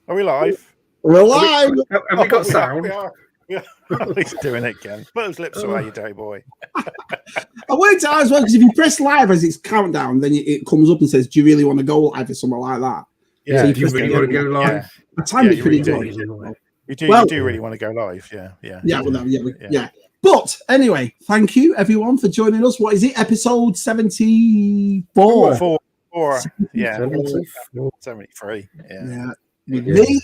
Are we live? We're live. Have we got sound? We are. He's doing it again. Put those lips away, you dirty boy. I worked out as well because if you press live as it's countdown, then it comes up and says, "Do you really want to go live?" or something like that. Yeah, so do you really want to go live? I timed it pretty really good. You do really want to go live, yeah. But anyway, thank you everyone for joining us. What is it? Episode 74. Four. 73. Yeah. With me,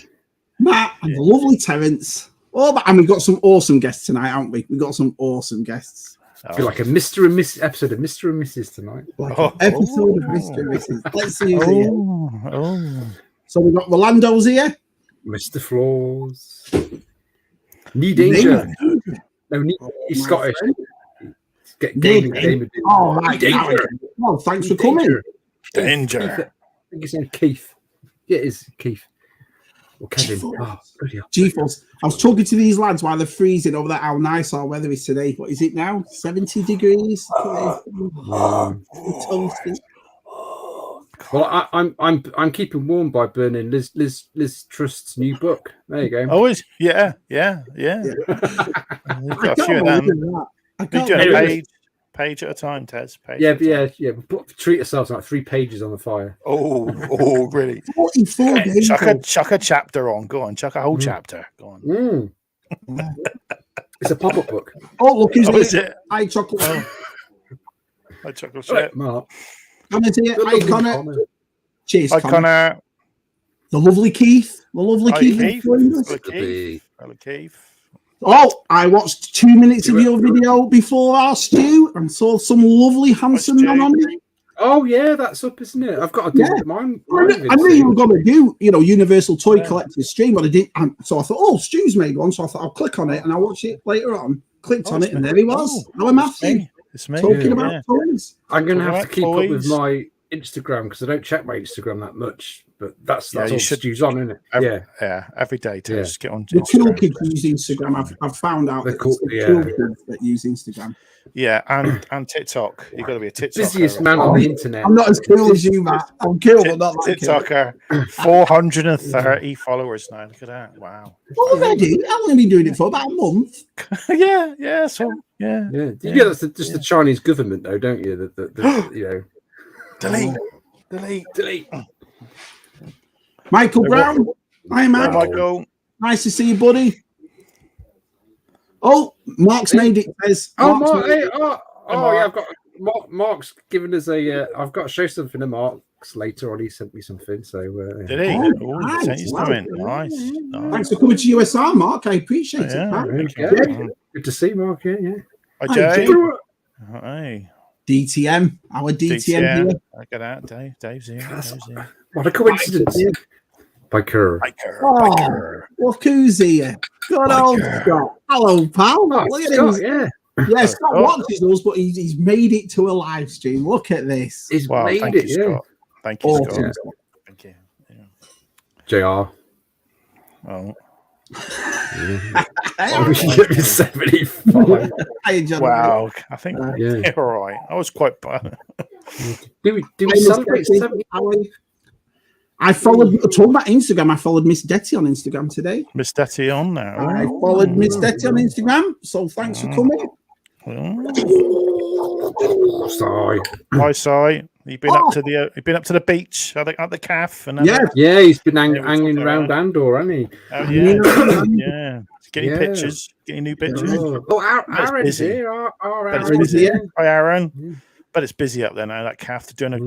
Matt, and the lovely Terence. Oh, and we've got some awesome guests tonight, haven't we? We've got some awesome guests. I feel like a Mr. and Miss episode of Mr. and Mrs. tonight. Like an episode of Mr. and Mrs. Let's see who's here. So we've got Rolando's here. Mr. Flaws. Knee danger. No, he's Scottish. Game. Oh, right. Danger. Well, thanks for coming. Danger. I think his name Keith. Yeah, it is Keith. Or Kevin. GeForce. I was talking to these lads while they're freezing over there how nice our weather is today. What is it now? 70 degrees? Toasty. Well, I'm keeping warm by burning Liz Trust's new book. There you go. Oh, yeah. We've got a few of them. You're doing page at a time, Tez. Yeah. We treat ourselves like 3 pages on the fire. Oh, really? 44 days. Chuck a chapter on. Go on, chuck a whole chapter. Go on. It's a pop-up book. Oh, look who's is it? Hi, Chocolate. Hi, Chocolate Chip. Mark. Connor's here. Hi, Connor. Cheers, Hi, Connor. The lovely Keith. Hello, Keith. Oh, I watched 2 minutes of your video before our Stu and saw some lovely, handsome man on it. Oh, yeah, that's up, isn't it? I've got to do mine. I knew you were going to do, Universal Toy Collectors stream, but I didn't. So I thought, oh, Stu's made one. So I thought, I'll click on it and I'll watch it later on. Clicked on it and there he was. Now I'm Matthew. It's me. Talking about toys. I'm going to have to keep up with my Instagram because I don't check my Instagram that much. But that's all Stu's on, isn't it? Every day to just get on. The cool kids use Instagram. I've found out that cool kids that use Instagram. Yeah, and TikTok. You've got to be a TikToker. Busiest man on the internet. I'm not as cool as you, Matt. I'm cool, but not like TikToker. 430 followers now. Look at that! Wow. Already? I've only been doing it for about a month. Yeah. So yeah. That's just the Chinese government, though, don't you? The delete. Michael Brown. Hi, Mike. Michael. Nice to see you, buddy. Oh, Mark's made it. I've got Mark's given us a. I've got to show something to Mark's later on. He sent me something. So did he? Nice. Nice. Thanks for coming to USR, Mark. I appreciate it. Good to see Mark. Yeah. Hi, Jay. Hey. DTM. Our DTM here. Look at that, Dave's here. What a coincidence. Biker. Look who's here. Good old Scott. Hello, pal. Look at Scott, him. Yeah, Scott watches us, but he's made it to a live stream. Look at this. He's made it, Scott. Thank you, Scott. Yeah. Thank you. Yeah. JR. Oh. 75. Wow. I think you're all right. I was quite bad. Do we celebrate 75? I followed, talking about Instagram, I followed Miss Detty on Instagram today. Miss Detty on now. I followed Miss Detty on Instagram, so thanks for coming. Sorry. Hi, Si. You've been up to the beach at the calf, and he's been hanging around Andor, hasn't he? Oh yeah. Getting pictures, getting new pictures. Aaron's here. Aaron's here. Hi, Aaron. But it's busy up there now. That calf doing a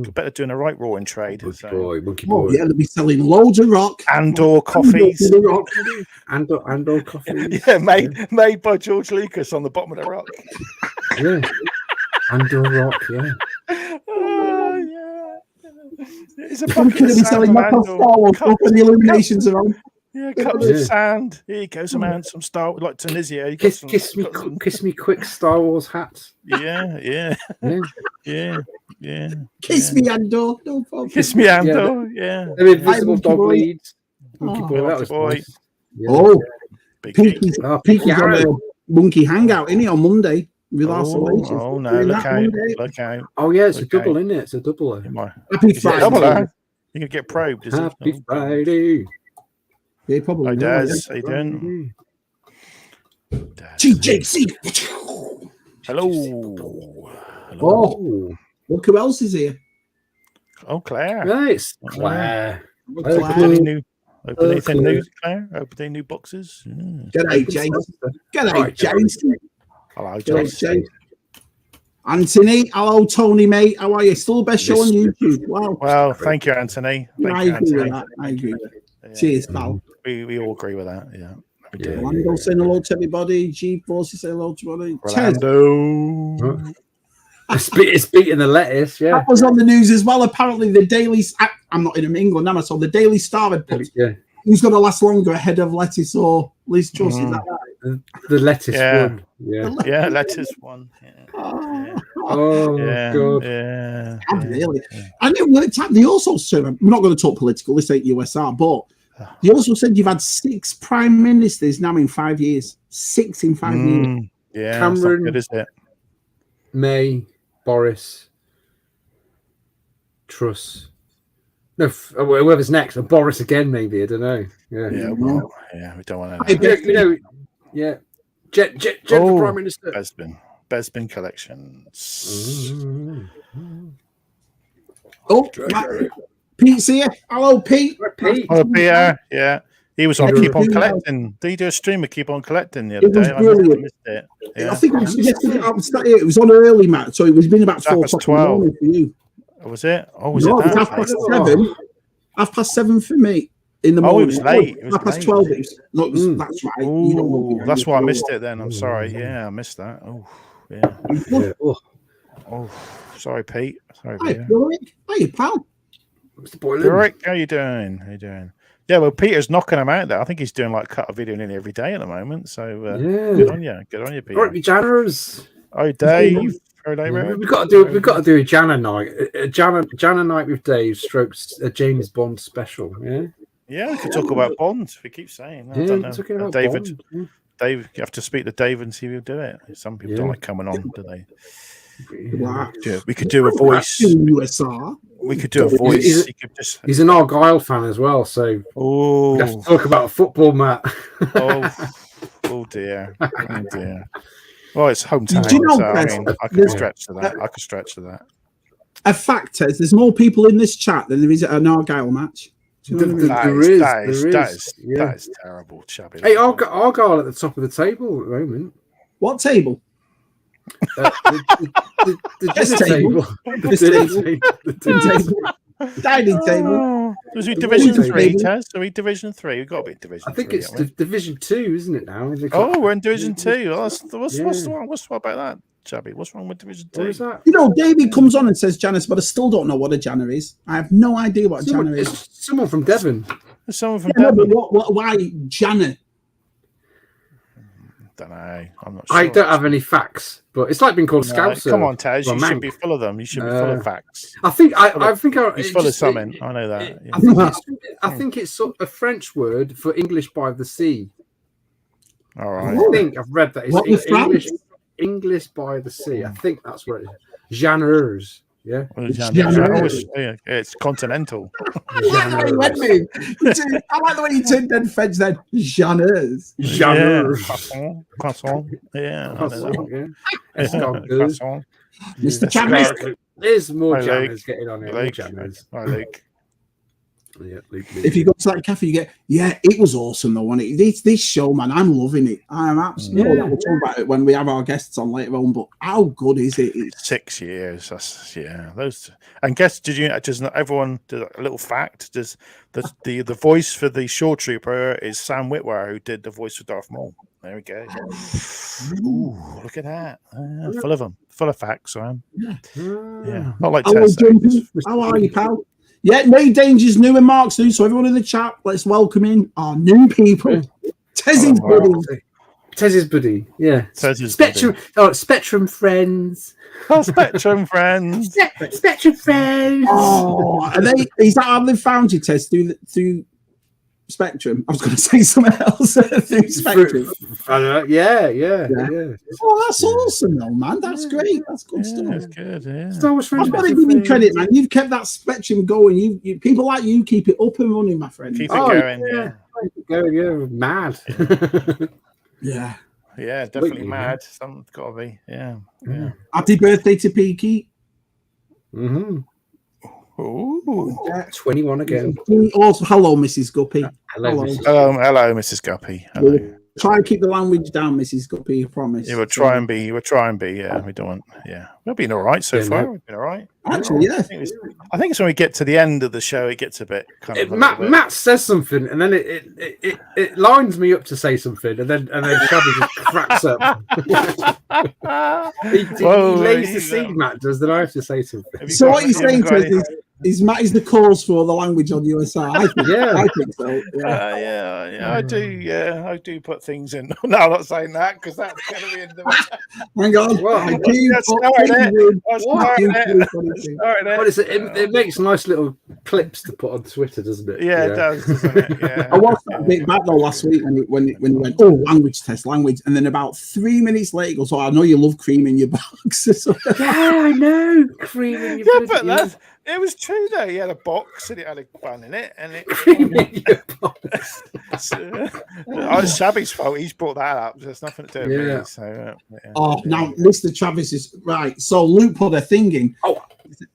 right roaring trade. Monkey boy. Yeah, they'll be selling loads of rock. Andor coffees. Andor coffees. Yeah, made by George Lucas on the bottom of the rock. Yeah. Andor rock. Yeah. It's a bucket of selling knockoff Star Wars stuff and the illuminations are on. Yeah, cups of sand. Here you go, some Star Wars, like Tunisia. Kiss me quick, Star Wars hats. Yeah. Kiss me, Andor. No problem. Kiss me, Andor. Yeah. They're invisible dog leads. Monkey boy. That was nice. Yeah. Oh, Pinky's on a monkey hangout, isn't he, on Monday? With our solutions. Oh no! Look out! Oh yeah, it's a double, isn't it? It's a double. Happy Friday! You can get probed. Happy Friday! They probably Hi, know. Des. How you doing? TJC. Hello. Oh, look who else is here. Oh, Claire. Nice. Claire. Open any new news, Claire? Open any new boxes? G'day, James. G'day, James. Hello, James. Anthony, hello, Tony, mate. How are you? Still the best show on YouTube. Wow. Well, thank you, Anthony. I agree with that. I agree with it. Yeah. Cheers, pal. We all agree with that. Yeah. Orlando saying hello to everybody. G-Force saying hello to everybody. Orlando. It's beating the lettuce, yeah. That was on the news as well. Apparently, the Daily... I'm not in England, am I? So the Daily Star had put... Who's going to last longer ahead of lettuce or Liz Truss? Is that right? The lettuce won. Yeah, lettuce won. Oh, God. Yeah. Really. And it worked out. They also said, I'm not going to talk political, this ain't USR, but they also said you've had 6 prime ministers now in 5 years. 6 in 5 years. Yeah, Cameron, good, is it? May, Boris, Truss. No, whoever's next. Or Boris again, maybe. I don't know. Yeah, well, we don't want to. General Prime Minister. Besbin collections. Oh, Pete's here. Hello, Pete. Hello, Peter. Yeah. He was on Keep On Collecting. Did you do a stream of Keep On Collecting the other day? Brilliant. I missed it. Yeah. I think it was yesterday. It was on early, Matt. So it was been about 4 o'clock in the morning for you. Was it? Oh, was no, it? It was 7:30. 7:30 for me in the morning. Oh, it was late. It was 12. That's right. Ooh, that's why I missed it then. I'm sorry. Yeah, I missed that. Oh, yeah. Oh, sorry, Pete. Sorry, Peter. Hey, pal. Mr. Boylan. Rick, how you doing? Yeah, well, Peter's knocking him out there. I think he's doing like cut a video nearly every day at the moment. So good on you, Peter. Right, Janners. Oh, Dave. We've got to do a Janna night. A Janna night with Dave strokes a James Bond special. Yeah, we could talk about Bond. We keep saying. I don't know. Talking about David. Bond. Dave, you have to speak to Dave and see if he'll do it. Some people don't like coming on, do they? We could do a voice. USR. We could do a voice. He's an Argyle fan as well, so we have to talk about football, Matt. Oh dear. Well, it's hometown. So, I can stretch to that. A fact is, there's more people in this chat than there is at an Argyle match. That is terrible, Shabby. Hey, Argyle at the top of the table at the moment. What table? The dining table. Was we Division 3, Taz? Are we Division 3? We've got to be Division 3. I think it's Division 2, isn't it now? We're in Division 2. What's wrong about that, Shabby? What's wrong with Division 2? What is that? You know, David comes on and says Janice, but I still don't know what a Janner is. I have no idea what a Janner is. It's someone from Devon. There's someone from Devon. Why Janner? Don't know. I'm not sure. I don't have any facts, but it's like being called Scouser. Come on, Taz. You should be full of them. You should be full of facts. I think he's full of something. I know that. Yeah. I think it's sort of a French word for English by the sea. All right. I think I've read that. It's English by the sea. I think that's where it is. Janners. Yeah. It's continental. I like the way you turned dead French then. Janners. Croissant. Yeah. Mr. Chavez. There's more Janners getting on here. If you go to that cafe, you get, it was awesome though, wasn't it? This show, man, I'm loving it. I'm absolutely. We'll talk about it when we have our guests on later on. But how good is it? It's 6 years. Those. And guess, does not everyone? A little fact. Does the voice for the Shore Trooper is Sam Witwer, who did the voice for Darth Maul. There we go. Ooh, look at that. Full of them. Full of facts, Sam. Yeah. Not like Tess. How are you, pal? Yeah, Nate Danger's new and Mark's new. So everyone in the chat, let's welcome in our new people. Tez's buddy. Tez's buddy, yeah. Spectrum, Spectrum friends. Oh, Spectrum friends. Spectrum friends. Oh, is that how they found you, Tez? Through Spectrum? I was going to say something else. Through Spectrum. Yeah. Oh, that's awesome, though, man. That's great. That's good stuff. That's good. Yeah. I've got to give you credit, man. You've kept that Spectrum going. You people like you keep it up and running, my friend. Keep it going. Yeah. Go, mad. Yeah. Yeah, definitely mad. Something's got to be. Yeah. Happy birthday to Peaky. Mm-hmm. Ooh. 21 again. Also, hello, Mrs. Guppy. Hello. Hello, Mrs. Guppy. Hello. We'll try and keep the language down, Mrs. Guppy. I promise. Yeah, we'll try and be. Yeah, we don't want. Yeah, we've been all right so far. We've been all right. Actually, yeah. I think it's when we get to the end of the show, it gets a bit kind of. Matt says something, and then it lines me up to say something, and then Shabby just cracks up. he lays the seed, Matt does. Then I have to say something. So what you're saying to us is Matt is the cause for the language on USR. I think so. Yeah, I do. Yeah, I do put things in. No, I'm not saying that because that's going to be in the. Hang on. It makes nice little clips to put on Twitter, doesn't it? Yeah, it does, doesn't it? Yeah. I watched that bit back though last week when he went, oh, language test, and then about 3 minutes later, he goes, oh, I know you love cream in your box. Yeah, I know. Cream in your box. Yeah, but it was true though. He had a box and it had a bun in it, and it. Cream in your box. It's Shabby's fault. He's brought that up. There's nothing to do with me. So, now Mr. Travis is right. So Luke put a thing in. Oh,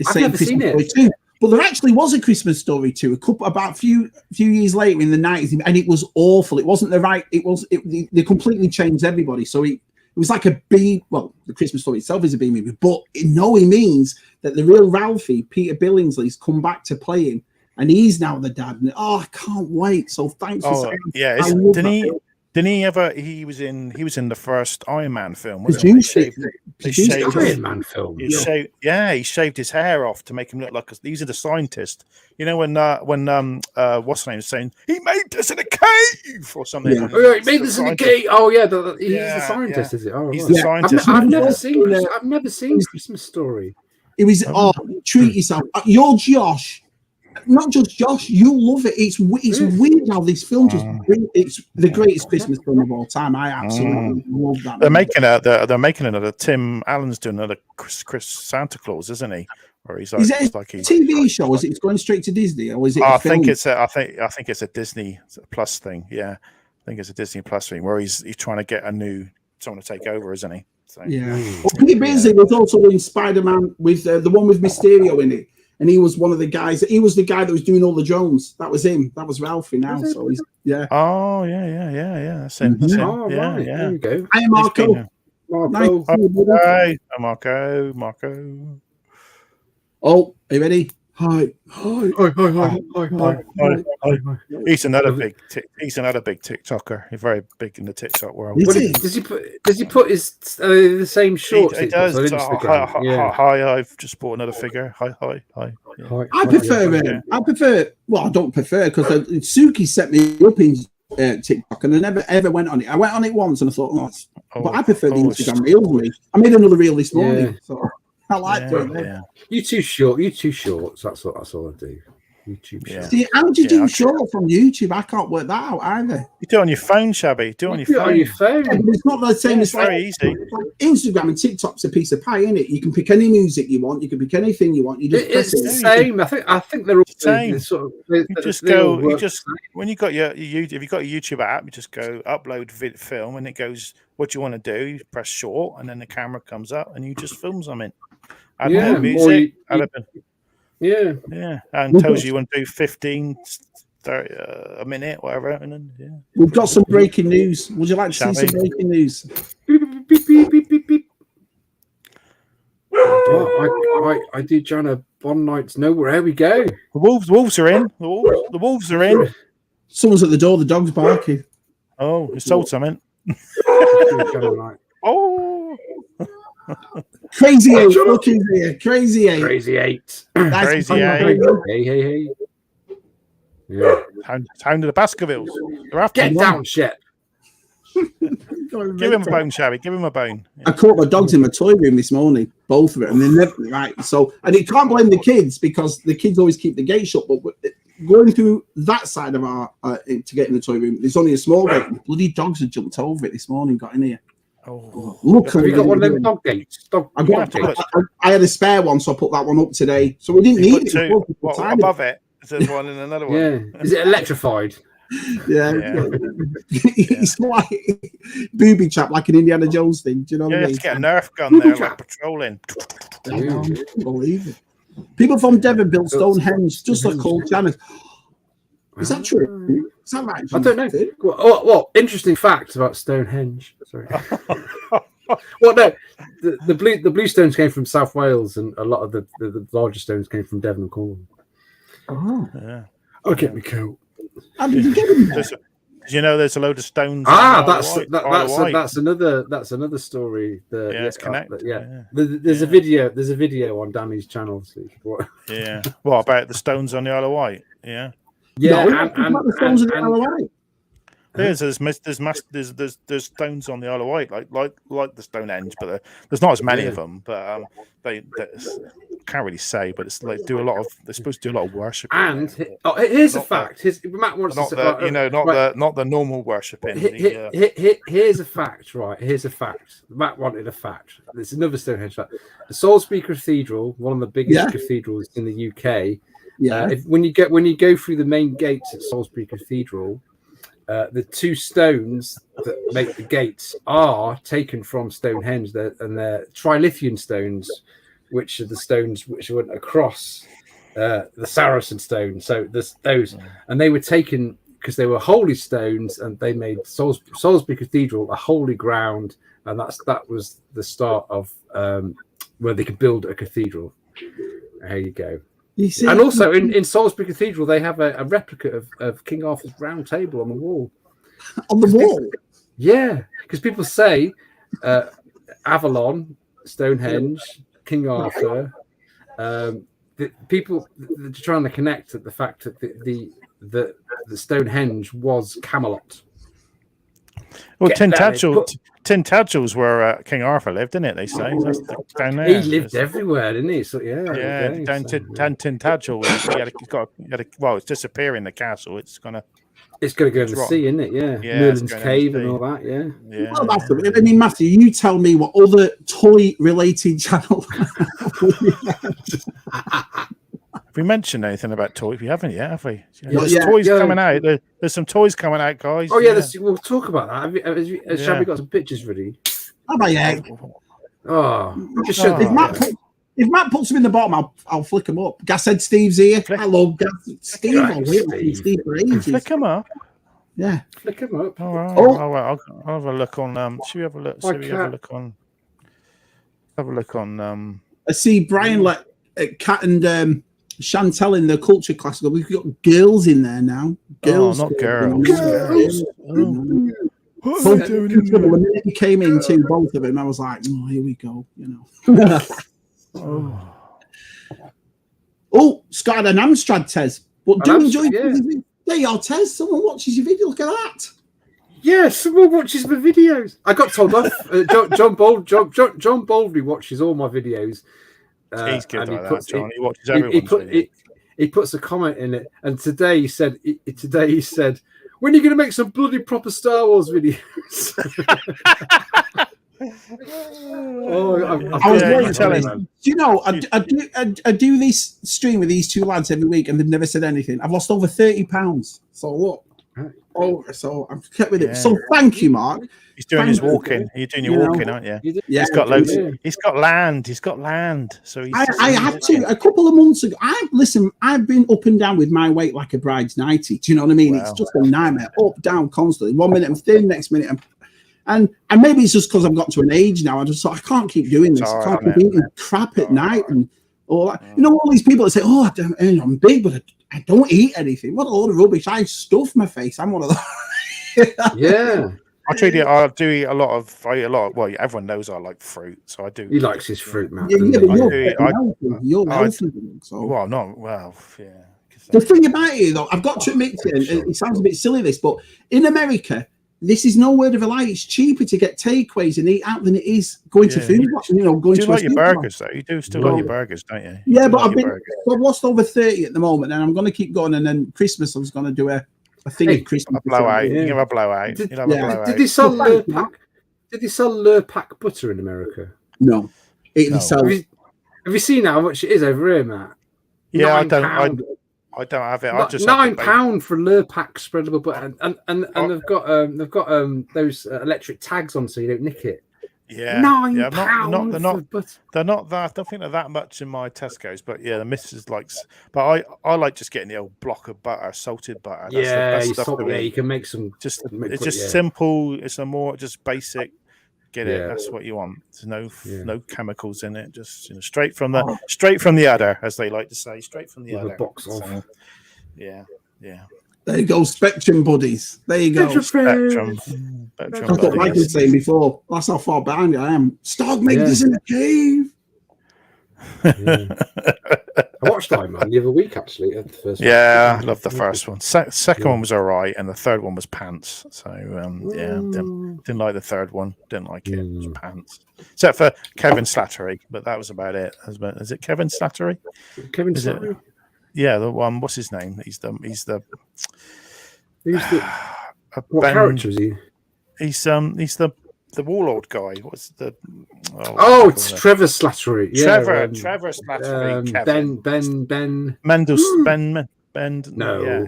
I've never seen it. Too. But there actually was a Christmas Story 2 about a few years later in the 90s, and it was awful. It wasn't the right. They completely changed everybody. So it was like a B. Well, the Christmas Story itself is a B movie, but it means that the real Ralphie, Peter Billingsley's come back to play him, and he's now the dad. And I can't wait. So thanks for saying. Yeah, didn't he ever? He was in the first Iron Man film. Wasn't he? Iron Man film. He shaved his hair off to make him look like. These are the scientists. You know when what's the name is saying he made this in a cave or something. Yeah. Oh, he made this in a cave. Oh yeah, he's the scientist, is it? Oh, he's the scientist. I've never seen Christmas Story. It was treat yourself. You're Josh. Not just Josh, you love it. It's weird how this film it's the greatest Christmas film of all time. I absolutely love that. They're making another. Tim Allen's doing another Chris Santa Claus, isn't he? Or he's is it a TV show? Is it going straight to Disney, or is it? I think it's a Disney Plus thing. Yeah, I think it's a Disney Plus thing where he's trying to get someone to take over, isn't he? So, yeah. Well, Peter Billingsley was also in Spider-Man with the one with Mysterio in it. And he was one of the guys. He was the guy that was doing all the drones. That was him. That was Ralphie now. So he's Oh yeah. That's him. Oh, right. Yeah. There you go. Hi, Marco. Hi, Marco. Oh, are you ready? Hi. He's another big TikToker. He's very big in the TikTok world. Does he put his the same shorts? He does. Hi, I've just bought another figure. Hi. Yeah. I prefer. Well, I don't prefer because Suki set me up in TikTok, and I never ever went on it. I went on it once, and I thought, but I prefer the Instagram reels. I made another reel this morning. So. I like doing it. You too short. That's all I do. YouTube short. See, how do you do short from YouTube? I can't work that out either. You do it on your phone, Shabby. Do it on your phone. Yeah, but it's not the same. It's very easy. Like Instagram and TikTok's a piece of pie, isn't it? You can pick any music you want. You can pick anything you want. You just it's the same. I think they're all the same. You just when you got your YouTube, if you've got a YouTube app, you just go upload film, and it goes, what do you want to do? You press short, and then the camera comes up, and you just film something. Add music. And tells you want to do 15, 30, a minute, whatever. And then, We've got some breaking news. Would you like to see some breaking news? Beep. I do Jana Bond Nights nowhere. Here we go. The wolves are in. The wolves are in. Someone's at the door. The dog's barking. Oh, it sold something. Oh. Crazy 8, look in here. Crazy 8. Crazy 8. Crazy 8. Hey. Yeah. Hound of the Baskervilles. Get down, shit. Give him a bone, Shabby. Give him a bone. Yeah. I caught my dogs in my toy room this morning, both of it, and they never right. So, and you can't blame the kids because the kids always keep the gate shut. But going through that side of our to get in the toy room, there's only a small gate. Bloody dogs had jumped over it this morning, got in here. Oh, look! Have you got one of them dog gates? I had a spare one, so I put that one up today. So we didn't need it. Above it, there's one and another one. Yeah. Is it electrified? Yeah. It's like booby trap, like an Indiana Jones thing. Do you know what I mean? You have to get a Nerf gun there, like patrolling. I can't believe it. People from Devon built Stonehenge, just like Cole Janet. Is that true? Is that right? I don't know. Well, interesting fact about Stonehenge. Sorry. Well, no, the blue stones came from South Wales, and a lot of the larger stones came from Devon and Cornwall. Oh, yeah. I'll get me coat. How did you get in there? You know, there's a load of stones. That's another story. It's connected. There's a video on Danny's channel. So yeah. What about the stones on the Isle of Wight? Yeah. Yeah, and the stones on the Isle of Wight. There's stones on the Isle of Wight, like the Stonehenge, but there's not as many of them. But they can't really say, but it's like they're supposed to do a lot of worship. And here's a fact. Matt wants not to the, not the normal worshipping. Here's a fact, right? Here's a fact. Matt wanted a fact. There's another Stonehenge fact. The Salisbury Cathedral, one of the biggest cathedrals in the UK. Yeah. When you go through the main gates at Salisbury Cathedral, the two stones that make the gates are taken from Stonehenge, and they're Trilithian stones, which are the stones which went across the Saracen stone. So those, and they were taken because they were holy stones, and they made Salisbury Cathedral a holy ground, and that was the start of where they could build a cathedral. There you go. And also in Salisbury Cathedral, they have a replica of King Arthur's round table on the wall. On the wall? Yeah, because people say Avalon, Stonehenge, King Arthur. People are trying to connect at the fact that the Stonehenge was Camelot. Well, Tintagels where King Arthur lived, didn't it? They say that's down there. He lived everywhere, didn't he? So Tintagel. It's disappearing. The castle. It's gonna go in the sea, isn't it? Yeah. Merlin's Cave and all that. Yeah. Well, that's it. I mean, Matthew, you tell me what other toy-related channel. Have we mentioned anything about toys? We haven't yet, have we? There's toys coming out. There's some toys coming out, guys. Oh yeah, we'll talk about that. Has Shabby got some pictures ready? How about you? Oh, just show if Matt puts them in the bottom, I'll flick them up. Gas said Steve's here. Hello, Gas. Steve. Steve for ages. Flick them up. Yeah, flick them up. All right. I'll have a look on. Should we have a look? Have a look on. I see Brian Cat and Chantel in the culture class. We've got girls in there now. Girls, not girls. The minute he came into both of them, I was like, "Oh, here we go," you know. Scott had an Amstrad Tez, but do you enjoy? There you are, Tez. Someone watches your video. Look at that. Yeah, someone watches my videos. I got told off. John Baldry watches all my videos. He's good like that, John. He watches everyone's he puts a comment in it, and today he said, "When are you going to make some bloody proper Star Wars videos?" I was going to tell him. Do you know? I do this stream with these two lads every week, and they've never said anything. I've lost over £30. So look. So I've kept with it. So thank you, Mark. He's doing his walking. You're doing your walking, aren't you? Yeah. He's got loads. He's got land. So I had to a couple of months ago. I've been up and down with my weight like a bride's nightie. Do you know what I mean? Wow. It's just a nightmare. Up, down, constantly. 1 minute I'm thin, next minute and maybe it's just because I've got to an age now. I just thought I can't keep doing this. I can't keep eating crap at night and all that. You know, all these people that say, "Oh, I'm big, but I don't eat anything." What a load of rubbish! I stuff my face. I'm one of those. Yeah. I do eat a lot of. Well, everyone knows I like fruit, so I do. He likes his fruit, man. You're healthy. Well, not well. Yeah. The thing about it, though, I've got to admit to you, and it sounds a bit silly, this, but in America, this is no word of a lie. It's cheaper to get takeaways and eat out than it is going to food. Going to like your burgers, though. You do still like your burgers, don't you? Yeah, but I've lost over 30 at the moment, and I'm going to keep going. And then Christmas, I was going to do a thing at Christmas. A blowout. You can have a blowout. Did they sell Lurpak butter in America? No. Have you seen how much it is over here, Matt? Yeah, I don't. I don't have it. I just £9 for a Lurpak spreadable button, and they've got those electric tags on so you don't nick it. Yeah, £9. They're not that. I don't think they're that much in my Tesco's, but yeah, the missus likes. But I like just getting the old block of butter, salted butter. That's the best stuff. You can make some. It's just simple. It's a more just basic. Get it? That's what you want. There's no chemicals in it. Just straight from the udder, as they like to say, straight from the udder. Box off. So, yeah. There you go, Spectrum buddies. There you go. Spectrum. That's what Mike was saying before. That's how far behind I am. Stog made this in a cave. I watched Iron Man the other week, actually. The first one. I love the first one. Second one was all right, and the third one was pants. So, didn't like the third one. Didn't like it. It was pants. Except for Kevin Slattery, but that was about it. Is it Kevin Slattery? Kevin Slattery? Yeah, the one. What's his name? He's the what character is he? He's the warlord guy. What's the? It's Trevor Slattery. Yeah, Trevor Slattery. Ben Ben. No, yeah,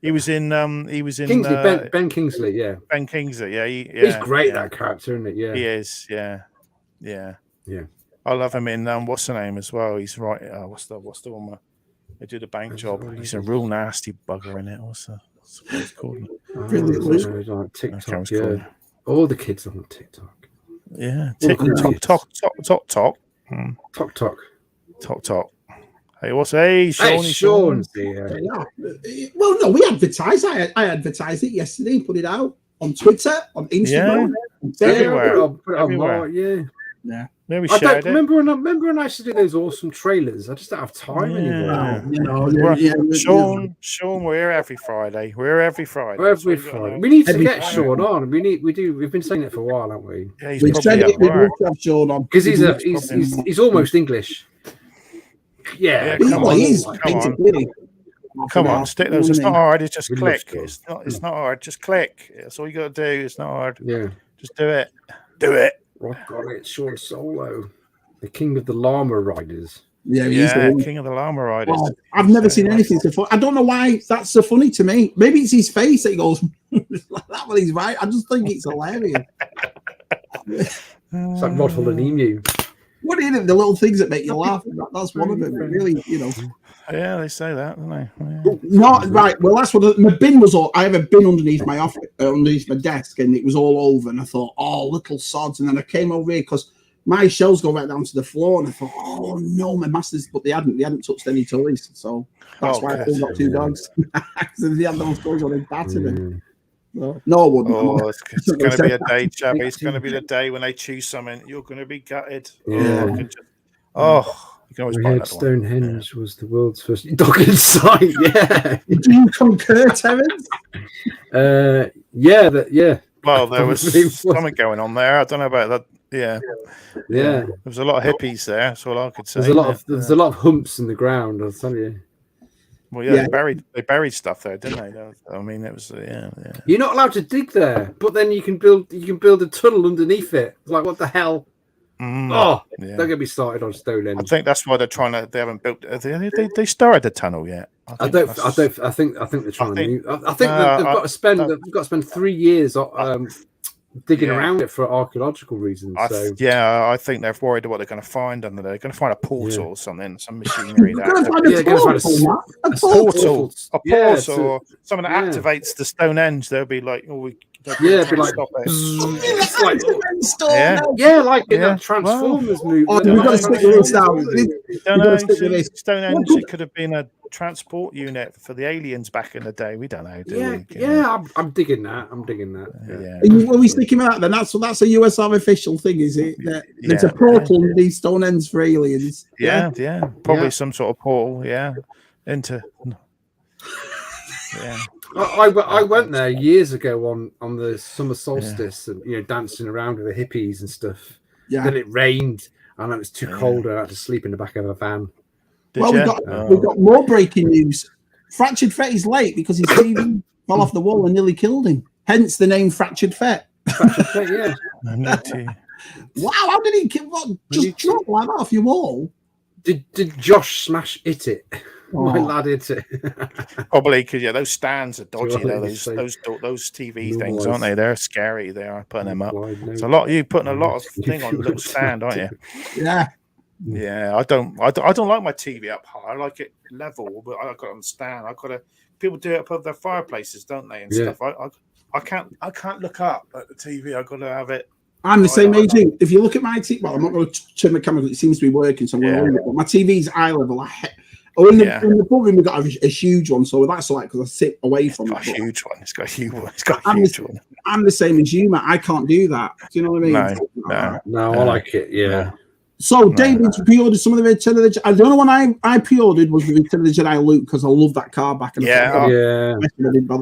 he was in. Kingsley. Ben Kingsley. Yeah. Ben Kingsley. Yeah, he's great. That character, isn't it? Yeah, he is. Yeah. I love him in what's the name as well. He's right. What's the one where they do the bank job? He's a real nasty bugger in it. What's it called? Like TikTok. Yeah. All the kids on TikTok. Yeah. TikTok. Talk. Hey, Sean. Well, no, we advertise. I advertised it yesterday and put it out on Twitter, on Instagram, everywhere. Put it on Mark, yeah. Maybe remember when I used to do those awesome trailers? I just don't have time anymore. Sean, we're here every Friday. We need to get Sean on. We've been saying it for a while, haven't we? Yeah, we said it. We will have Sean on because he's almost English. Yeah, come on, stick those. It's not hard. It's just click. It's not hard. Just click. That's all you got to do. It's not hard. Yeah, just do it. Do it. I've got it. Sean Solo, the king of the llama riders. Yeah, he's the king of the llama riders. Oh, I've never seen anything so funny. I don't know why that's so funny to me. Maybe it's his face that he goes like that when he's right. I just think it's hilarious. It's like Rod Hull and Emu. What are the little things that make you laugh? That's one of them. Really, Yeah, they say that, don't they? Yeah. Not right. Well, that's what my bin was all. I have a bin underneath my office, underneath my desk, and it was all over. And I thought, oh, little sods. And then I came over here because my shelves go right down to the floor, and I thought, oh no, my masters. But they hadn't touched any toys, so that's why I pulled up 2 dogs. So they had those toys on and battered them. No, I wouldn't. Oh, it's going to be a day, Shabby. It's going to be the day when they choose something. You're going to be gutted. Yeah. You can always buy that Stonehenge was the world's first dog in sight. Yeah. Do you concur, Terence? Yeah. Well, there was something going on there. I don't know about that. Yeah. There was a lot of hippies there. That's all I could say. There's a lot of humps in the ground. I'll tell you. Well, yeah, they buried stuff there, didn't they? I mean, it was You're not allowed to dig there, but then you can build a tunnel underneath it. Like, what the hell? Don't get me started on Stonehenge. I think that's why they haven't built. They started the tunnel yet. I think they're trying. I think they've got to spend 3 years digging around it for archaeological reasons. I think they're worried what they're going to find under there. They're going to find a portal or something, some machinery. A portal, something that activates the Stonehenge. They'll be like, stop it. Like in that Transformers movie. We've got to stick with this now. Stonehenge, it could have been a transport unit for the aliens back in the day. We don't know. I'm digging that. Are we sticking with that then? That's a USR official thing, is it? There's a portal in these Stonehands for aliens. Yeah. Probably some sort of portal. Into. Yeah. I went there years ago on the summer solstice and dancing around with the hippies and stuff. Yeah. Then it rained and it was too cold. I had to sleep in the back of a van. We've got more breaking news. Fractured Fett is late because his TV fell off the wall and nearly killed him. Hence the name Fractured Fett. Fractured Fett, yeah. Wow, how did he drop like that off your wall? Did Josh smash it? My lad hit it. Probably because those stands are dodgy. Well, Though those TV things, aren't they? They're scary. They are putting them up. It's a lot. You putting a lot of thing on a little stand, aren't you? Yeah. Yeah, I don't like my TV up high. I like it level, but I got to understand. People do it above their fireplaces, don't they? And stuff. I can't look up at the TV. I got to have it. I'm the same age. If you look at my TV, well, I'm not going to turn the camera because it seems to be working. So I'm going to hold it. But my TV's eye level. In the bedroom, we've got a huge one, so that's all right because I sit away from it. Huge one. It's got a huge one. It's got a huge one. I'm the same as you, Matt. I can't do that. Do you know what I mean? No, I like it. Yeah. So David's pre-ordered some of the Return of the Jedi. The only one I pre-ordered was the Return of the Jedi Luke because I love that car back in the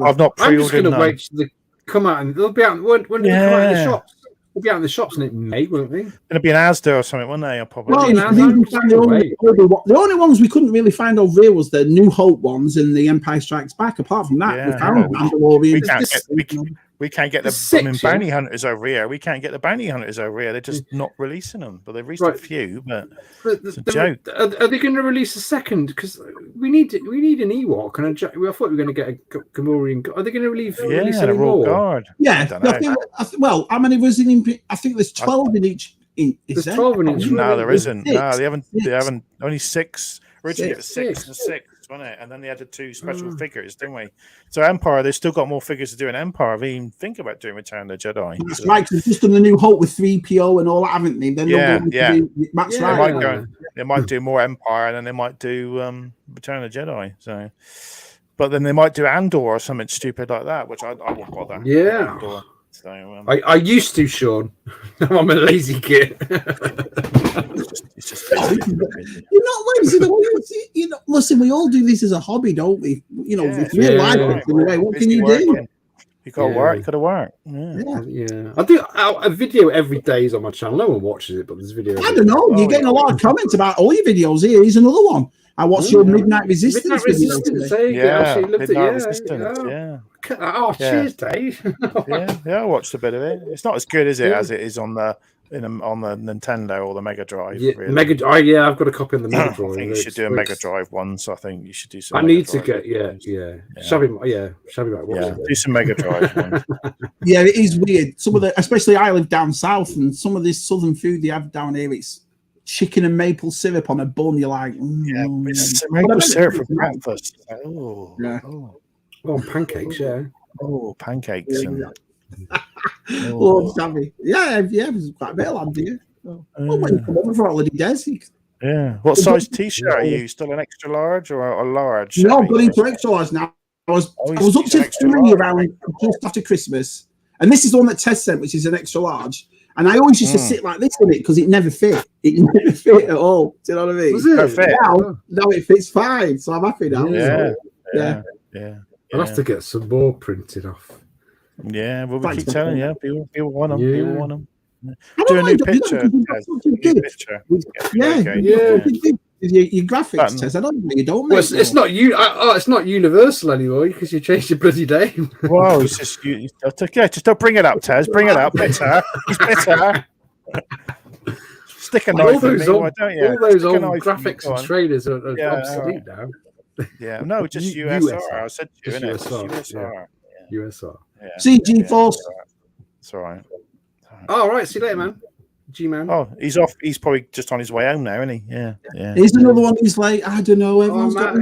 I've not pre-ordered. I'm just going to wait till they come out and they'll be out when they come out in the shops. They'll be out in the shops in May, won't they? It'll be an Asda or something, won't they? Probably. The only ones we couldn't really find over here was the New Hope ones and the Empire Strikes Back. Apart from that, we found Mandalorian. We can't get the bounty hunters over here. We can't get the bounty hunters over here. They're just not releasing them. But they've released a few. But it's a joke. Are they going to release a second? Because we need an Ewok and I thought we were going to get a Gamorrean. Are they going to release a Royal Guard? Yeah. Well, how many was in? I think there's 12 in each. There's 12 in each. No, there isn't. No, they haven't. Only 6. Originally, it was 6 and 6. Wasn't it? And then they added 2 special figures, didn't we? So Empire, they've still got more figures to do in Empire. They even think about doing Return of the Jedi. That's right. They've just done the New Hope with 3PO and all that, haven't they? Then They might do more Empire, and then they might do Return of the Jedi. So, but then they might do Andor or something stupid like that, which I won't bother. Yeah. Andor. So, I used to, Sean. I'm a lazy kid. It's just you're not lazy. Listen, we all do this as a hobby, don't we? Real life. What can you do? You got to work. Got to work. Yeah. I do a video every day is on my channel. No one watches it, but there's video. I don't know. You're getting a lot of comments about all your videos here. Here's another one. I watched your Midnight Resistance video today. Midnight Resistance. Yeah. Oh, cheers, Dave. I watched a bit of it. It's not as good, is it, as it is on the Nintendo or the Mega Drive. Yeah, really. I've got a copy of the Mega Drive. I think you should do a Mega Drive one. So I think you should do some. I need to get Shabby might watch it. Do some Mega Drive one. Yeah, it is weird. Some of especially I live down south, and some of this southern food they have down here, it's chicken and maple syrup on a bun. You're like, it's maple syrup for breakfast. Oh, pancakes, pancakes. Lord Shabby. There's quite a bit of land here. When you come over for holiday days. Yeah. What size T-shirt are you? Still an extra large or a large? No, I've got into extra large now. I was up to 3 around just after Christmas, and this is the one that Tess sent, which is an extra large. And I always used to sit like this in it because it never fit. It never fit at all. Do you know what I mean? Was it? Now it fits fine, so I'm happy now. Yeah. I'll have to get some more printed off. Yeah, well, we keep telling you, people want them. Yeah. People want them. Do a new picture. Your graphics, Tess. I don't know. You don't. It's not you. It's not Universal anymore because you changed your bloody name. Whoa, it's just just don't bring it up, Tez. Bring it up. Bitter. He's bitter. Stick a knife in me, why don't you? All those old graphics and trailers are obsolete now. Yeah, no, just USR. I said USR. USR. CG Force. It's all right. All right. See you later, man. G-man. Oh, he's off. He's probably just on his way home now, isn't he? Yeah. He's another one who's like, I don't know. Everyone's got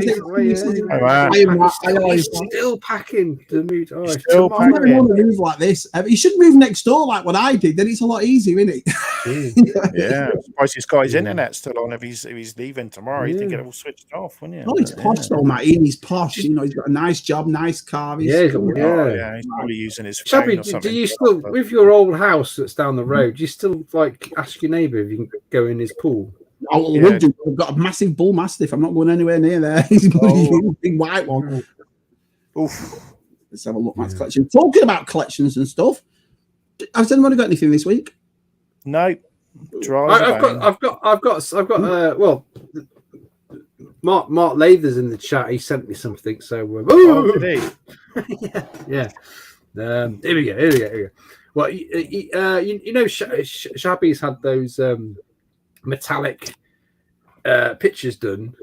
He's still packing the mood. Still packing. I don't want to move like this. He should move next door like what I did. Then it's a lot easier, isn't it? Yeah. I'm surprised he's got his internet still on. If he's leaving tomorrow, you think it all switched off, wouldn't you? Oh, he's posh though, Matt. He's posh. He's got a nice job, nice car. He's probably using his phone Shabby, or something. do you still, with your old house that's down the road, do you still ask your neighbour if you can go in his pool? I would do. I've got a massive bull mastiff. I'm not going anywhere near there. He's a big white one. Oof. Let's have a look at Matt's collection. Talking about collections and stuff, has anyone got anything this week? No. I've got. Well, Mark Lather's in the chat. He sent me something. So. Did he? Yeah. Here we go. Well, Shabby's had those metallic pictures done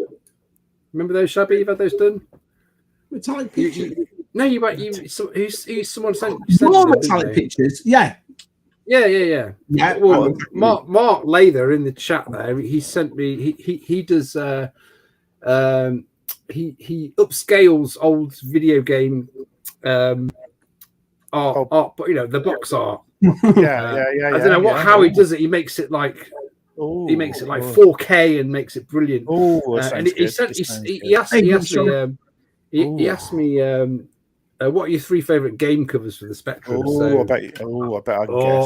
Remember those, Shabby? You've had those done? Metallic pictures. Someone sent More them, metallic pictures. Yeah. Yeah. Well, Mark Lather in the chat there, he sent me. He does. He upscales old video game art, but the box art. Yeah. I don't know how he does it. He makes it like. He makes it like 4K and makes it brilliant. And he asked me what are your 3 favorite game covers for the Spectrum? I bet I can guess.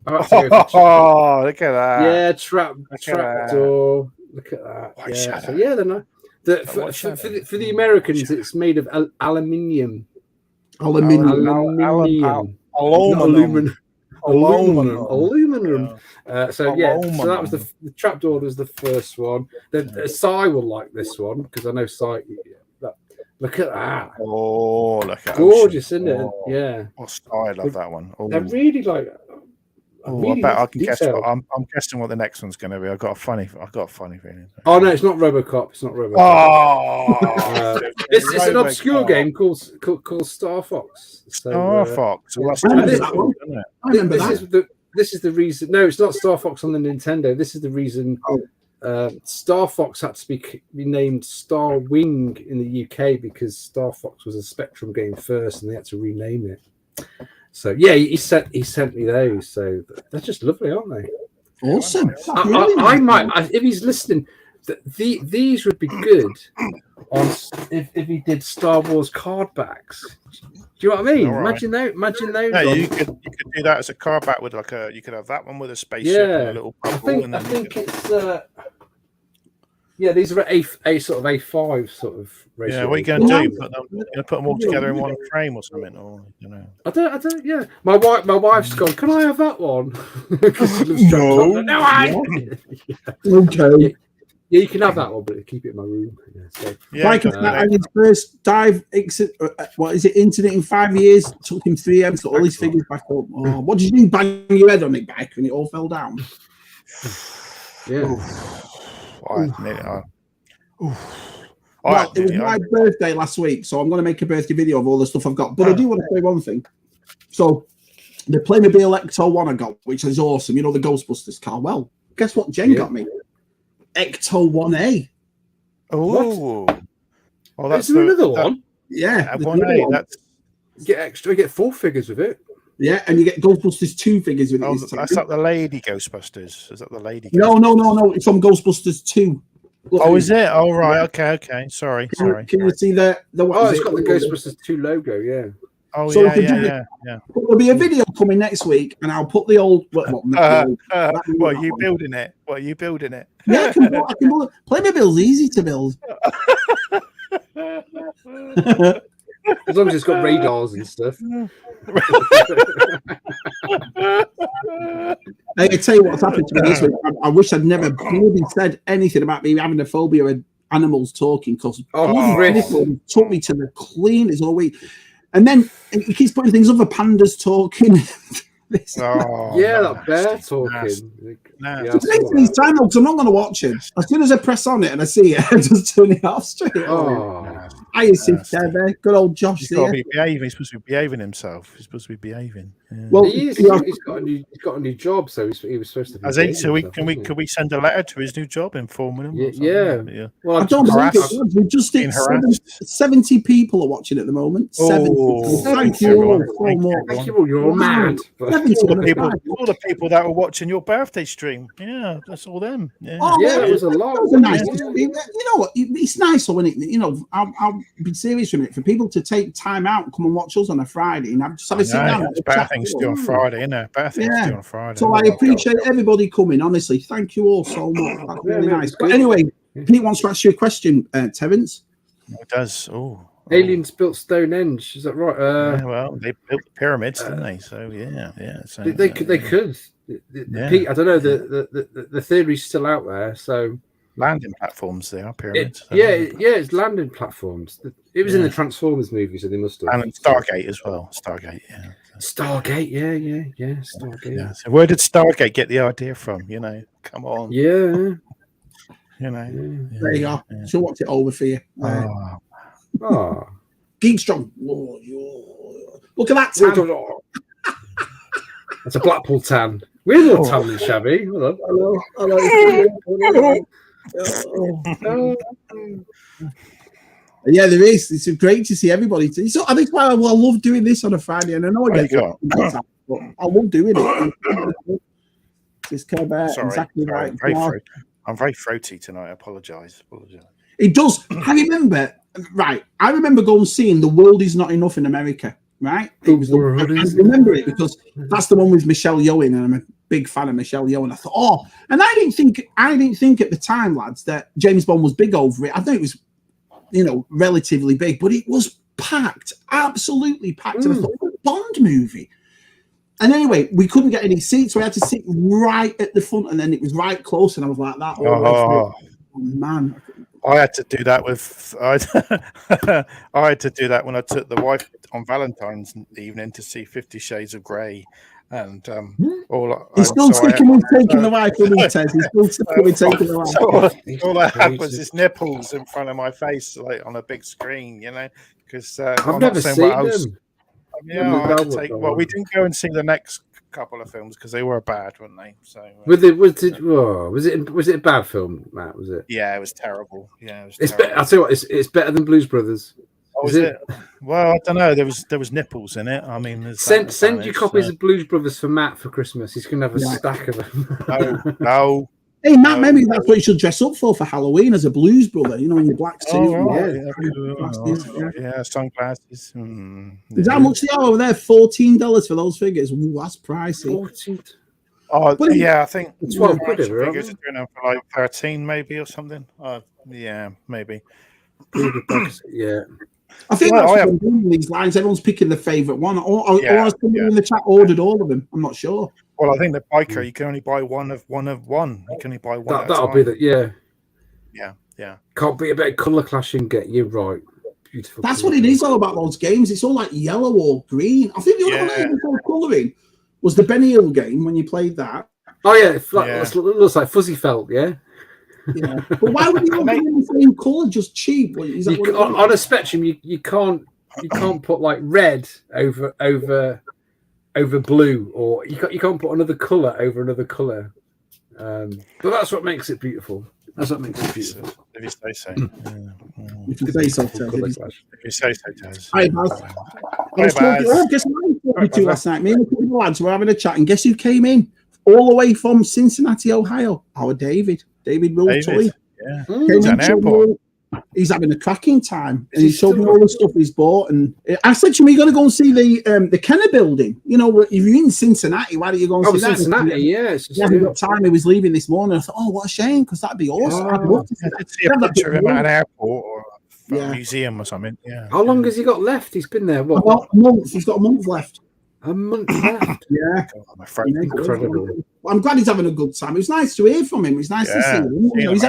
Look at that. Yeah, trapdoor. Look at that. Yeah. So yeah, then for the Americans, it's made of aluminium. Aluminum. So that was the trapdoor. Was the first one. Then Sai will like this one because I know Sai. Look at that. Oh, look at that. Gorgeous, isn't it? Yeah. I love that one. They're really like. I bet I can guess. I'm guessing what the next one's going to be. I've got a funny feeling. Oh no, it's not RoboCop. It's not RoboCop. Oh, it's an obscure game called Star Fox. Star Fox. I remember that. This is the reason. No, it's not Star Fox on the Nintendo. This is the reason. Star Fox had to be named Star Wing in the UK because Star Fox was a Spectrum game first, and they had to rename it. So yeah, he sent me those. So they're just lovely, aren't they? Awesome. I might, if he's listening, these would be good on if he did Star Wars card backs. Do you know what I mean? Right. Imagine those. Yeah, you could do that as a card back with you could have that one with a spaceship and a little bubble. I think it's. Yeah, these are a sort of A5 sort of ratio. Yeah, what are you going to do? Put them all together in one frame or something, or I don't. Yeah, my wife's gone. Can I have that one? No, Okay. Yeah, you can have that one, but keep it in my room. Mike had his first dive exit. What is it? Internet in 5 years. Took him 3 years. Got all his figures back up. Oh, what did you do? Bang your head on it back, and it all fell down. Yeah. It was my birthday last week, so I'm going to make a birthday video of all the stuff I've got. But I do want to say one thing. So the Playmobil Ecto 1 I got, which is awesome. You know, the Ghostbusters car. Well, guess what Jen got me? Ecto 1A. Oh, that's another one. Yeah, 1A. That's you get 4 figures with it. Yeah, and you get Ghostbusters 2 figures with it. That's not the Lady Ghostbusters. Is that the Lady? No. It's from Ghostbusters 2. Look, is it? Oh, right. Okay. Sorry. Can you see the what? It's got the Ghostbusters 2 logo. Yeah. Oh, so yeah. There'll be a video coming next week, and I'll put the old. What are you building it? Yeah, I can build. Playmobil's easy to build. As long as it's got radars and stuff. I tell you what's happened to me this week. I wish I'd never bloody said anything about me having a phobia of animals talking, because it took me to the cleaners all week. And then he keeps putting things other pandas talking. That bear talking. It takes me time though, because I'm not going to watch it. As soon as I press on it and I see it, I just turn it off straight away. I sit there, good old Josh. He's got to be behaving. He's supposed to be behaving himself. He's supposed to be behaving. Yeah. Well, he's got a new job, so he was supposed to be. As he, so can we send a letter to his new job informing him? Yeah. Well, I don't think it was. We just did 70 people are watching at the moment. 70. Thank you all so much. Thank you all. You're all mad. All the people that were watching your birthday stream. Yeah, that's all them. Yeah, that was a lot. You know what? It's nice when it. You know, I'll be serious with it. For people to take time out and come and watch us on a Friday, and I've just had a sit down. It's better things to do on Friday, isn't it? Better things to do on Friday. So I appreciate everybody coming. Honestly, thank you all so much. That's really nice. But anyway, Pete wants to ask you a question, Terence. It does. Oh. Aliens built Stonehenge. Is that right? Well, they built the pyramids, didn't they? So yeah. So, they could. Pete, I don't know. The theory's still out there. So landing platforms, they are pyramids. It's landing platforms. It was in the Transformers movie, so they must have. And Stargate as well. Stargate, yeah. Stargate, yeah. Stargate. Yeah. So where did Stargate get the idea from? You know, come on. Yeah. You know. There you go. She'll watch it over for you. Oh. Geek Strong. Look at that tan. That's a Blackpool tan. We're all tan and Shabby. Hold on. Hello. Yeah, there is. It's great to see everybody. So I think I love doing this on a Friday, and I know I get but I love doing it. It's kind of exactly right. I'm very throaty tonight. I apologise. It does. I remember going seeing The World Is Not Enough in America. Right? I remember it because that's the one with Michelle Yeoh, and I'm a big fan of Michelle Yeoh. And I thought, and I didn't think at the time, lads, that James Bond was big over it. I think it was, relatively big, but it was packed, absolutely packed. And I thought, what a Bond movie. And anyway, we couldn't get any seats, so we had to sit right at the front, and then it was right close, and I was like that. Oh man. I had to do that I had to do that when I took the wife on Valentine's evening to see 50 Shades of Grey, and he's still sticking with taking the wife with his Ted. He's still sticking with taking the wife. All I had was his nipples in front of my face, like on a big screen, because I've never seen them. Well, we didn't go and see the next couple of films because they were bad, weren't they? So was it a bad film, Matt? Was it? Yeah, it was terrible. Yeah, I'll tell you what, it's better than Blues Brothers. Oh, is it? Well, I don't know. There was nipples in it. I mean, send you copies of Blues Brothers for Matt for Christmas. He's gonna have a stack of them. No. Hey Matt, maybe that's what you should dress up for Halloween as a blues brother. In your black suit. Sunglasses. Is that how much they are over there? $14 for those figures. Ooh, that's pricey. 14. Oh, yeah, I think it's 12 quid. Figures are going for like 13, maybe, or something. Yeah, maybe. Yeah. I think that's these lines. Everyone's picking the favourite one. Or someone in the chat ordered all of them. I'm not sure. Well, I think the biker, you can only buy one of one. You can only buy one. That'll be the Yeah. Can't be a bit of colour clashing. Get you right. Beautiful. That's what it is all about those games. It's all like yellow or green. I think the only one that even called colouring was the Benny Hill game when you played that. Oh yeah, it looks like fuzzy felt. Yeah. Yeah, but why would you be in the same colour? Just cheap. On a spectrum, you can't put like red over blue, or you can't put another colour over another colour. But that's what makes it beautiful. That's what makes it beautiful. If you say so. If you say so, If you say so, Taz. Hi, Baz. Guess what I talked last night? Me and a couple of lads were having a chat, and guess who came in? All the way from Cincinnati, Ohio. Our David Will Tully. Yeah. He's having a cracking time, and he showed me all the stuff he's bought. And I said to him, "You're going to go and see the Kenner building. If you're in Cincinnati, why don't you go and see that?" Cincinnati, he hasn't got time. He was leaving this morning. I thought, "Oh, what a shame, because that'd be awesome." I'd love to see a picture of him at an airport or a museum or something. Yeah. How long has he got left? He's been there. What? About a month. He's got a month left. A month left. Yeah. Incredible. I'm glad he's having a good time. It was nice to hear from him. It was nice to see him. He's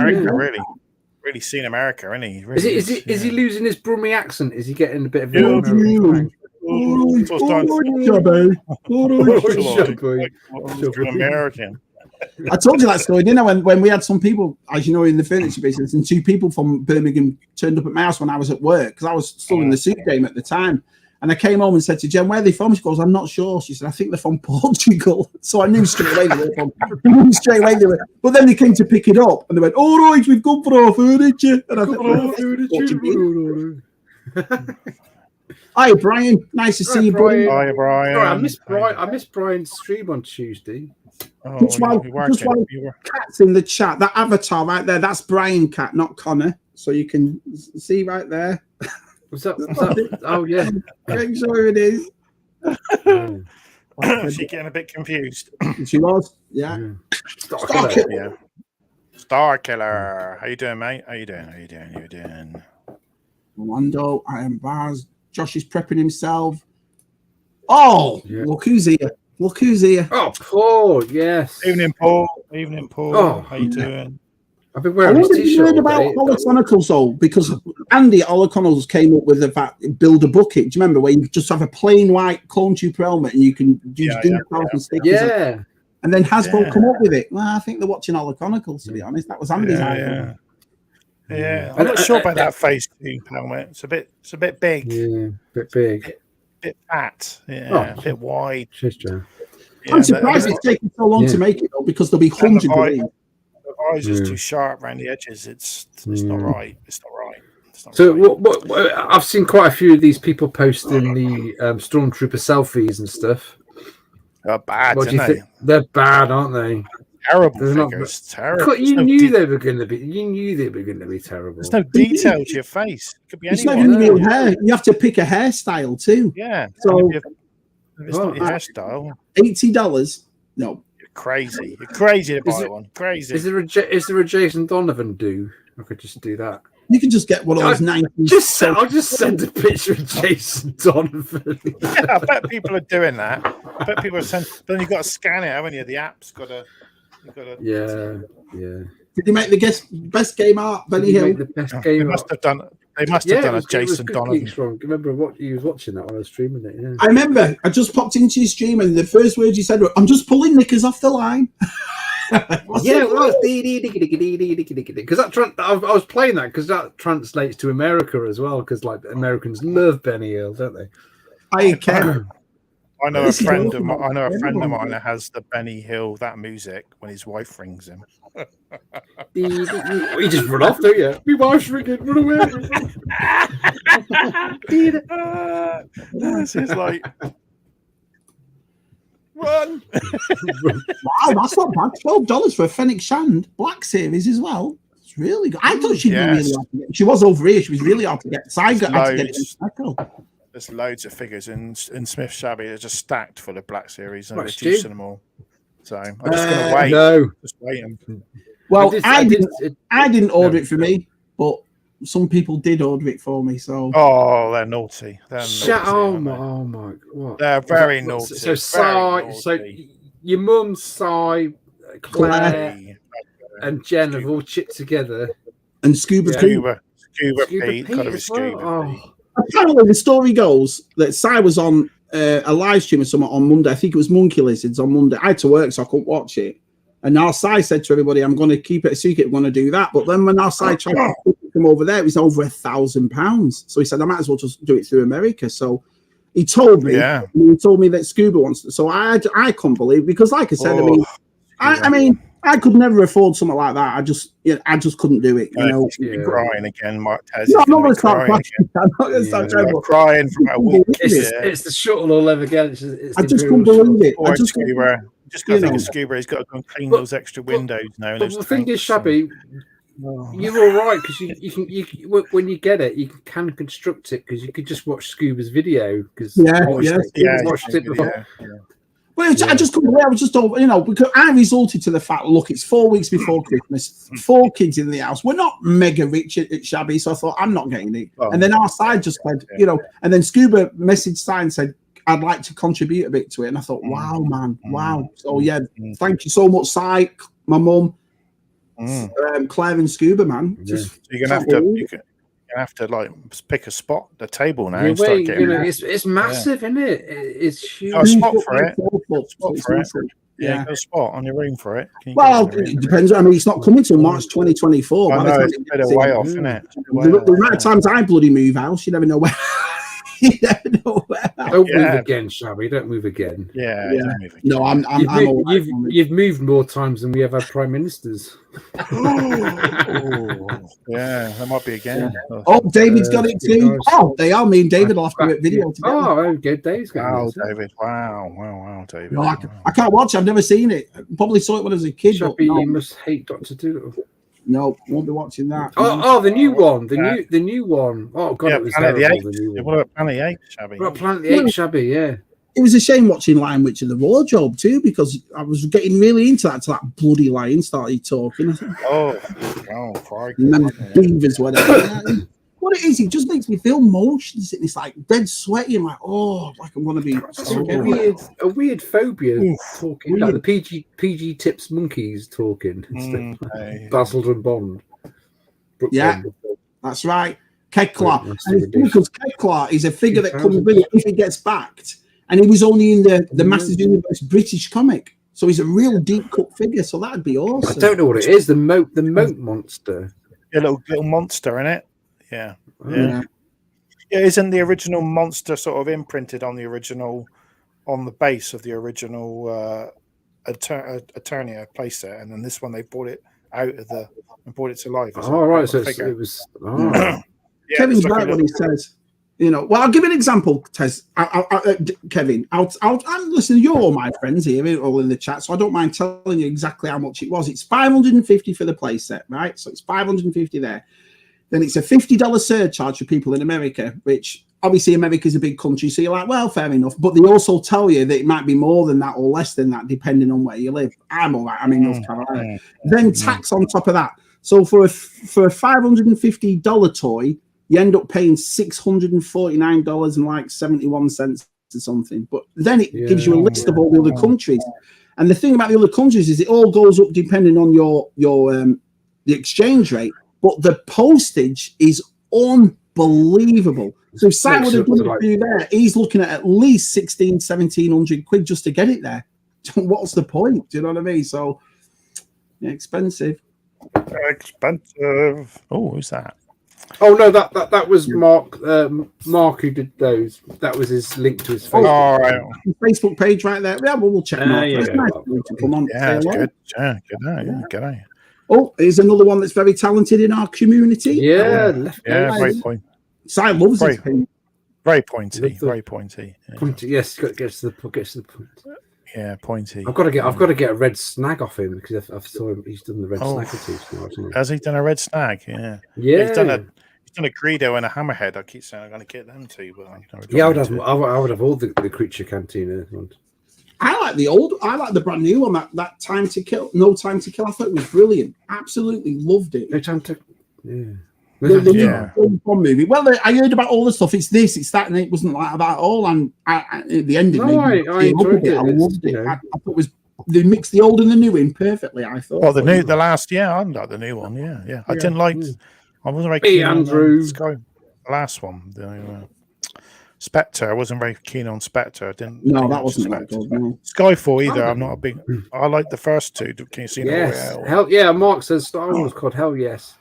really seen America, isn't he? Really is he losing his Brummie accent? Is he getting a bit of American? I told you that story, didn't I? When we had some people, as you know, in the furniture business, and two people from Birmingham turned up at my house when I was at work, because I was still in the suit game at the time. And I came home and said to Jen, "Where are they from?" She goes, "I'm not sure." She said, "I think they're from Portugal." So I knew straight away they were from. But then they came to pick it up, and they went, "All right, we've come for our furniture." And I thought, "Hi, Brian. Nice to see you, buddy." Hi, Brian. I missed Brian's stream on Tuesday. Just while Cat's in the chat, that avatar right there, that's Brian Cat, not Connor. So you can see right there. Was that? Oh yeah. I'm sure it is. She's getting a bit confused. She was, yeah. Star Killer. How you doing, mate? How you doing? Rolando, I am Baz. Josh is prepping himself. Oh, look who's here. Oh, Paul, yes. Evening, Paul. Oh, how you doing? I've been wearing this t-shirt. Heard about Holoconicals though, because Andy at Holoconicals came up with the fact build a bucket. Do you remember where you just have a plain white clone trooper helmet and you can use decals and stickers? Yeah. And then Hasbro come up with it. Well, I think they're watching all the Chronicles, to be honest. That was Andy's idea. Yeah, I'm not sure about that phase 2 helmet. It's a bit big. Yeah, a bit big. Bit fat. Yeah, a bit wide. I'm surprised it's taken so long to make it, though, because there'll be hundreds of these. The eyes is too sharp around the edges. It's not right. It's not right. So what I've seen quite a few of these people posting the Stormtrooper selfies and stuff. They're bad, aren't they? They're bad, aren't they? Terrible figures. Terrible. You knew they were going to be. You knew they were going to be terrible. There's no detail to your face. It could be it's anyone. not even real hair. You have to pick a hairstyle too. Yeah. So it's not your hairstyle. $80. No. You're crazy. You're crazy to buy one. Crazy. Is there a Jason Donovan do? I could just do that. You can just get one of those 90s. I'll just send a picture of Jason Donovan. Yeah, I bet people are doing that. I bet people are sending. Then you've got to scan it, haven't you? The app's got to. Yeah. Did you make the best game art, Benny Hill? The best game they must have done a Jason Donovan. Remember what he was watching that when I was streaming it? Yeah. I remember. I just popped into your stream, and the first words you said were, "I'm just pulling knickers off the line." Yeah, it was because I was playing that because that translates to America as well. Because like Americans love Benny Hill, don't they? I can. I know a friend of mine that has the Benny Hill that music when his wife rings him. You just run off, don't you? My wife's ringing, run away. It's like run. Wow, that's not bad. $12 for a Fennec Shand Black Series as well. It's really good. I thought she'd be really hard to get. She was over here. She was really hard to get. So I had to get it. There's loads of figures in Smith Shabby. They're just stacked full of Black Series and reducing them all. So I'm just going to wait. No. Just waiting. Well, I didn't order it for me, but some people did order it for me. So they're naughty. Oh my! What? They're very naughty. So your mum, Si, Claire, and Jen have all chipped together, and Scuba Pete. Pete. Got to be Scuba Pete. Apparently, the story goes that Si was on a live stream or something on Monday. I think it was Monkey Lizards on Monday. I had to work, so I couldn't watch it. And now Si said to everybody, "I'm going to keep it a secret. I'm going to do that." But then when Si tried to come over there, it was over £1,000. So he said, "I might as well just do it through America." So he told me. Yeah. He told me that Scuba wants to. So I couldn't believe, because, like I said, I mean, I could never afford something like that. I just couldn't do it. You know, crying again, Mark. I'm not going to start crying. I'm not going to start crying from a week. It's the shuttle all over again. I just couldn't believe it. I just got to think of Scuba. He's got to go and clean those extra windows now. But the thing is, Shabby, you're all right because you can when you get it, you can construct it because you could just watch Scuba's video because watched it before. Well, I just couldn't believe. I was just, because I resorted to the fact, look, it's 4 weeks before Christmas, 4 kids in the house. We're not mega rich at Shabby, so I thought, I'm not getting it. And then our side just said, and then Scuba messaged Si and said, I'd like to contribute a bit to it. And I thought, wow, man, wow. So, thank you so much, Si, my mum, Claire and Scuba, man. Just you're going to have to like pick a spot at the table now. And start getting it's massive, isn't it? It's huge. A spot for it. Yeah, got a spot on your room for it. Well, it depends. I mean, it's not coming till March 2024. I know, it's a bit way off, isn't it? The amount of times I bloody move house, you never know where. Don't move again, Shabby. Don't move again. Yeah. Don't move again. No, you've moved more times than we have had prime ministers. Yeah, that might be again. Oh, David's got it too. They are. Me and David will have to do a video together. Oh, okay, David's got it. David. Wow, David. No, I can't watch it. I've never seen it. Probably saw it when I was a kid. Shabby, you must hate Dr. Dolittle. No, won't be watching that. Oh, the new one. The new one. Oh God, it was terrible. The new one. What about Planet 8, Shabby? What about Planet 8, Shabby? Yeah. It was a shame watching Lion Witch of the Wardrobe too, because I was getting really into that till that bloody lion started talking. Crikey. And then beavers, whatever. What it is, it just makes me feel motion. It's like dead sweaty. I'm like, like I'm gonna be. A weird phobia talking. Like the PG Tips monkeys talking. Basil and Bond. That's right. Keklar. Because Keklar is a figure that comes with it if it gets backed. And he was only in the Masters Universe British comic. So he's a real deep cut figure. So that'd be awesome. I don't know what it is. The moat monster. A little monster in it. Yeah. Yeah. Yeah, isn't the original monster sort of imprinted on the original, on the base of the original Eternia playset, and then this one they brought it out of the and brought it to life. Oh, right. So it was. Oh. Yeah, Kevin's it's like right when he says, you know. Well, I'll give you an example, Tez. Kevin, I'm listening. You're all my friends here, all in the chat, so I don't mind telling you exactly how much it was. It's $550 for the playset, right? So it's $550 there. Then it's a $50 surcharge for people in America, which obviously America's a big country, so you're like, well, fair enough. But they also tell you that it might be more than that or less than that, depending on where you live. I'm all right. I'm in North Carolina. Then tax on top of that. So for a $550 toy, you end up paying $649 and like 71 cents or something. But then it gives you a list of all the other countries. And the thing about the other countries is it all goes up depending on the exchange rate. But the postage is unbelievable. So if Sam would have done it for you there, he's looking at least 1,1700 quid just to get it there. What's the point? Do you know what I mean? So expensive. Expensive. Oh, who's that? Oh no, that was Mark. Mark who did those. That was his link to his Facebook. All right. Facebook page right there. Yeah, we'll check him out. It's nice to come on. Yeah, that's good. Yeah, good night. Yeah, good night. Oh, here's another one that's very talented in our community. Yeah, great point. Si loves it. Very pointy. Very pointy. Yeah. Pointy. Yes, gets to the point. Yeah, pointy. I've got to get a red snag off him because I saw him. He's done the red snag too. Has he done a red snag? Yeah. Yeah. He's done a Greedo and a Hammerhead. I keep saying I'm going to get them too, but I would have all the Creature Cantina ones. I like the brand new one. That Time to Kill, No Time to Kill. I thought it was bryliant. Absolutely loved it. No Time to, yeah. The movie. Well, I heard about all the stuff. It's this, it's that, and it wasn't like that at all. And at the end of it, I enjoyed it. I loved it. I thought it was they mixed the old and the new in perfectly. I thought. Oh, the last, I like the new one. Yeah. I didn't like. I wasn't very keen on the last one. The Spectre. I wasn't very keen on Spectre. I didn't. No, that wasn't that good. No. Skyfall either. I'm not a big. I like the first two. Can you see? Yes. Hell yeah. Mark says Star Wars called Hell yes.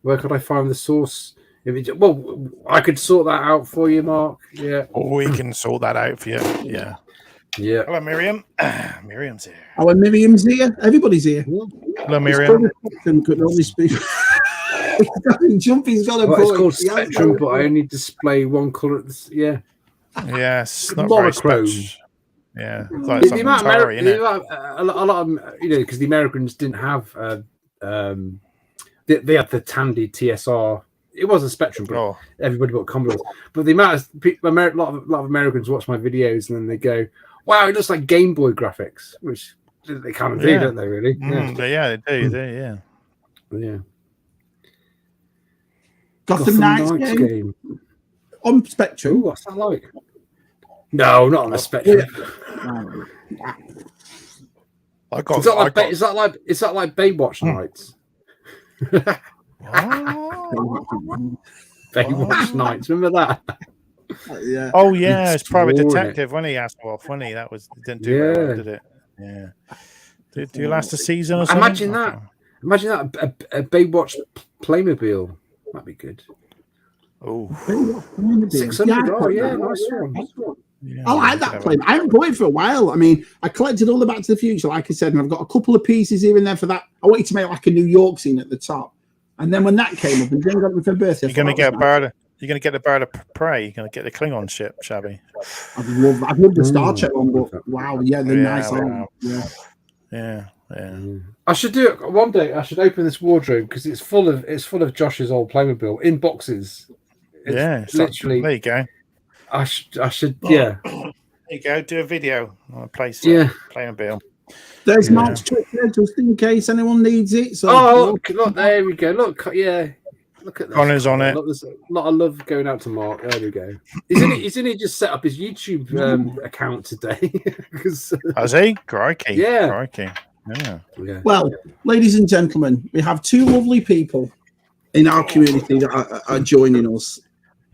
Where could I find the source? Well, I could sort that out for you, Mark. Yeah. Oh, we can sort that out for you. Yeah. Yeah. Hello, Miriam. Miriam's here. Oh, and Miriam's here. Everybody's here. Hello, Miriam. Could only speak. Jumpy's got a It's called Spectrum, but I only display one color. Yeah. Yes. Not monochrome. Yeah. A lot of because the Americans didn't have. They had the Tandy TSR. It was a Spectrum, but everybody bought Commodores. But the amount of people, a lot of Americans watch my videos and then they go, "Wow, it looks like Game Boy graphics," which they kind of do, don't they? Really? They do. Yeah. Gotham Knights game on Spectrum. Ooh, what's that like? No, not on the Spectrum. Is that like Baywatch Nights? Baywatch Nights, remember that? Yeah. Oh yeah, it's Private Detective when he asked off. When he didn't do very well, did it? Yeah. Do you last a season or something? Imagine that a Baywatch Playmobil. That'd be good. Oh, 600. Oh yeah, nice one. Yeah, I like that plane. I haven't bought it for a while. I mean, I collected all the Back to the Future, like I said, and I've got a couple of pieces here and there for that. I wanted to make like a New York scene at the top, and then when that came up, and Jen got me for birthday, you're going to get a bird. You're going to get the bird of prey. You're going to get the Klingon ship, Shabby. I'd love the Star Trek one, but wow, yeah, they're nice. Yeah. I should do it one day. I should open this wardrobe because it's full of Josh's old Playmobil in boxes. It's literally. There you go. I should. Yeah. There you go. Do a video on a place. Playmobil. There's Mark's trick there, just in case anyone needs it. So look, there we go. Look at that. Connor's on it. There's a lot of love going out to Mark. There we go. Isn't he just set up his YouTube account today? Has he? Crikey. Yeah. Crikey. Yeah. Well, ladies and gentlemen, we have two lovely people in our community that are joining us.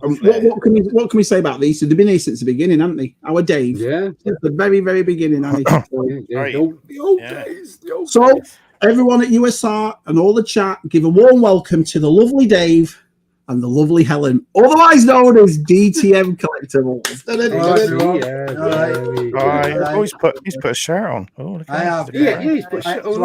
What can we say about these? So they've been here since the beginning, haven't they? Our Dave. Yeah. Since the very, very beginning. The old days. So everyone at USR and all the chat, give a warm welcome to the lovely Dave and the lovely Helen, otherwise known as DTM Collectibles. He's put a shirt on. Oh, look I have. He's put a shirt on.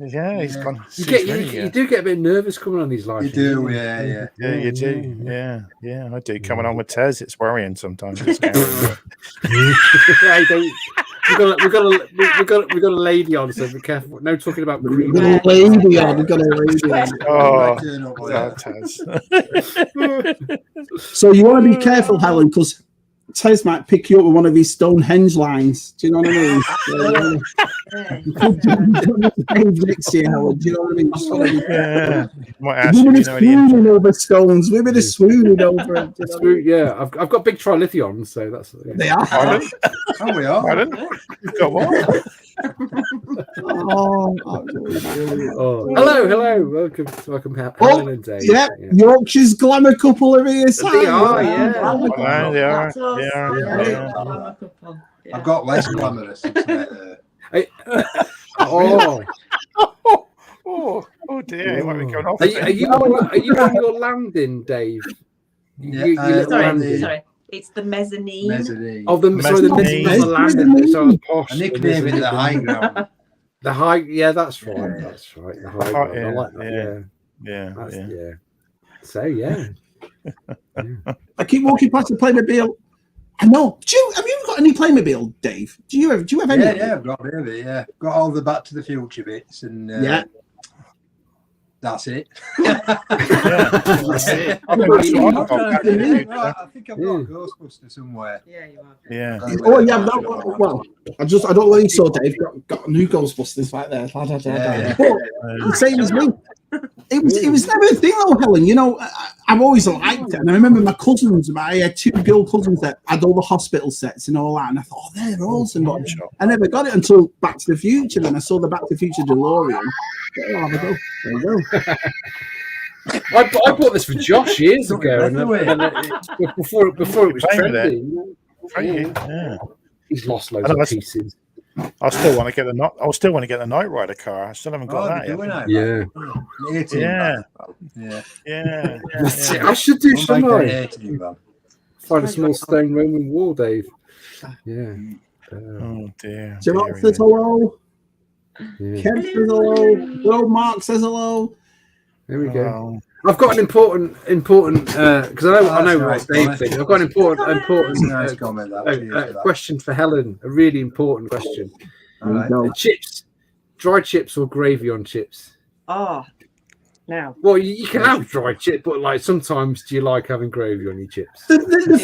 Yeah, he's gone. You do get a bit nervous coming on these live. You do, yeah. Yeah, you do. Yeah, I do. Coming on with Tez, it's worrying sometimes. It's We've got a lady on, so be careful. No talking about We've got a lady on. Tez. So you want to be careful, Helen, because Tez might pick you up with one of his Stonehenge lines. Do you know what I mean? Next year, Helen. Do you know what I mean? Women are swooning over stones. Women are swooning over it. Yeah, I've got big trilithions, so that's. Yeah. They are. Oh, we are. You've got what? Hello, welcome, Helen and Dave. Yeah, Yorkshire's glamour couple are here. They are, They are. I've got less glamorous. Oh dear! What are we going off? Are you on your landing, Dave? Sorry. It's the mezzanine. Oh, the mezzanine on the landing. So posh. A nickname in the high ground. The high, yeah, that's right. That's right. The high ground. I like that. Yeah. So yeah. I keep walking past the Playmobil. I know. Have you got any Playmobil, Dave? Do you have any? Yeah, I've got maybe. Yeah, got all the Back to the Future bits, and that's it. That's it. I think I've got Ghostbusters somewhere. Yeah, you are. Yeah. Oh yeah, well, I don't know whether you saw Dave got a new Ghostbusters right there. But same as me. It was never a thing though, Helen. You know, I've always liked it. And I remember my cousins, I had 2 girl cousins that had all the hospital sets and all that. And I thought, they're awesome. But I never got it until Back to the Future. Then I saw the Back to the Future DeLorean. I'll have a go. There you go. I bought this for Josh years ago, and before it was trendy. He's lost loads of pieces. I still want to get the Knight Rider car. I still haven't got that yet. Yeah. I should do something. Find a small stone Roman wall, Dave. Yeah. Oh dear. Gerard says hello. Kent says hello. Well, Mark says hello. There we go. I've got an important because I know what Dave thinks. I've got an important question for Helen. A really important question. Chips, dry chips or gravy on chips? Oh, no. Well, you can have dry chips, but like sometimes do you like having gravy on your chips? The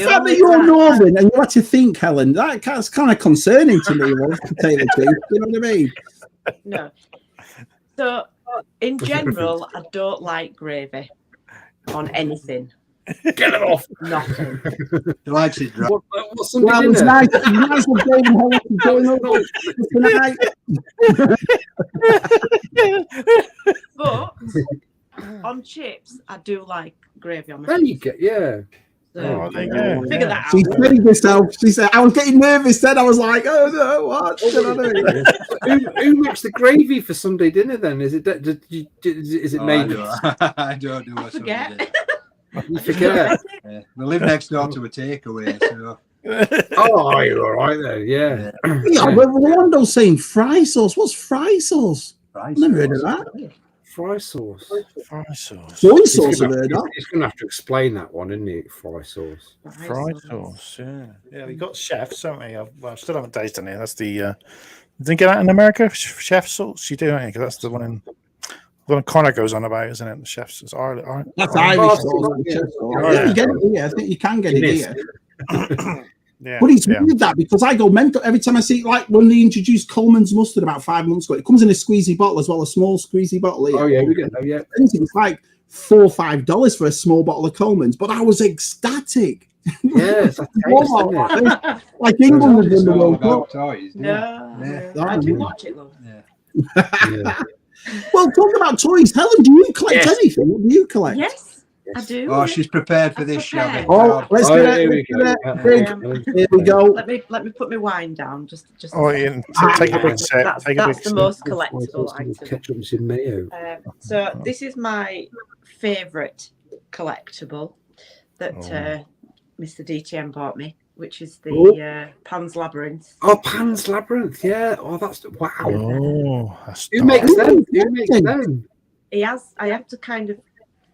fact that you're Northern and you had to think, Helen, that's kind of concerning to me. To tell you the truth, you know what I mean? No. So, in general, I don't like gravy on anything. Get it off. Nothing. He likes it dry. What's Well, it's nice. It's nice with Dave and Helen going over tonight. But on chips, I do like gravy on my There you go. Yeah. So, there you go. figure that out. She said herself. She said, I was getting nervous then. I was like, oh no, what? You know what I mean? Who makes the gravy for Sunday dinner then? Is it made? I don't do what Forget. You forget. Yeah. We live next door to a takeaway, so. Oh, you're all right then. Yeah. Yeah, but Rolando's saying fry sauce. What's fry sauce? I've never heard of that. Fry sauce. Soy sauce, I've heard of. He's going to have to explain that one, isn't he? Fry sauce. Fry sauce, yeah. We got chefs, haven't we? I still haven't tasted it. That's the. Didn't get that in America? Chef sauce, you do, don't you? Because that's the one Connor goes on about, isn't it? The chefs, it's Irish. That's Irish sauce. Yeah, you get it here. I think you can get it here. Yeah, but it's weird that because I go mental every time I see like when they introduced Coleman's mustard about 5 months ago. It comes in a squeezy bottle as well, a small squeezy bottle. Here. Oh yeah, we get that. Yeah, it's like $4 or $5 for a small bottle of Coleman's, but I was ecstatic. Yeah, it's like England was in the World Cup. I do watch it, love. Well, talking about toys, Helen, do you collect anything? What do you collect? Yes. I do. Oh, she's prepared for I'm this, prepared. Shabby. Oh, let's Oh, get it. here we Let's go. get it. Here we go. Let me put my wine down. Just. Oh, a Ian, sec. take a big sip. That's Take a big the sip. most collectible item. Ketchup and some mayo. So this is my favourite collectible that Mr. DTM bought me, which is the Pan's Labyrinth. Oh, Pan's Labyrinth. Yeah. Oh, that's wow. Oh, that's Who makes dark. them? Who makes them? He has. I have to kind of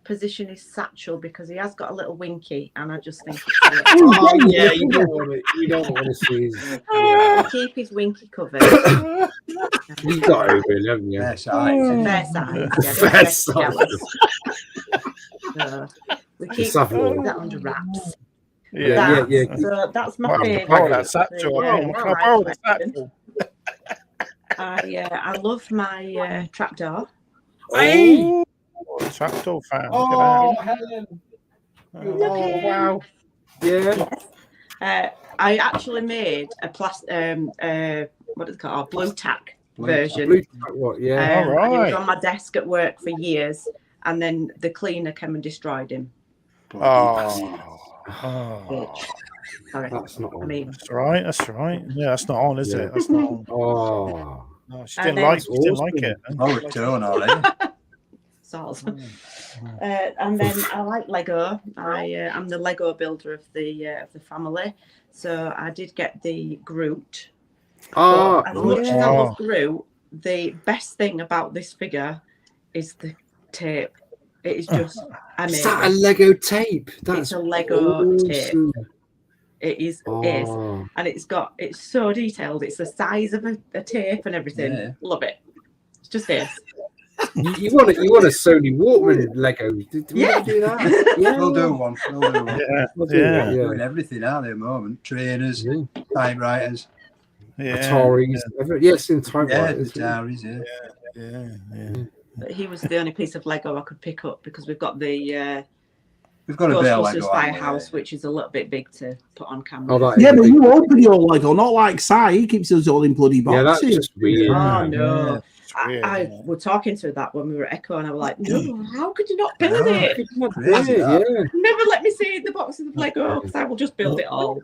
position his satchel because he has got a little winky, and I just think it's a little Oh yeah, you don't want to see his. I keep his winky covered. You got over it, haven't you? Fair size. Fair size. Yeah, Fair don't size. get jealous. So we keep Just have a look. that under wraps. Yeah. So that's my Might have to favourite. borrow that satchel. Yeah, Can I I like borrow the collecting. satchel? I love my trapdoor. Hey! Oh, trapdoor fan. Oh, Look at Helen! that. Oh, wow! Yeah. I actually made a what is it called? Blue tack version. Blue, what? Yeah. All And he was right. on my desk at work for years, and then the cleaner came and destroyed him. Oh. Bitch. Sorry. That's not I on. mean, That's right. That's right. Yeah, that's not on, is Yeah. it? That's not on. Oh. No, she And didn't then- like. She didn't like it. Oh, it's tone already. sort of. And then I like Lego. I'm the Lego builder of the family, so I did get the Groot. Oh. As much as I love Groot, the best thing about this figure is the tape. It is just Is that a amazing. Lego tape? That's It's a Lego tape. awesome. It is, Oh. and it's so detailed. It's the size of a tape and everything. Yeah. Love it. It's just this. You want a Sony Walkman Lego? Did we ever do that? Yeah. We'll do one. We'll do one. Yeah. We'll do that, Yeah. yeah. Doing everything, aren't they, at the moment? Trainers, Yeah. typewriters. Yeah. Ataris. Yes, in Yeah, typewriters. Ataris, yeah. Yeah. But he was the only piece of Lego I could pick up because we've got the We've got a bit of Ghostbusters Lego. Firehouse, which is a little bit big to put on camera. Oh, that Yeah, is but big. you open your Lego, not like Si. He keeps us all in bloody Yeah, that's boxes. just weird. Oh no! weird, I yeah. were talking to that when we were at Echo, and I was like, "No, how could you not build No. it? Crazy, Yeah, that. yeah. Never let me see the boxes of Lego because I will just build it all."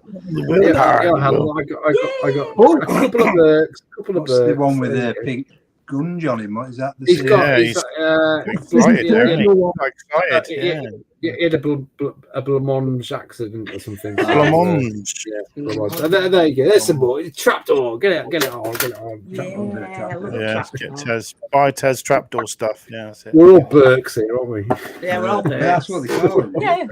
Helen, I got Oh. a couple of birds. What's the one with the pink gunge on him? What is that? The He's same? got. Yeah, He's he's got excited, yeah, isn't he? yeah. Excited. Yeah. Yeah. He had a blancmange accident or something. Blancmange. Yeah, blancmange. There you go. There's some more. Trapdoor. Get it on. Yeah, I love a Yeah. trapdoor. Get Tez. Buy Tez trapdoor stuff. Yeah. That's it. We're all Burks here, aren't we? Yeah, we're all Yeah, there. that's what they call it. Yeah,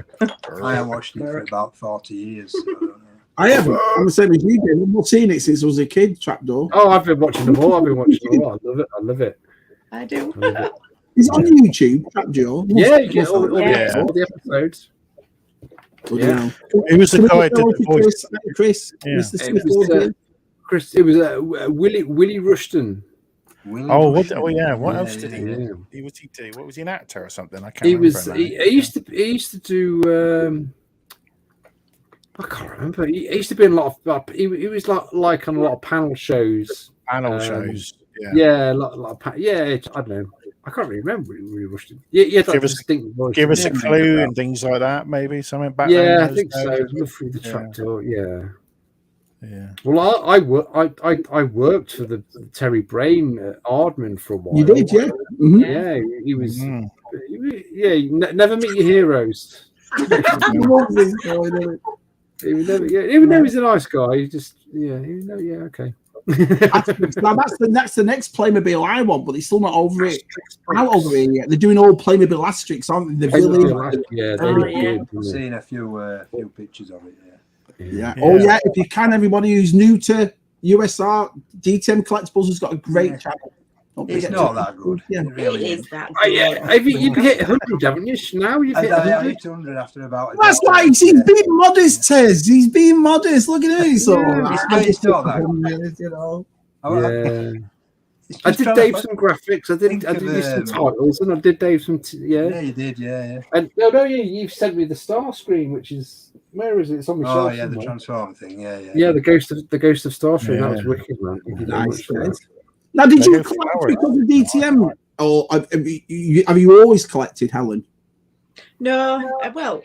I have watched it for about 40 years. So I don't know. I haven't. I'm the same as you did. I've not seen it since I was a kid, Trapdoor. Oh, I've been watching them all. I love it. I do. I love it. Is it on YouTube, Trapdoor? Yeah, you get all Yeah. the episodes. Bloody Yeah. hell. Who was the guy that did the voice? Chris, Yeah. Mr. It Smith. was, Chris, it was Willie Rushton. Willie Oh, what? Rushton. Oh, yeah. What Yeah, else did he? yeah. Yeah. He do? What was he, an actor or something? I can't He remember. was. now. He used to do. I can't remember. He used to be in a lot of. He was like on a lot of panel shows. Panel shows. Yeah. Yeah, a lot of. Yeah, I don't know. I can't really remember Willie Rushton. Yeah, Give us- distinct voice. Give us a Yeah, clue maybe. and things like that. Maybe something back. Yeah, then, I those think so. days. Look through the Yeah. trapdoor. Yeah. Yeah. Well, I worked for the Terry Brain at Ardman for a while. You did, yeah. Mhm. Yeah, he was. Mm. Yeah, never meet your heroes. I love this guy, don't He would never. Yeah, even though he's a nice guy, he just. Yeah, okay. Now that's the next Playmobil I want, but they're still not over it. Out over here yet. They're doing all Playmobil Asterix, aren't they? The village. Yeah, Oh, they yeah. did, I've yeah. seen a few pictures of it. Yeah. Yeah. Yeah. Oh yeah. If you can, everybody who's new to USR DTM Collectibles has got a great Yeah. channel. Don't It's forget not to- that good. Yeah. It really It is. is that. Yeah, you've hit 100, haven't you? Now you've hit I 100. hit 100 after about. That's like he's being modest, Tez. He's being modest. Look at him. So Yeah, it's not that you know. Yeah, It's I just did trying Dave to- some graphics. I think did of, some titles, and I did Dave some. Yeah, you did. Yeah. And no, you've sent me the star screen, which is where is it? It's on my Oh shelf. yeah, the somewhere. Transformer thing. Yeah. Yeah, the ghost of Starscream. That was Yeah. wicked, man. Thank you very Nice. much for that. Nice. Now, did you Lego collect flowers. because of DTM, or have you always collected, Helen? No, well,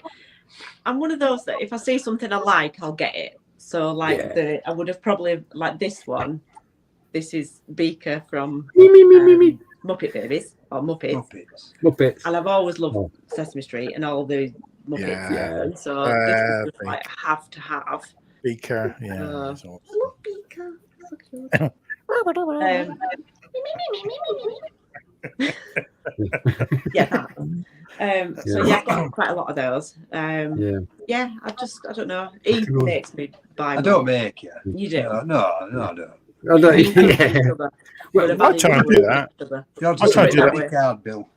I'm one of those that if I see something I like, I'll get it. So like I would have probably like this one. This is Beaker from Muppet Babies or Muppets. And I've always loved Sesame Street and all the Muppets. Yeah. So this is just like have to have. Beaker, yeah. I love Beaker. So cute. Yeah. So yeah, I get quite a lot of those. Yeah, I don't know. He makes me buy. I don't make you. You do? No, I don't. Well, I try and do that. You're just try and do that card, Bill.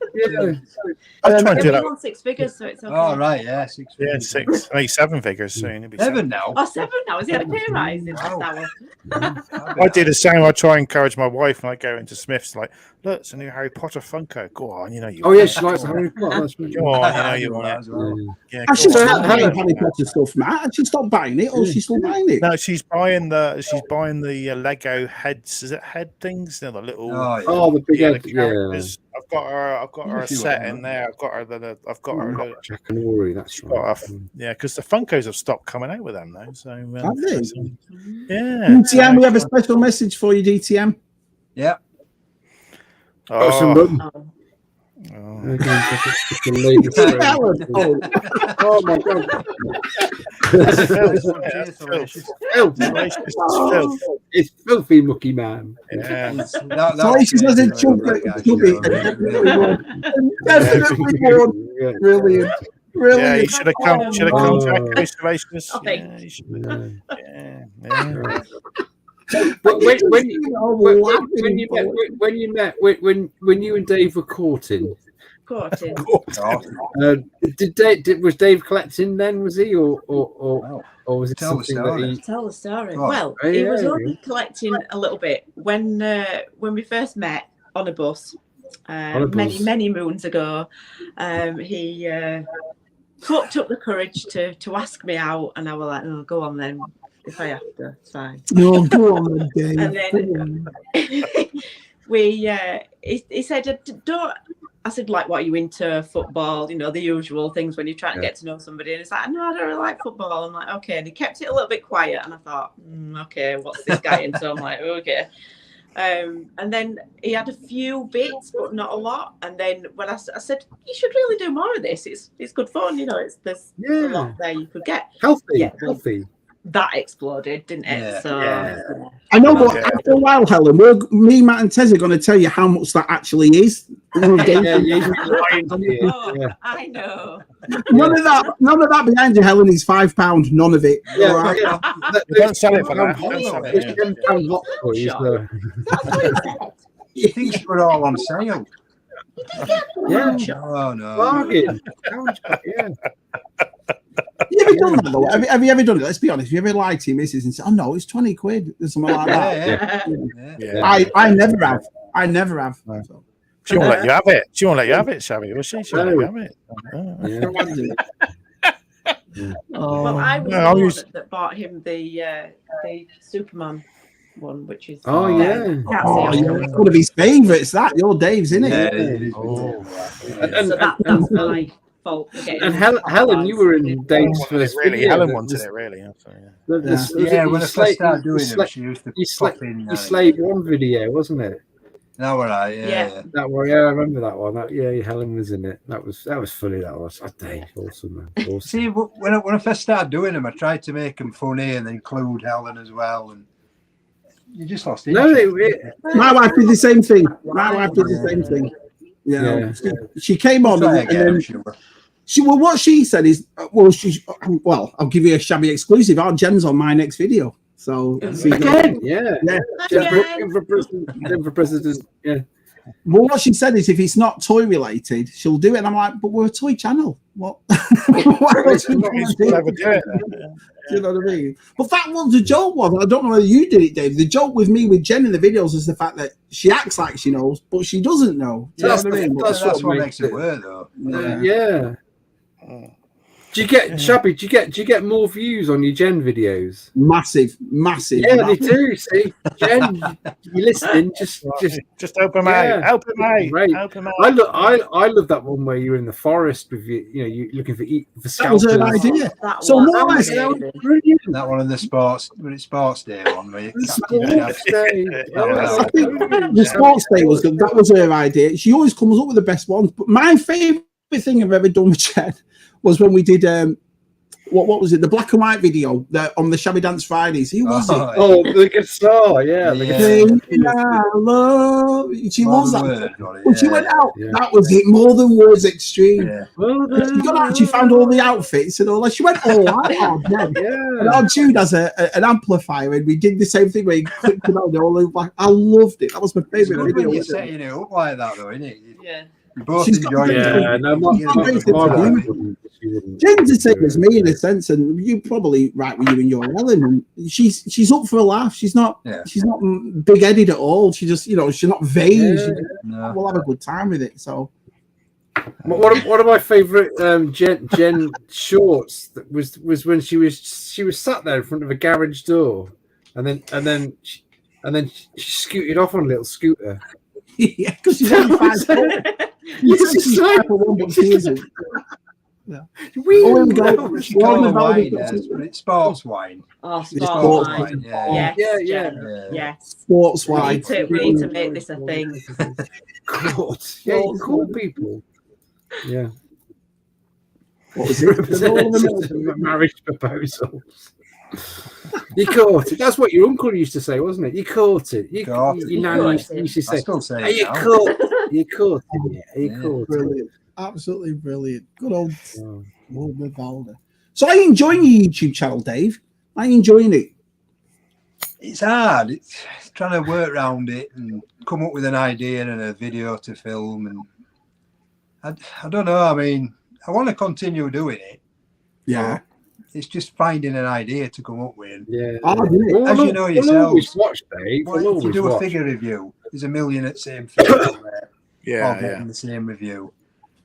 I try and do that. On 6 figures, so it's okay. Oh, right, yeah, 6 Yeah, figures. 6. I mean, 7 figures soon. It'll be 7 now. Oh, 7 now. Has he had a pay rise in Wow. that one? I do the same. I try and encourage my wife when I go into Smith's, like, look, it's a new Harry Potter Funko. Go on, you know you. Oh yeah, she likes Harry Potter. That's really Go on, you know you want it. as well. Yeah, Has she go on. stopped buying Harry Potter stuff, Matt? Has she stopped buying it, or is she still buying it? No, she's buying the Lego heads. Is it head things? You know, the little. Oh, yeah. Oh, the big the head, characters. I've got her a If you set want. in there. I've got her. Jack and Ori, that's Got right. her yeah, because the Funkos have stopped coming out with them though. So Have they? yeah. DTM, we have a special message for you, DTM. Yeah. Got some Oh, rum. oh. Oh my god! That's filth, isn't it? That's filth. Filth. It's filthy, Mucky Man. Yeah. Salacious as a chubby. Definitely won. Yeah. Brilliant. Yeah, Brilliant. you should have come. Should have come to Oh. Echo Salacious. Oh, Yeah, you should have. Yeah. Yeah. But when you and Dave were courting, Courting. was Dave collecting then? Was he or was it Tell the something story. that he? Tell the story. Oh. Well, Oh, he was yeah. only collecting a little bit when we first met on a bus. Many moons ago. He plucked up the courage to ask me out, and I was like, "Oh, go on then. If I have to, it's fine." No, go on, Dave. And then he said, "Don't." I said, "Like, what are you into? Football? You know, the usual things when you try and get to know somebody." And he's like, "No, I don't really like football." I'm like, "Okay." And he kept it a little bit quiet, and I thought, "Okay, what's this guy into?" I'm like, "Okay." And then he had a few bits, but not a lot. And then when I said, "You should really do more of this. It's good fun, you know. There's a lot there you could get." Healthy. Well, that exploded, didn't it? Yeah. So I know, but after a while, Helen, me, Matt, and Tez are going to tell you how much that actually is. Oh, I know. None of that behind you, Helen, is £5. None of it. All right. Don't sell it for that. Don't sell it. Yeah. That's what he said. He thinks we're all on sale. Yeah. Oh, no. Bargain. Yeah. You ever done that though? Have you ever done it? Let's be honest. Have you ever lied to your missus and said, "Oh no, it's 20 quid" or something like that? Yeah. I never have. I never have. So. She won't let you have it. She won't let you have it, Shabby. Will she? She won't let you have it. Well, I was No, the one that bought him the Superman one, which is Oh yeah. It's one of his favourites. That your Dave's, isn't it? So that's my fault. And Helen, you were in Dave's first Really, video. Helen wanted it. Really. Yeah, when I first started doing them, she used to pop in. You Slave One video, wasn't it? No, we're right. Yeah. That one, yeah, I remember that one. Helen was in it. That was funny. That was Dave, awesome, man. Awesome. See, when I first started doing them, I tried to make them funny and include Helen as well, and you just lost it. No, My wife did the same thing. Yeah. She came on and then what she said is, I'll give you a Shabby exclusive. Our Jen's on my next video. So again, yeah. Again. For president, yeah. Well, what she said is, if it's not toy related, she'll do it. And I'm like, but we're a toy channel. What? What else would you do? Do you know what I mean? But that was the joke. I don't know whether you did it, Dave. The joke with me with Jen in the videos is the fact that she acts like she knows, but she doesn't know. Do you know what I mean? That's what makes it work, though. Yeah. Do you get Shabby? Do you get more views on your Jen videos? Massive. Yeah, they do. See, Jen, you listening? Just help him out. Help him out. Great. Help him out. I love that one where you're in the forest with you looking for That was an idea. So more or less, that one in the sports day one. Where you I think the sports day was good. That was her idea. She always comes up with the best ones. But my favourite thing I've ever done with Jen was when we did what was it? The black and white video on the Shabby Dance Fridays. Who was it? Oh, the guitar, yeah. I love. She loves that. When she went out, that was it. More than words, extreme. She got actually found all the outfits and all that. She went all out. And our Jude has an amplifier, and we did the same thing where he clicked it out all over. I loved it. That was my favourite video. You're setting it up like that, though, isn't it? Yeah. Both enjoyed it. James is the same as me in a sense, and you probably right with you and your Ellen. And she's up for a laugh. She's not big headed at all. She just she's not vain. We'll have a good time with it. So one of my favourite Jen shorts was when she was sat there in front of a garage door, and then she scooted off on a little scooter. Yeah, because she's only 5 foot. She's 5 for 1, but she isn't. Yeah. It's sports wine. Oh, sports wine. Yeah. Yes. Sports wine. We need to make this a thing. Cool people. Yeah. What was it? Marriage proposals. You caught it. That's what your uncle used to say, wasn't it? You caught it. Your nan used to say, you caught it. You caught it. Brilliant. Absolutely brilliant. Good old Vivaldi. So are you enjoying your YouTube channel, Dave? Are you enjoying it? It's hard. It's trying to work around it and come up with an idea and a video to film. And I don't know. I mean, I want to continue doing it. Yeah. It's just finding an idea to come up with. Yeah. As you know yourself, you do a figure review. There's a million at the same figure there. Yeah. The same review.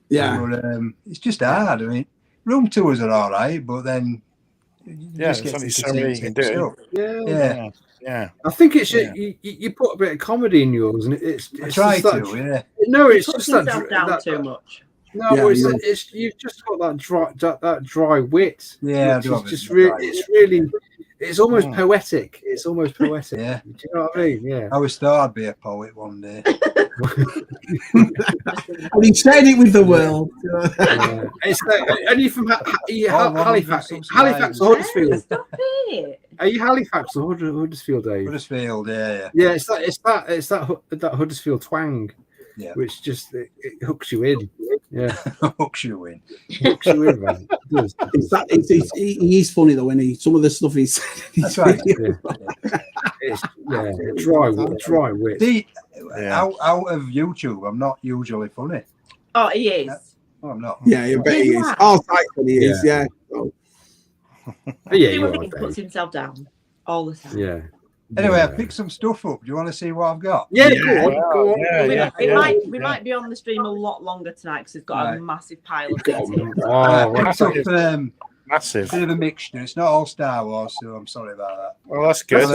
Yeah. But, it's just hard. I mean, room tours are all right, but then there's only so many you can do. Yeah. I think it's you put a bit of comedy in yours, and it's I try to. No, it's just that down too much. No, it's you've just got that dry wit. Yeah, it's just really, it's almost poetic. It's almost poetic. Yeah, do you know what I mean? Yeah. I always thought I'd be a poet one day. And he said it with the world. It's are you from Halifax? Halifax or Huddersfield? Stop it. Are you Halifax or Huddersfield, Dave? Huddersfield, yeah. Yeah, it's that Huddersfield twang. Yeah, which just it hooks you in. Yeah, hooks you in. Hooks you in, man. He's funny though when some of the stuff he's. That's right. It's dry wit. See, out of YouTube, I'm not usually funny. Oh, he is. Oh, I'm not. Yeah, I bet he is. Oh, he is. Yeah. He puts himself down all the time. Yeah. Anyway, I picked some stuff up. Do you want to see what I've got? Yeah, go on. We might be on the stream a lot longer tonight because we've got a massive pile of things. Massive. A bit of a mixture. It's not all Star Wars, so I'm sorry about that. Well, that's good.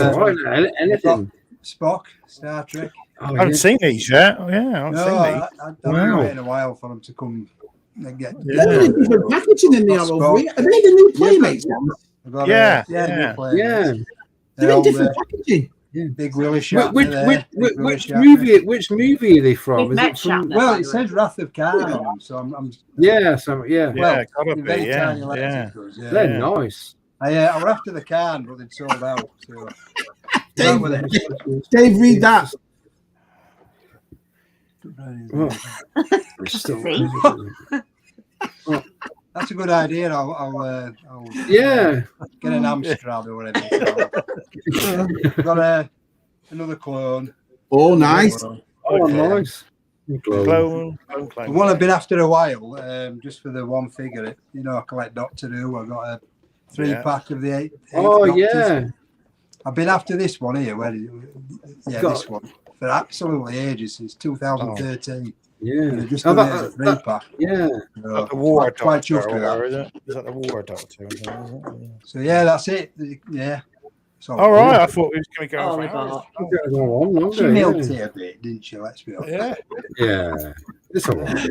Anything. Spock, Star Trek. I haven't seen these yet. I haven't seen these. I've been waiting a while for them to come and get. They're in different packaging in the Are they the new Playmates ones? Yeah. They're in different packaging. Yeah. Big Willie shot. Which movie are they from? Is it from? Well, it says Wrath of Khan, so I'm Well, gotta be. They're nice. I were after the Khan, but they'd sold out. So. Dave, read that. That's a good idea. I'll get an Amstrad or whatever. Got another clone. Oh, nice. Nice. Clone. The one I've been after a while, just for the one figure. I collect Doctor Who. I got a 3-pack of the 8. Yeah. I've been after this one here. This one for absolutely ages since 2013. Yeah. They've just done it as a 3-pack. Yeah. So, The war quite doctor, chuffed with that. or is it? Is that the war doctor? Is it? So yeah, that's it. Yeah. So, All right, I thought we was going to go Oh, on we for hours. bought. She milked it a bit, didn't she? Let's be honest. Yeah. Yeah. It's all right.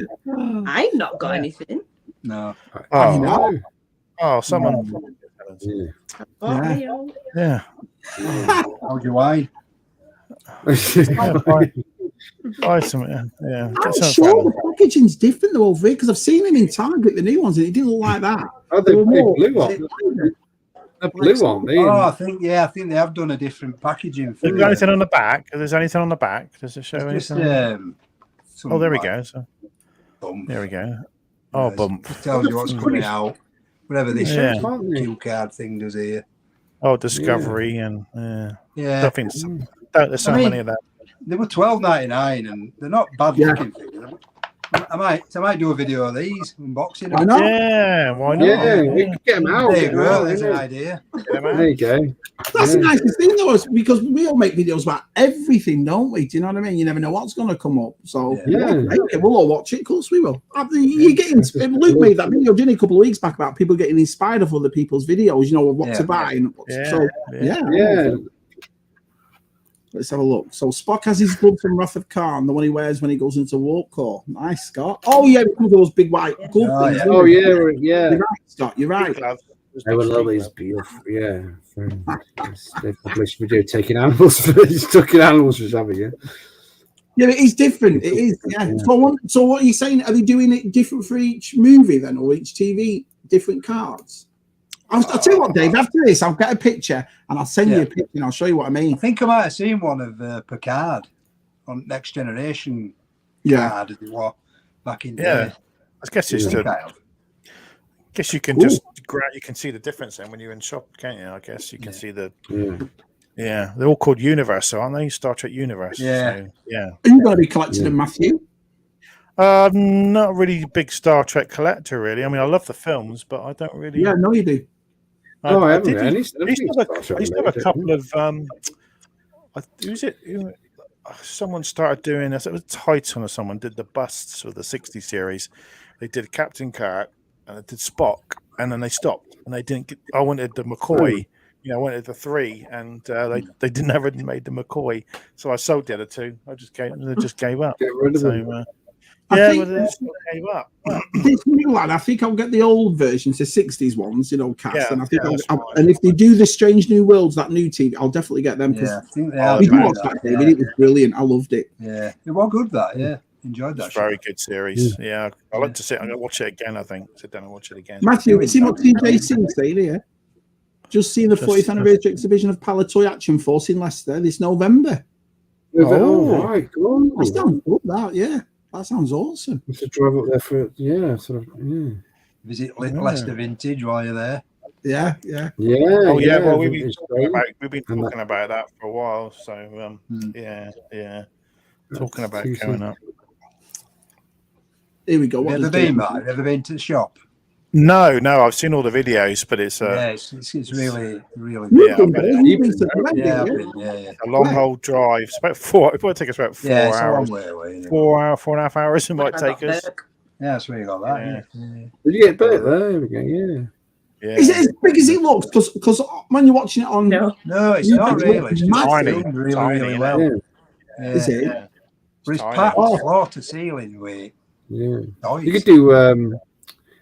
I've not got anything. No. Oh, No. oh, someone. Yeah. Yeah. How's your wine? Buy some. Yeah. I'm Get some sure the packaging's different though over here because I've seen them in Target, the new ones, and it didn't look like that. Oh, They were more- blue one. The blue one. Oh, I think they have done a different packaging. For Is there anything on the back? If there's anything on the back, does it show It's just, anything? Oh, there we like go. So, bump. there we go. Oh, Yes. bump. It tells you what's coming out. Whatever this Yeah. cue card thing does here. Oh, Discovery and Yeah. nothing's. There's so many of that. They were $12.99 and they're not bad looking things. I might do a video of these unboxing Why them. not? Yeah, why not? Yeah, we can get them out. There you go. There's an idea. There you go. That's the nicest thing though, is because we all make videos about everything, don't we? Do you know what I mean? You never know what's going to come up. So Yeah. we'll all watch it. Of course we will. You get Luke made that video, didn't he, a couple of weeks back about people getting inspired of other people's videos, you know, what to buy. And so Yeah. Let's have a look. So Spock has his gloves from Wrath of Khan, the one he wears when he goes into Warp Core. Nice, Scott. Oh yeah, with those big white glove things. Oh yeah, yeah. You're right, Scott. You're right. They were lovely. Beautiful. Yeah. They published a video taking animals for Shabby. Yeah. Yeah, it is different. It is. Yeah. So what are you saying? Are they doing it different for each movie then, or each TV? Different cards. I'll tell you what, Dave. After this, I'll get a picture and I'll send you a picture and I'll show you what I mean. I think I might have seen one of Picard on Next Generation card as it was back in the day. I guess it's I guess you can just you can see the difference then when you're in shop, can't you? I guess you can see the they're all called Universe, aren't they? Star Trek Universe. Yeah. So, yeah. Are you going to be collecting them, Matthew? Not really a big Star Trek collector, really. I mean, I love the films, but I don't really. Yeah, no, you do. I used to have a couple of. Who's it? Someone started doing this. It was Titan or someone did the busts for the 60 series. They did Captain Kirk and they did Spock, and then they stopped and they didn't get. I wanted the McCoy. I wanted the 3, and they never made the McCoy, so I sold the other 2. I just gave up. Get rid of them. But they just gave up. This new lad, I think I'll get the old versions, the 60s ones, cast. Yeah, and I think fine. and if they do the Strange New Worlds, that new TV, I'll definitely get them. I think they We do watch that, David. It was brilliant. I loved it. Yeah, it was good. That enjoyed that. It's a very good series. Yeah, I like to sit. I'm gonna watch it again. I think sit down and watch it again. Matthew, it's seen what TJ Singh saying here. Just seen the 40th anniversary exhibition of Palatoy Action Force in Leicester this November. Oh, right, cool. That sounds good. That sounds awesome. We should drive up there for Visit Leicester Vintage while you're there. Yeah. Oh yeah. Well, we've been talking about that for a while. So talking about going up. Here we go. Have you ever been to the shop? No, I've seen all the videos, but it's it's really a long haul drive. It's about 4. It might take us about 4 hours. 4.5 hours. It might take us. Yeah, that's where you got that. Did you get better there? We go. Yeah. Is it as big as it looks? Because when you're watching it on, no, it's not really. It's just filmed really well. Yeah. Is it? Yeah. But it's packed floor to ceiling with. Yeah. Noise. You could do.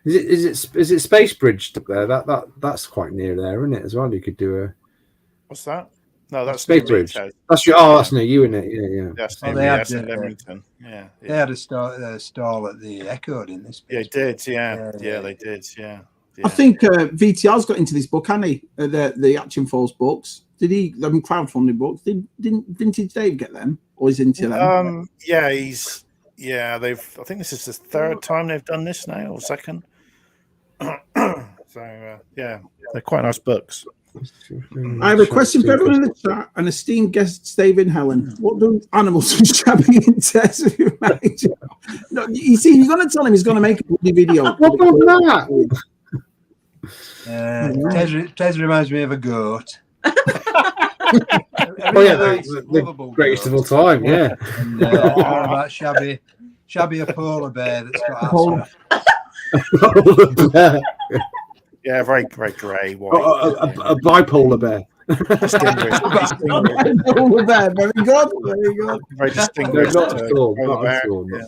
Is it Space Bridge up there? That's quite near there, isn't it? As well, you could do a. What's that? No, that's Space Bridge. That's your. Oh, that's near you, isn't it? Yeah. That's near Leamington. Yeah. They had a stall at the Echo, didn't they? Yeah, it did. Yeah, they did. Yeah. I think VTR's got into this book, hasn't he? The Action Force books. Did he? Them crowdfunding books. Didn't Vintage Dave get them, or is into them? Yeah, he's. Yeah, I think this is the 3rd time they've done this now, or 2nd. So they're quite nice books. I have a question for everyone in the chat and esteemed guests, Dave and Helen. What do animals from Shabby and Tess remind you? No, you see, you're going to tell him he's going to make a bloody video. What was that? Tez reminds me of a goat. The greatest of all time, yeah. And about Shabby Shabby a polar bear that's got Polar- asthma. Yeah, very grey, white. A bipolar bear. Distinguished. Polar bear, very good, very good. Very distinguished. Not at all, polar not at bear. all, Yeah.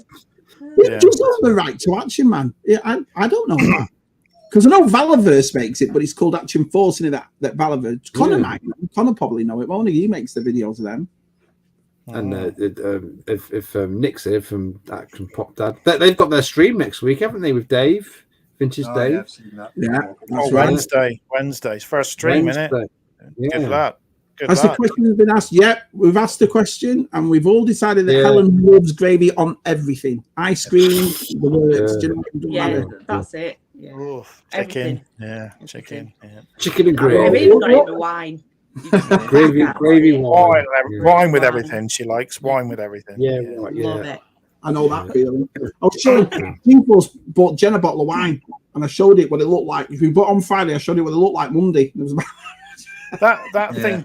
It Yeah. does have the right to action, man. Yeah, I don't know that. Because I know Valaverse makes it, but it's called Action Force, isn't it? That Valaverse. Connor might. Connor probably know it. Only he makes the videos of them. And if Nick's here from Action Pop Dad, they've got their stream next week, haven't they? With Dave, Vintage Oh, Dave. yeah, I've seen that. Yeah, that's Oh, right. Wednesday's first stream, innit? Yeah. Good luck. Good Has the luck. question been asked? Yep, we've asked the question, and we've all decided that Yeah. Helen loves gravy on everything. Ice cream, the works. Yeah. Do you know, it doesn't Yeah, matter. that's it. Yeah. Oof, Everything. chicken. Yeah, chicken. Yeah. Chicken and I've gravy. even got even wine. You just can't Gravy have wine. Wine, Yeah. wine with everything. She likes wine with everything. Yeah, it. right, Love yeah. it. I know that feeling. I was showing people bought Jen a bottle of wine, and I showed it what it looked like. If we bought on Friday, I showed it what it looked like Monday. It was about That Yeah.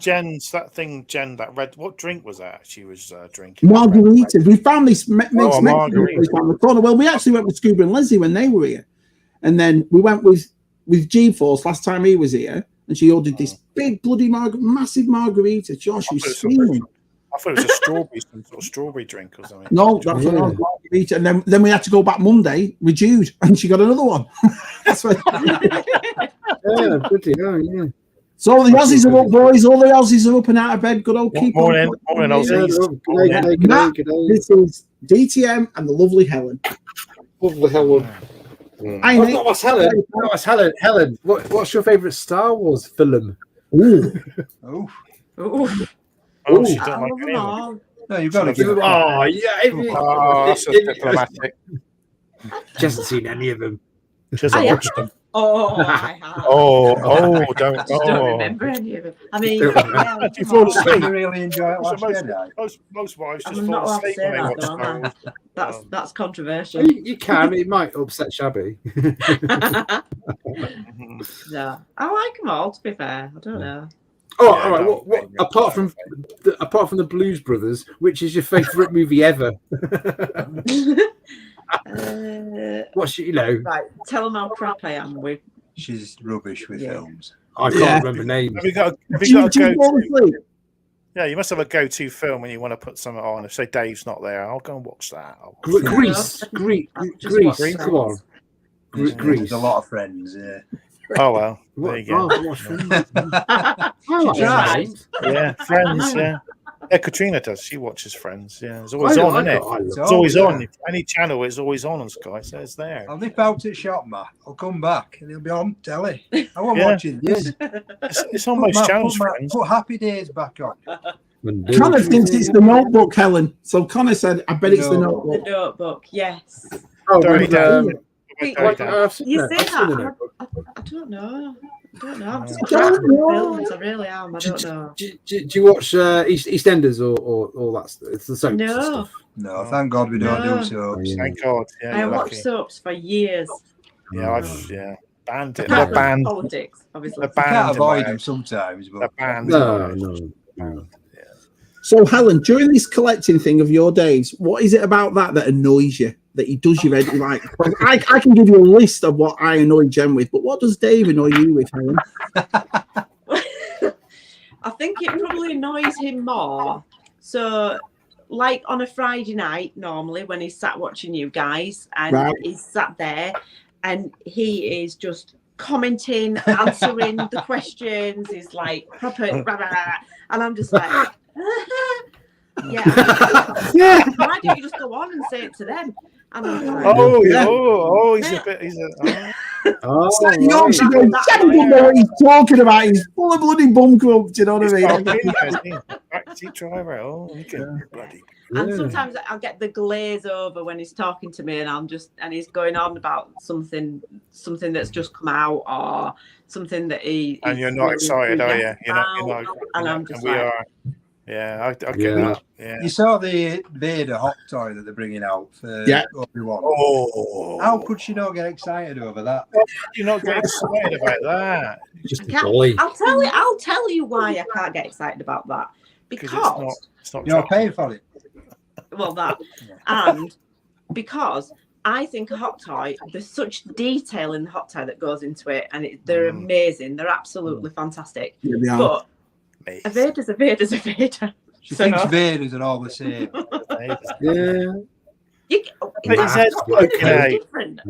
thing, Jen, that red. What drink was that? She was drinking margaritas. We found this makes Mexican margarita. place around the corner. Well, we actually went with Scuba and Leslie when they were here, and then we went with G-Force last time he was here, and she ordered this big bloody massive margarita. Josh was screaming. I thought it was a strawberry, some sort of strawberry drink or something. No, that's what I was margarita. And then we had to go back Monday with Jude, and she got another one. That's what. Yeah, pretty. Oh, yeah. So the Aussies are up, boys. All the Aussies are up and out of bed. Good old keep Morning, on. morning, Aussies. Matt, this is DTM and the lovely Helen. Lovely Helen. I Not what's Helen. Not what's Helen. Helen, what's your favourite Star Wars film? Ooh. Oh, Ooh, Oh, she I don't like love them any of them. all. no, you've got to give it. Oh, yeah. Oh, that's so diplomatic. She hasn't seen any of them. She hasn't I have. watched them. Oh, I have. Oh, don't. I just don't Oh. remember any of them. I mean, Don't remember. yeah, You come fall on. asleep. You really enjoy it last Jedi. Most wives just I'm fall not allowed to asleep say when they that, watch though, Star am Wars. I? That's controversial. You can. It might upset Shabby. No, I like them all. To be fair, I don't know. Oh, Yeah, all right. no, What apart from the Blues Brothers, which is your favourite movie ever? What's Right, tell them how crap I am with. She's rubbish with Yeah. films. I can't remember names. Have you got a Do you fall go-to? asleep? Yeah, you must have a go-to film when you want to put something on. If say Dave's not there, I'll go and watch that. Grease. I've just Grease. watched Come on. There's Grease. a lot of friends. Yeah. Oh well, there What? you go. Oh, what's Friends? I like Right. Friends. Yeah, Friends. Yeah, Katrina does. She watches Friends. Yeah, it's always I on, love- isn't it? I love- It's always on. Any channel is always on Sky, so it's there. I'll nip out at shop, Matt. I'll come back and he'll be on telly. I won't Yeah. watching this. It's on most channels, put Friends. put Happy Days back on. Connor thinks it's the Notebook, Helen. So Connor said, "I bet it's the No. The Notebook." Notebook, yes. Oh, Dirty with, Dan. I've seen You that. say I've seen the that? Notebook. I don't know. I'm just I crap don't with know. films. I really am. I don't know. Do you watch EastEnders or all that stuff? It's the soaps and No. stuff. No, thank God we don't No. do so. Thank God. Yeah, I you're watched lucky. soaps for years. Yeah, I've banned it. Apart They're from banned. politics, obviously. They're You can't banned. in avoid my them house. sometimes, They're but banned. No. So, Helen, during this collecting thing of your days, what is it about that annoys you? That he does you ready? Like, I can give you a list of what I annoy Jen with, but what does Dave annoy you with, Helen? I think it probably annoys him more. So, like on a Friday night, normally when he's sat watching you guys and Right. he's sat there and he is just commenting, answering the questions, he's like proper, rah, rah, rah, and I'm just like, yeah. Why don't you just go on and say it to them? And I'm just like, He's a. Oh, No, she goes, Jen doesn't know what he's talking about. He's full of bloody bum grub. Do you know what I mean? Backseat driver. Oh, you can bloody. And sometimes I'll get the glaze over when he's talking to me, and he's going on about something that's just come out or something that he. And you're not excited, are you? You're not. And I'm just we like, are. Yeah, I get Yeah. that. Yeah. you saw the Vader hot toy that they're bringing out for Yeah. Obi-Wan. Oh, How could she not get excited over that? you're not getting excited about that? just a can't- dolly. I'll tell you why I can't get excited about that. Because Because it's not You're chocolate. paying for it. well, that and because I think a hot toy, there's such detail in the hot toy that goes into it, and they're amazing. They're absolutely fantastic. Yeah, they are. But a Vader's a Vader's a Vader. She thinks Vaders are all the same. Yeah. But his head's poking out. Different.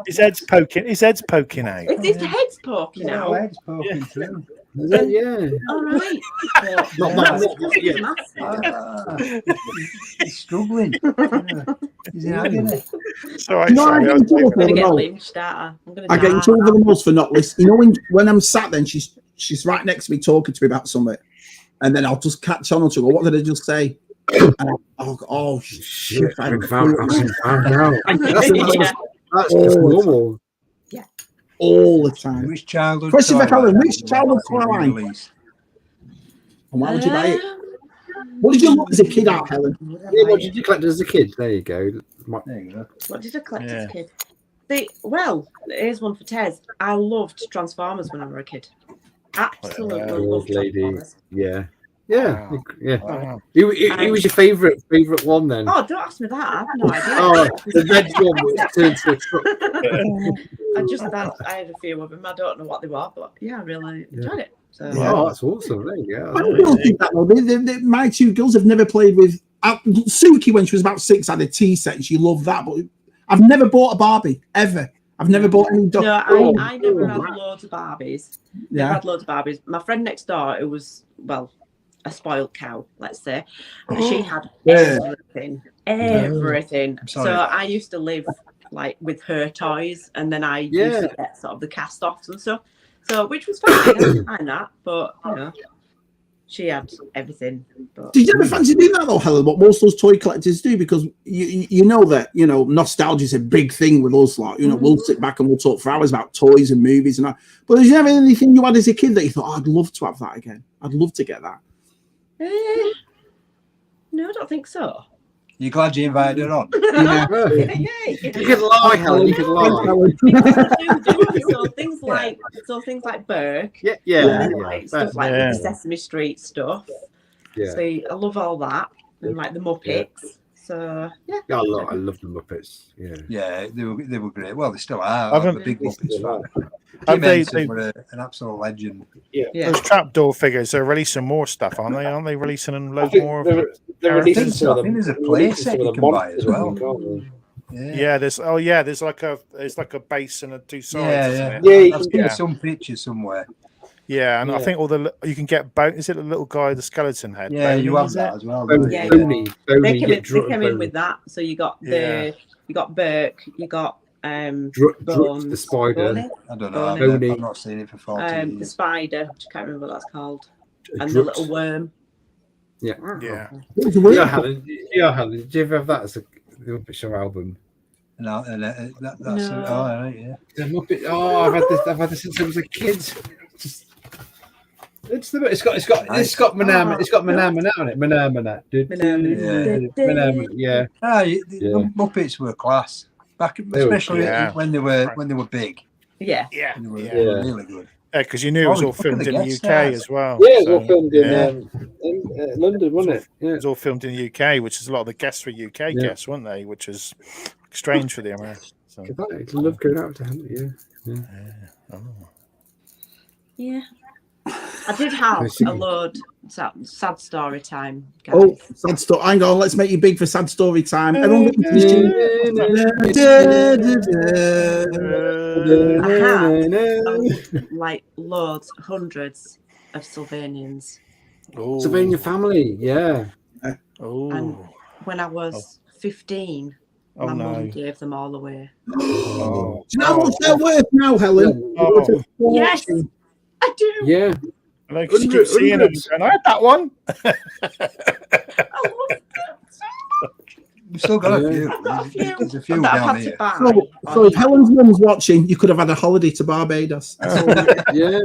His head's poking. His head's poking out. If his head's poking Yeah, out, head's poking through. Yeah. all right. He's struggling. He's in agony. It's all right, No, I sorry, get in trouble I'm for gonna the get most. lynched, aren't I? I'm gonna I get in die. trouble for the most for not listening. You know, when I'm sat there and she's right next to me talking to me about something, and then I'll just catch on to go, what did I just say? And I'll go, oh shit! I Found out. That's Yeah. just normal. all the time. Which childhood? Question for toy Helen, line which would childhood you like to toy line? release? And why would you buy it? What did you love as a kid out, Helen? Yeah, what did you collect as a kid? There you go. There you go. What did I collect as Yeah. a kid? Well, here's one for Tez. I loved Transformers when I was a kid. Absolutely loved lady. Transformers. Yeah. Yeah. Wow. Yeah. Wow. Who was your favourite one then? Oh, don't ask me that. I have no idea. Oh, the red one was turned to a truck. I had a few of them. I don't know what they were, but yeah, I really enjoyed it. So Yeah. Oh, that's awesome. There you I go. don't think that though. My two girls have never played with. Suki, when she was about 6, had a tea set and she loved that. But I've never bought a Barbie ever. I've never bought any. no, I never had loads of Barbies. Never Yeah. had loads of Barbies. My friend next door, who was a spoiled cow, let's say, she had Yeah. everything. I'm So sorry. I used to live like with her toys, and then I used to get sort of the cast offs and stuff. So which was fine. I didn't mind that, but you know, she had everything. But Did you ever fancy doing that though, Helen? What most of those toy collectors do, because you know that nostalgia is a big thing with us. Like we'll sit back and we'll talk for hours about toys and movies and that. But did you have anything you had as a kid that you thought, I'd love to have that again? I'd love to get that. no, I don't think so. You glad you invited her on? Yay! You can lie, Helen. You can lie. So things like Burke, Yeah. like stuff like Yeah. the Sesame Street stuff. Yeah. So I love all that, and like the Muppets. So yeah, I love the Muppets. Yeah. Yeah, they were great. Well, they still are. I've- The big Muppets fan. Have Jim they- Henson were an absolute legend. yeah. Those trapdoor figures, they're releasing more stuff, aren't they? Aren't they releasing I loads think more? they're I think releasing so. some I of think them. there's a play set you can buy as well. Yeah, there's like a base and two sides. Yeah, isn't yeah. it? Yeah, you I've can seen get- some pictures somewhere. Yeah, and I Yeah. think you can get is it the little guy, the skeleton head? Yeah, Boney, you have is that it? as well. Boney, don't you? Yeah. Boney, They get came in with that. So you got Yeah. you got Burke, you got Drut, the spider. Boney, I don't know. Boney. I've not seen it for 40 the years. spider, which I can't remember what that's called, and the little worm. Yeah. Yeah. What was the word? Yeah, Helen. Did you ever have that as the Muppet Show album? No, that's No. all right. Yeah. The Muppet. Oh, I've had this since I was a kid. It's got Manamana on it. Manamana. Yeah. The Muppets were class back, especially Yeah. when they were big. Yeah. Yeah, They were, yeah, they were really good. because you knew it was Oh, all look at filmed the in the guest UK stars. as well. Yeah, it was so, all filmed yeah. in London, wasn't it? Yeah. It was all filmed in the UK, which is a lot of the guests were UK guests, weren't they? Which is strange for the Americans. So, I love going out to Hampton. Yeah. oh. Yeah. I did have a load sad story time, guys. Oh, sad story. Hang on, let's make you big for sad story time. Everyone get into I have like loads, hundreds of Sylvanians. Oh. Sylvania family, yeah. Oh. And when I was 15, Oh, my no. mum gave them all away. Oh. Do you know how much they're worth now, Helen? Oh. Yes, I do. Yeah. Like, you keep seeing them going, I had that one. I love them so much. We've still got Yeah. a few. I've got a few There's a few that I've down had here. to buy. So if Helen's mum's watching, you could have had a holiday to Barbados. Yeah.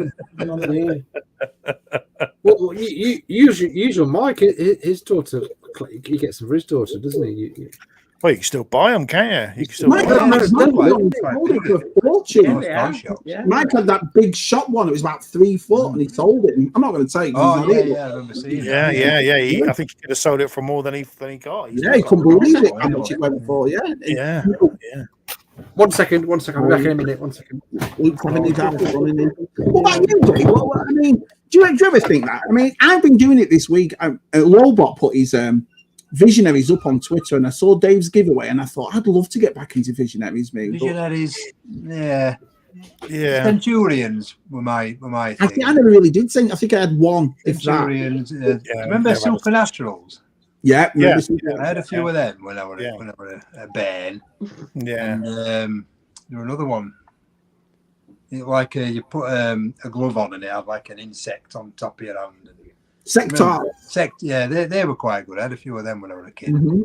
Well, usual Mike, his daughter, he gets them for his daughter, doesn't he? Well, you can still buy them, can't you? You can still Mike buy them. had sold it for a fortune. Yeah. Mike had that big shop one. It was about 3 foot, and he sold it. I'm not going to tell you. Oh yeah, I remember seeing Yeah, that. I think he could have sold it for more than he got. Yeah, he couldn't believe it how much it went for. Yeah. Yeah. 1 second. I'll be back in a minute. 1 second. What about you, Dave? I mean, do you ever think that? I mean, I've been doing it this week. Lobot put his Visionaries up on Twitter, and I saw Dave's giveaway, and I thought I'd love to get back into Visionaries. Visionaries, yeah. Centurions were my thing. I think I never really did think. I think I had one. Centurions. Remember Supernaturals? Yeah. I had a few of them when I was a bairn. Yeah. And there were another one. Like you put a glove on and it had like an insect on top of your hand. Sector. Yeah, they were quite good. I had a few of them when I was a kid. Mm-hmm.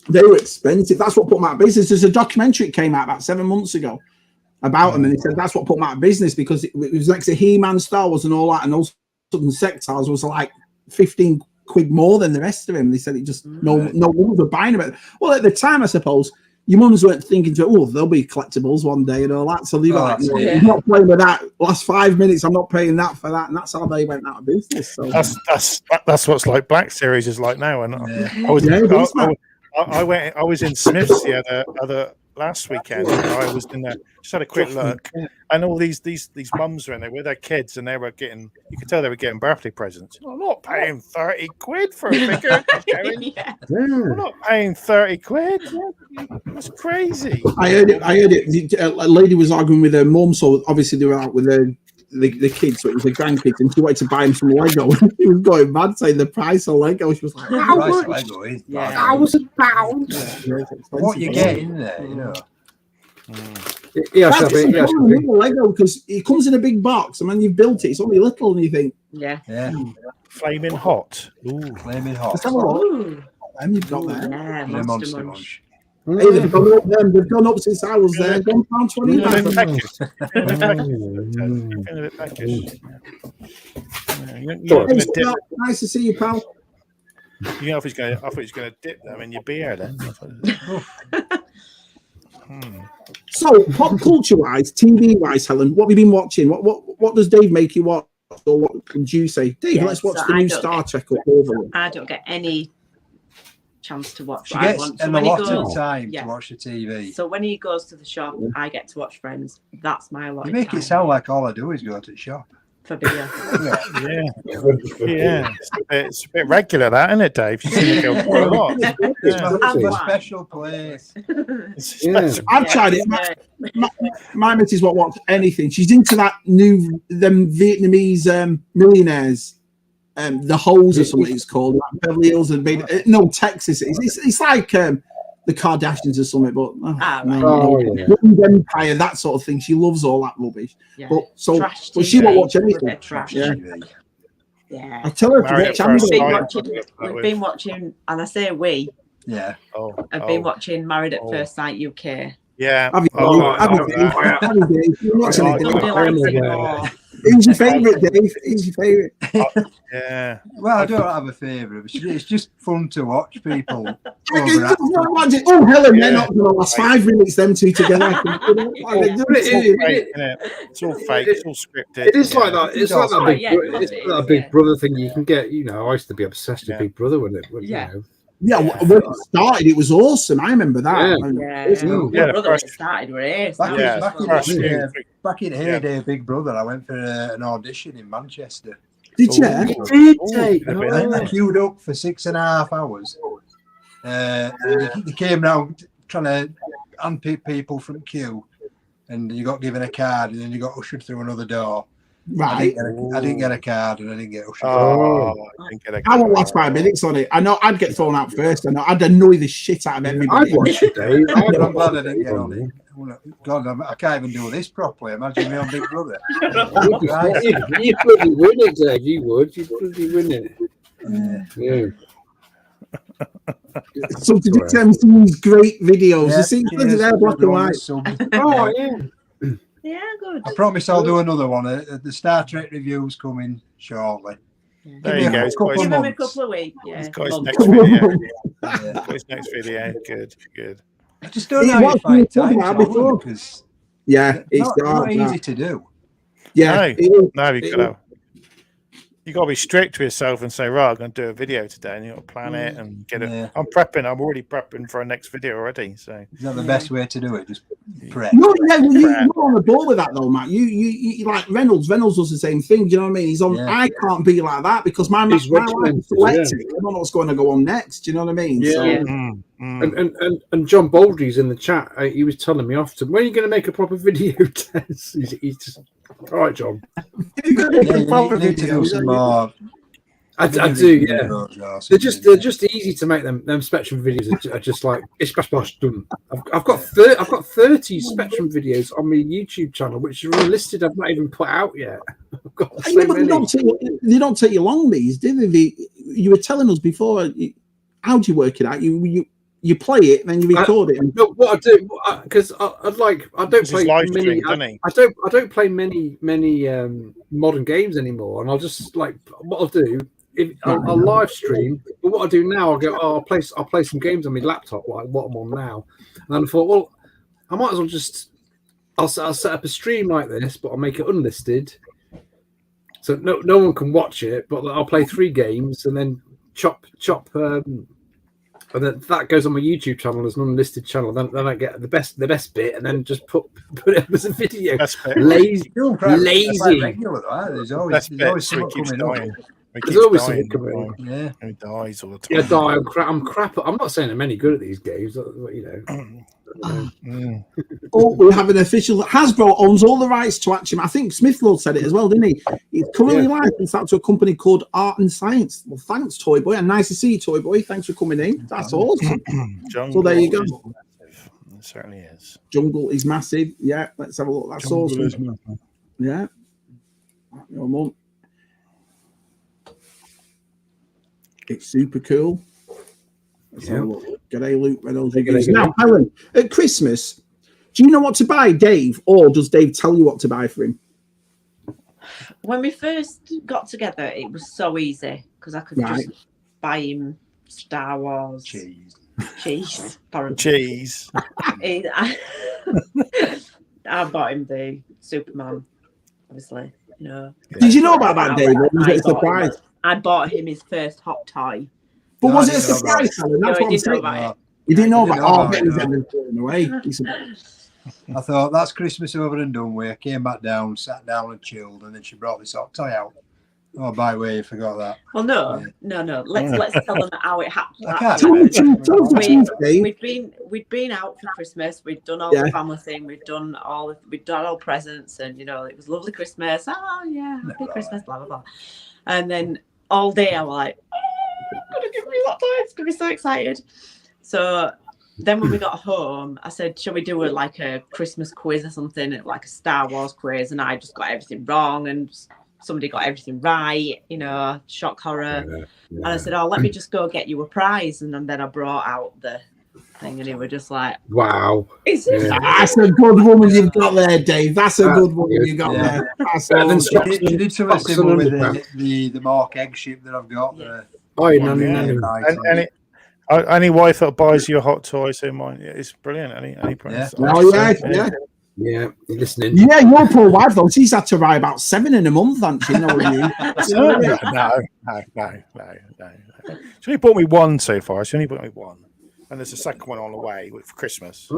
They were expensive. That's what put them out of business. There's a documentary that came out about 7 months ago about them, and he said that's what put them out of business because it was next to He-Man, Star Wars, and all that, and all of a sudden Sectors was like 15 quid more than the rest of him. They said it just no ones were buying them. Well, at the time, I suppose your mums weren't thinking to, oh, there'll be collectibles one day and all that. So they were like, you're not playing with that. Last 5 minutes, I'm not paying that for that. And that's how they went out of business. So that's what's like Black Series is like now. And I was in Smith's the other last weekend. I was in there, just had a quick look, and all these mums were in there with their kids, and they were getting, you could tell they were getting birthday presents. I'm not paying 30 quid for a figure. I'm not paying 30 quid. That's crazy. I heard it. A lady was arguing with her mum, so obviously they were out with the kids, so it was the grandkids, and she wanted to buy him some Lego. She was going mad saying the price of Lego. She was like, how much? Lego is £1,000. What you get in there, you know. Lego, because it comes in a big box, and when you've built it, it's only little, and you think, Flaming hot. Ooh, flaming hot. let's have a look. And you've got that. Yeah, Monster Munch. Hey, they've gone up since I was there. £1.20. Nice to see you, pal. You know, I thought he's going to dip them in your beer then. So, pop culture wise, TV wise, Helen, what have you been watching? What does Dave make you watch? Or what would you say? Dave, let's watch the new Star Trek up over. I don't get any chance to watch. She gets a lot of time to watch the TV. So when he goes to the shop, I get to watch Friends. That's my lot. You make it sound like all I do is go to the shop. For beer. It's a bit regular, that, isn't it, Dave? You seem to go for a lot. It's a special place. I've tried it. My missus won't watch anything. She's into them Vietnamese millionaires. The Holes or something it's called. Like Beverly Hills and Texas. It's like the Kardashians or something, but Empire, that sort of thing. She loves all that rubbish. Yeah. But she won't watch anything. Yeah. I tell her to watch anything. We've been watching, and I say we. Yeah. I've been watching Married at First Sight UK. Yeah. Who's your favourite, Dave? Who's your favourite? Yeah. Well, I don't have a favourite. It's just fun to watch people. Helen, they're not going to last 5 minutes, them two together. It's all fake. It's all scripted. It is like that. It's like that Big Brother thing you can get. You know, I used to be obsessed with Big Brother when it was, Yeah, when it started, it was awesome. I remember that. Brother started with back in the heyday of Big Brother, I went for an audition in Manchester. Did you? I queued up for 6.5 hours. And they came round trying to unpick people from queue, and you got given a card, and then you got ushered through another door. Right. I didn't get a card, and I didn't get ushered. I won't last 5 minutes on it. I know I'd get thrown out first. I know I'd annoy the shit out of everybody. I'd watch it, Dave. I'm glad I didn't get on it. God, I can't even do this properly. Imagine me on Big Brother. You'd bloody win it, Dave. You would. You'd bloody win it. Yeah. So did you tell me some of these great videos? You see, they're black and white. Oh, yeah. Yeah, good. I promise I'll do another one. The Star Trek review's coming shortly. There you go. Give him a couple of weeks. Yeah. He's got his next video. Got his next video. Good. I just don't know how you find time to because it's not easy to do. Yeah, you got to be strict with yourself and say, right, I'm going to do a video today, and you got to plan it and get it. Yeah. I'm already prepping for our next video already. So is that the best way to do it? Just prep. No, you're on the ball with that though, Matt. You like Reynolds. Reynolds does the same thing. Do you know what I mean? He's on. I can't be like that because my life is selected. I don't know what's going to go on next. Do you know what I mean? Yeah. So, and John Baldry's in the chat. He was telling me often, when are you going to make a proper video test? He's just all right, John. You need to do some more. I do, yeah. They're just easy to make them. Them Spectrum videos are just like it's splash done. I've got 30 Spectrum videos on my YouTube channel, which are unlisted. I've not even put out yet. I've got so many. They don't take you long, these, do they? You were telling us before. How do you work it out? You play it, then you record it. No, what I do, because I don't play many. I don't play many modern games anymore, and I'll just what I'll do. I'll live stream, but what I do now, I'll go. I'll play some games on my laptop, like what I'm on now. And then I thought, well, I might as well just. I'll set up a stream like this, but I'll make it unlisted, so no one can watch it. But I'll play 3 games and then chop. And then that goes on my YouTube channel as an unlisted channel. Then I get the best bit, and then just put it up as a video. Lazy. There's always something coming up. There's always something coming up. Yeah, he dies all the time. Yeah, I'm crap. I'm not saying I'm any good at these games. You know. Oh, we have an official. Hasbro owns all the rights to Action. I think Smith-Lord said it as well, didn't he? It's currently licensed out to a company called Art and Science. Well, thanks, Toy Boy, and nice to see you, Toy Boy. Thanks for coming in. That's awesome. So there you go. It certainly is. Jungle is massive. Yeah, let's have a look. That's awesome. Yeah. It's super cool. G'day, Luke Reynolds. Now, Helen, at Christmas, do you know what to buy, Dave, or does Dave tell you what to buy for him? When we first got together, it was so easy because I could just buy him Star Wars cheese. Cheese. I bought him the Superman, obviously. You know. Did you know about that, Dave? Or was it a surprise? I bought him his first hot toy. But was it a surprise, Helen? That's what I'm saying. You didn't know about it. I thought that's Christmas over and done with. I came back down, sat down and chilled, and then she brought this hot toy out. Oh, by the way, you forgot that. Well, no. Let's tell them how it happened. We'd been out for Christmas. We'd done all the family thing. We'd done all presents, and it was lovely Christmas. Oh yeah, happy Christmas, blah blah blah. And then all day I was like, oh, I'm gonna give me that toy. It's gonna be so excited. So then when we got home, I said, shall we do a Christmas quiz or something, like a Star Wars quiz? And I just got everything wrong, and somebody got everything right, shock horror. Yeah. And I said, oh, let me just go get you a prize. And then I brought out the thing, and he was just like, wow. That's a good woman you've got there, Dave. That's a good woman you got there. You did something similar with the Mark egg ship that I've got. Any wife that buys you a hot toy, so mine, it's brilliant. Any price. Yeah, you're listening. Yeah, your poor wife though, she's had to buy about 7 in a month, hasn't she? No. She only bought me one so far. She only bought me one, and there's a second one on the way for Christmas. No,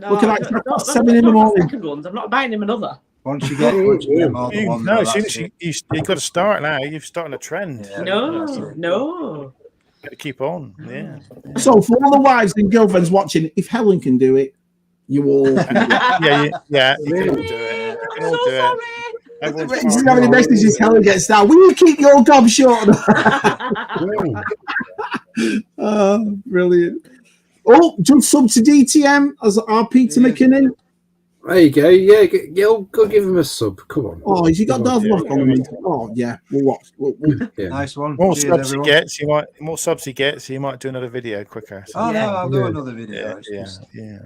look at that, 7 in the morning. Second ones. I'm not buying him another. Once you get more than one, no, you've got to start now. You've started a trend. Yeah. No. Got to keep on. Yeah. So for all the wives and girlfriends watching, if Helen can do it, you all. You can all do it. You can all do it. This is how many messages Helen gets now. Will you keep your gob short? Brilliant. Oh, just sub to DTM as our Peter McKinnon. There you go. Yeah, go give him a sub. Come on. Oh, has he got Darth Lock on me? Oh, yeah. We'll watch. Nice one. More subs he gets, he might do another video quicker. So. I'll do another video. Yeah.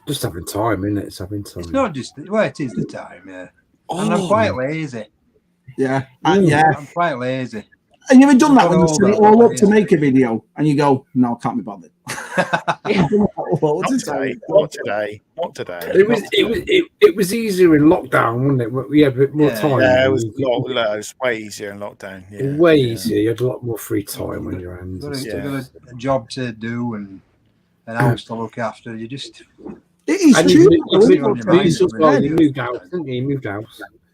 Just having time, isn't it? It's having time. It's not just it is the time, yeah. And I'm quite lazy. Yeah. I'm quite lazy. And you ever done that I've when you got set it all all that up to lazy. make a video and you go, no, I can't be bothered. Not today. Not today. Not today. It was easier in lockdown, wasn't it? We had a bit more time. Yeah, it was way easier in lockdown. Yeah, way easier. You had a lot more free time on your hands. You've got a job to do and an house to look after. You just It is and true. you moved out, didn't you? You moved out.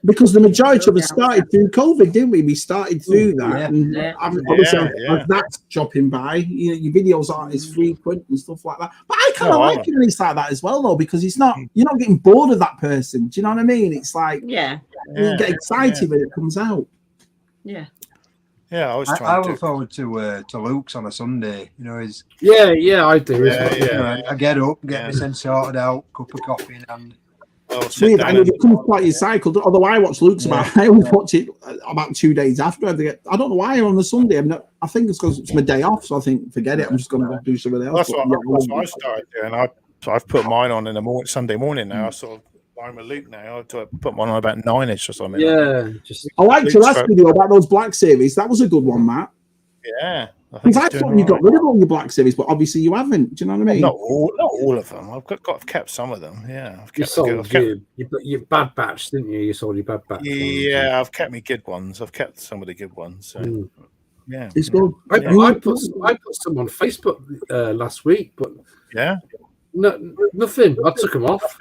Because the majority of us started through COVID, didn't we? We started through that. And as that's dropping by, your videos aren't as frequent and stuff like that. But I kind of like it when it's like that as well, though, because it's not, you're not getting bored of that person. Do you know what I mean? It's like, you get excited when it comes out. Yeah. Yeah, I look forward to Luke's on a Sunday. He's I do. I get up, get myself sorted out, cup of coffee in hand. It's weird. I know it comes quite your cycle. Although I watch Luke's I always watch it about 2 days after. I don't know why on the Sunday. I think it's because it's my day off, so I think forget it. I'm just going to do something else. That's what I started doing. I've put mine on in the Sunday morning now. I sort of line with Luke now. I put mine on about 9ish or something. Yeah, I liked your last video about those Black series. That was a good one, Matt. Yeah. Because I thought you got rid of all your Black series, but obviously you haven't. Do you know what I mean? Not all of them. I've kept some of them. Yeah, you sold your Bad Batch, didn't you? You sold your Bad Batch. Yeah, I've kept my good ones. I've kept some of the good ones. So. Yeah, it's good. I put some on Facebook last week, but nothing. I took them off.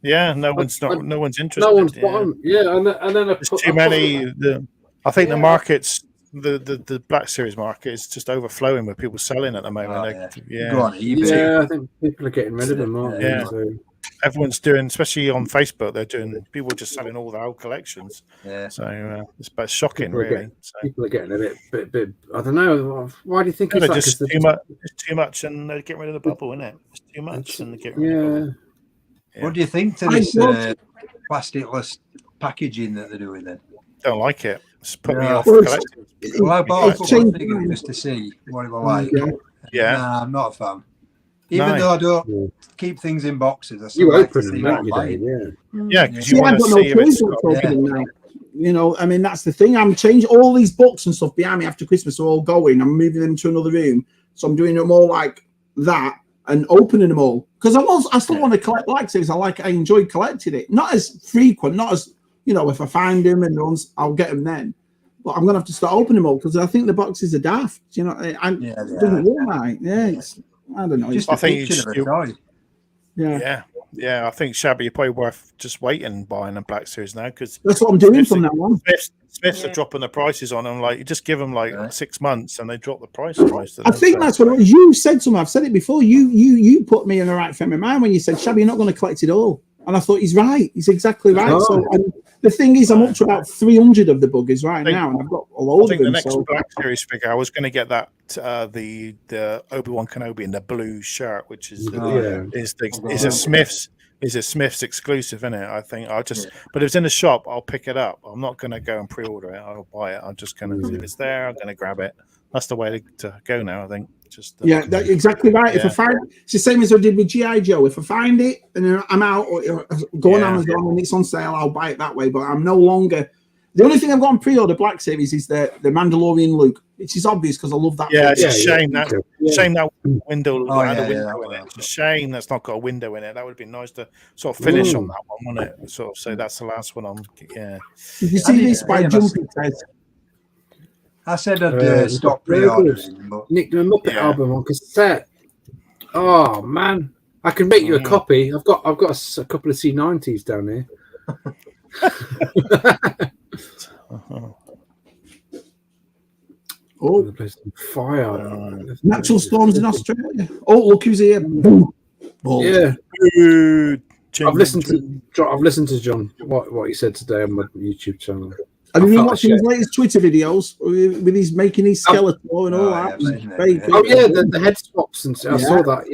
Yeah, no one's interested. No one's bottom. Yeah, and then I put too many. I think the market's. The Black Series market is just overflowing with people selling at the moment. Go on eBay. I think people are getting rid of them, aren't they? Yeah. So. Everyone's doing, especially on Facebook, people are just selling all their old collections. Yeah. So it's about shocking, really. People are getting a bit. I don't know. Why do you think it's just too much, and they're getting rid of the bubble, isn't it? It's too much, and they're getting rid of the bubble. Yeah. What do you think to this plasticless packaging that they're doing then? Don't like it. It's put me off collecting. Well, I bought a couple of figures just to see what it was like. Yeah. Nah, I'm not a fan. Even though I don't keep things in boxes, I still like to open see them, what yeah, because you want to see if it's got... I mean, that's the thing. I'm changing all these books and stuff behind me after Christmas are all going. I'm moving them to another room. So I'm doing them all like that and opening them all. Because I still want to collect Black Series. I enjoy collecting it. Not as frequent, not as, if I find them and runs, I'll get them then. But I'm going to have to start opening them all because I think the boxes are daft. It doesn't look right. Yeah, I don't know. Just I think I think Shabby, you're probably worth just waiting buying a Black Series now because that's what I'm doing from now on. Smiths are dropping the prices on them. Like you just give them 6 months and they drop the price on most of them. I think that's what you said to me. I've said it before. You put me in the right frame of mind when you said, Shabby, you're not going to collect it all. And I thought he's right. He's exactly right. So the thing is, I'm up to about 300 of the buggers now, and I've got a load of them. The next Black Series figure, I was going to get that the Obi-Wan Kenobi in the blue shirt, which is a Smiths exclusive, isn't it? I think but if it's in the shop, I'll pick it up. I'm not going to go and pre-order it. I'll buy it. I'm just going to if it's there, I'm going to grab it. That's the way to go now, I think. That's exactly right. If I find it's the same as I did with G.I. Joe. If I find it and I'm out or go on Amazon and it's on sale, I'll buy it that way. But I'm no longer. The only thing I've got on pre-order Black Series is the Mandalorian Luke, which is obvious because I love that. Yeah, it's a shame that window had a window in it. It's a shame that's not got a window in it. That would be nice to sort of finish on that one, wouldn't it? Sort of say that's the last one. Did you see this by Jumpy Ted? I said I'd stop pre-ordering. Nick, the Muppet album on cassette. Oh man, I can make you a copy. I've got a couple of C90s down here. The place on fire. Natural storms in Australia. Oh, look who's here! Yeah. I've listened to John what he said today on my YouTube channel. Have you been watching his latest Twitter videos with his making his skeleton and all that? The head swaps and I saw that.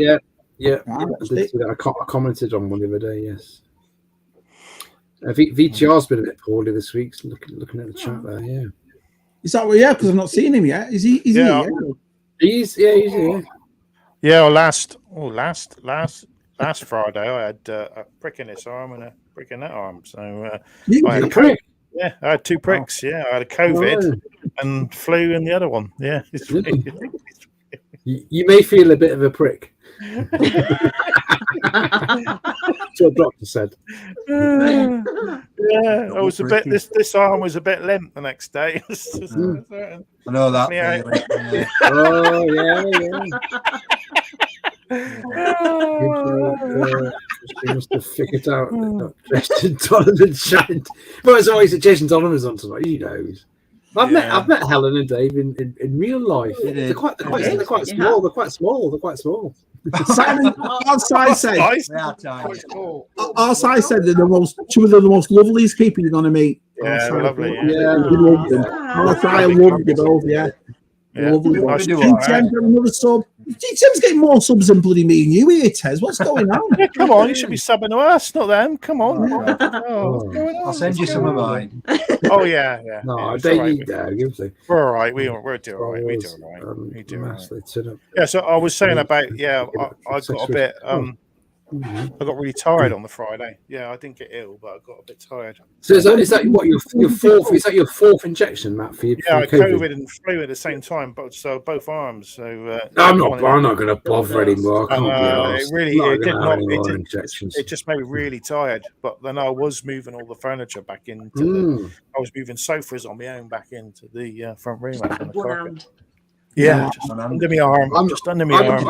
Yeah. I did see that. I commented on one the other day. Yes. VTR's been a bit poorly this week. Looking at the chat there. Yeah. Is that because I've not seen him yet? Is he? He's here. Yeah. Last Friday, I had a prick in this arm and a prick in that arm. So I had a prick. Yeah, I had 2 pricks. Yeah, I had a COVID and flu in the other one. Yeah. You may feel a bit of a prick. That's what the doctor said. Yeah, I was a bit. This arm was a bit limp the next day. I know that feeling. Yeah. Oh you must have figured out that Jason Donovan's shined. But it's always that Jason Donovan's on tonight. He knows. I've met Helen and Dave in real life. They're quite small. They're quite small. Simon, outside said, They are tiny. outside said they're two of the most loveliest people you're gonna meet. Yeah, they're lovely. Yeah, we love them. I love you both. Yeah. Lovely. Nice to GTM got another sub. GTM's getting more subs than bloody me and you here, Tez. What's going on? Yeah, come on, you should be subbing to us, not them. Come on. Oh, I'll send you some of mine. Oh yeah. No, yeah, I it's don't all right. need that. Give it. We're all right. We're doing all right. We do all right. We do all right. Yeah. So I was saying about I got a bit I got really tired on the Friday. Yeah, I didn't get ill, but I got a bit tired. So is that what your fourth? Is that your fourth injection, Matt? For you? Yeah, I had COVID and flu at the same time, but so both arms. So I'm not going to bother anymore. It just made me really tired. But then I was moving all the furniture back into I was moving sofas on my own back into the front room. Yeah, just under my arm. Just under my arm.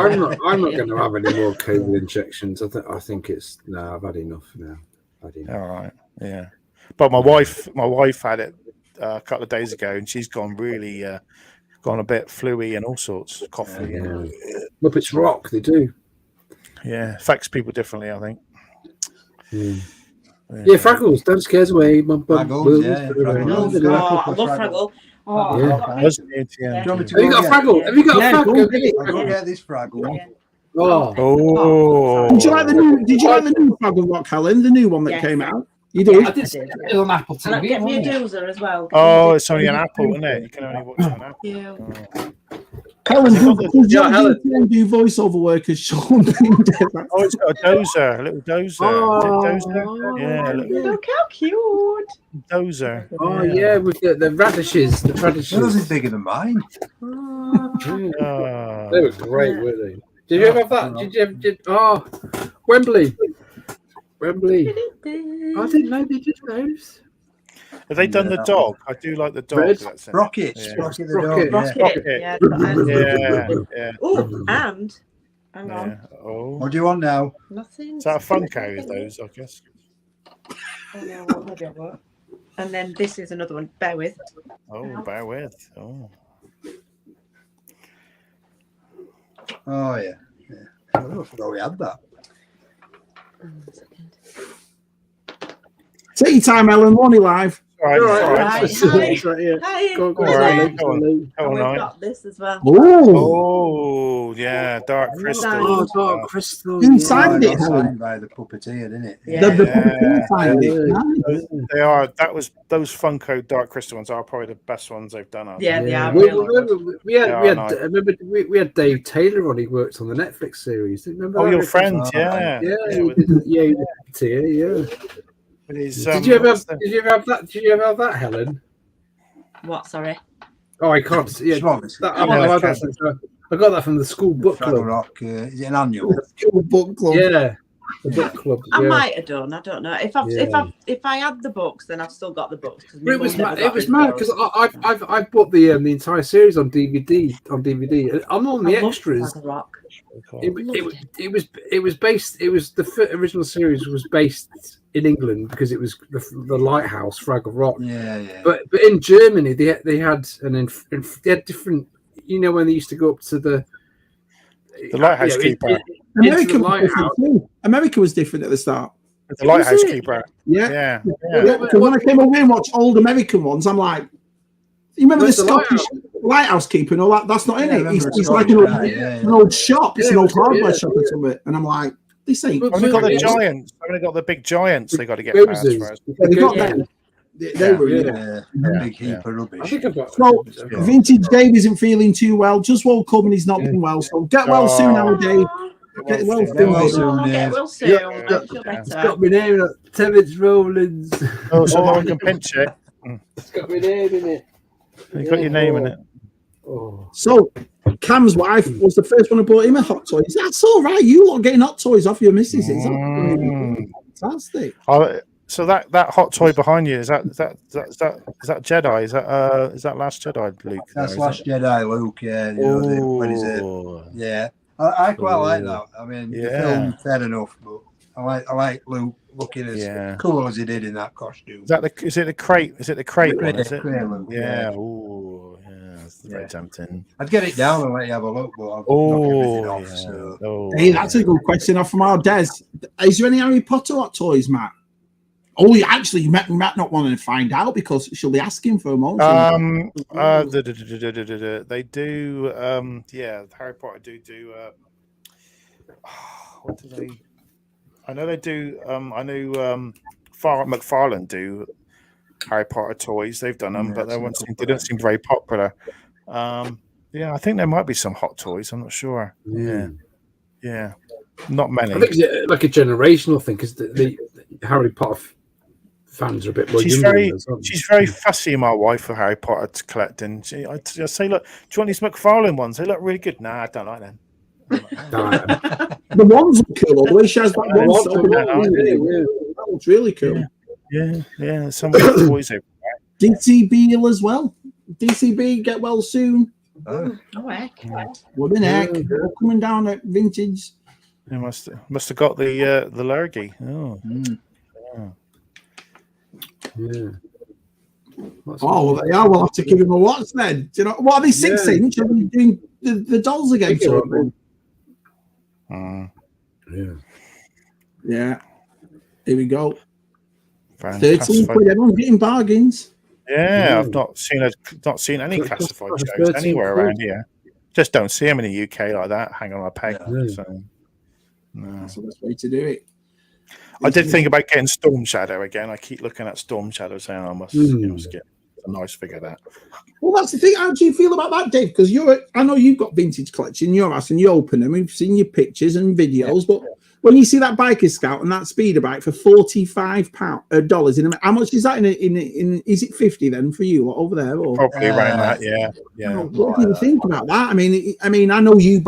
I'm not going to have any more COVID injections. I think it's I've had enough now. All right. Yeah, but my wife had it a couple of days ago, and she's gone really gone a bit fluey and all sorts, coughing. Muppets rock. They do. Yeah, affects people differently, I think. Yeah, Fraggles. Don't scare us away. Fraggles, yeah. I love Fraggle. Oh, yeah. Yeah. Have you got a Fraggle? Have you got a Fraggle? I'll go get this Fraggle. Yeah. Oh. Did you like the new Fraggle Rock, Helen? The new one that came out? You did? I did see it on Apple TV. And get me a doozer as well. Oh, it's only an Apple, isn't it? You can only watch it on Apple. Yeah. Helen, does your GTM do voiceover work as Sean? Oh, it's got a dozer, a little dozer. Is it dozer? Yeah, Look how cute. Dozer. Oh yeah, with the radishes. The radishes. Yours is bigger than mine. They were great, weren't they? Did you ever have that? Wembley. I didn't know they did those. Have they done the dog? I do like the dog. Rocket. Yeah. Rocket the dog. Rocket. Yeah. Oh, and hang on. Yeah. Oh. What do you want now? Nothing. Is that a Funko? Is those? I guess. Oh, no, maybe I won't. And then this is another one. Bear with. Oh, bear with. Oh. Oh yeah. I forgot we had that. Take your time, Ellen. Money live. All right. Hi. Go on. And we've got this as well. Oh, yeah. Dark Crystal. Oh, Dark Crystal. Inside it, Helen. Signed by the puppeteer, didn't it? Yeah. The puppeteer signed it. They are. That was those Funko Dark Crystal ones are probably the best ones they've done. Yeah, they are. We had Dave Taylor on. He worked on the Netflix series. Remember? Oh, your friend, yeah. Yeah. Did you ever have that? Did you ever have that, Helen? What? Sorry. Oh, I can't see. I got that from the school book club. Rock, is it an annual? School book club. Yeah, the book club. I might have done. I don't know. If I had the books, then I've still got the books. It was mad because I've bought the entire series on DVD. I'm on the extras. It was based. It was the original series was based in England because it was the Lighthouse, Fraggle Rock. Yeah. But in Germany they had they had different. You know when they used to go up to the Lighthouse Keeper. America was different at the start. The Lighthouse Keeper. Yeah. When I came over and watched old American ones, I'm like, you remember the Scottish Lighthouse Keeper and all that? That's not in it. It's like an old shop. It's an old hardware shop or something. And I'm like, this ain't. I've only got the giants. I've only got the big giants. They got to get past first. They got them. They were big heap of rubbish. So Vintage Dave isn't feeling too well. Just woke up and he's not been well. So get well soon, now, Dave. Get well soon. It's got my name up. Tevitz Rowlands. Oh, so no one can pinch it. It's got my name in it. You got your name in it. Oh. So, Cam's wife was the first one who bought him a hot toy. That's all right. You lot getting hot toys off your missus. It's fantastic. So that hot toy behind you is that Jedi? Is that Last Jedi, Luke? That's there, Last Jedi, Luke. Yeah, you know, when he's yeah. I quite like that. I mean, the film fair enough, but I like Luke looking as cool as he did in that costume. Is it the crate? Is it the crate one? Is it? Luke, yeah. Ooh, yeah. That's very tempting. I'd get it down and let you have a look, but I've knocked everything off. So. Hey, that's a good question off from our Des. Is there any Harry Potter hot toys, Matt? Oh, actually, you might not want to find out because she'll be asking for them. They do. Harry Potter do. What do they? I know they do. I know McFarlane do Harry Potter toys. They've done them, but they don't seem very popular. I think there might be some hot toys. I'm not sure. Yeah, not many. I think it's like a generational thing because the Harry Potter fans are a bit more. She's very fussy, my wife, for Harry Potter collecting. I say, look, do you want these McFarlane ones? They look really good. Nah, I don't like them. The ones are cool. The way she has that one, that looks really cool. Yeah. Some of the toys over there. DCB as well. DCB, get well soon. Oh, heck. What the heck? Coming down at vintage. They must have got the lurgy. Oh. Yeah. Well, they are. We'll have to give him a watch then. Do you know what are they 6 inch? Are they doing the dolls again? Yeah. Here we go. Fantastic. 13 quid. Everyone's getting bargains. Yeah, I've not seen any classified shows anywhere around here. Just don't see them in the UK like that. Hang on a peg. So, no. That's the best way to do it. I did think about getting Storm Shadow again. I keep looking at Storm Shadow, saying I must get a nice figure of that. Well, that's the thing. How do you feel about that, Dave? Because I know you've got vintage collection in your house and you open them. We've seen your pictures and videos, but when you see that Biker Scout and that speeder bike for $45 in how much is that in is it 50 then for you over there? Or? Probably around that, yeah. What do you think about that? I mean, I know you.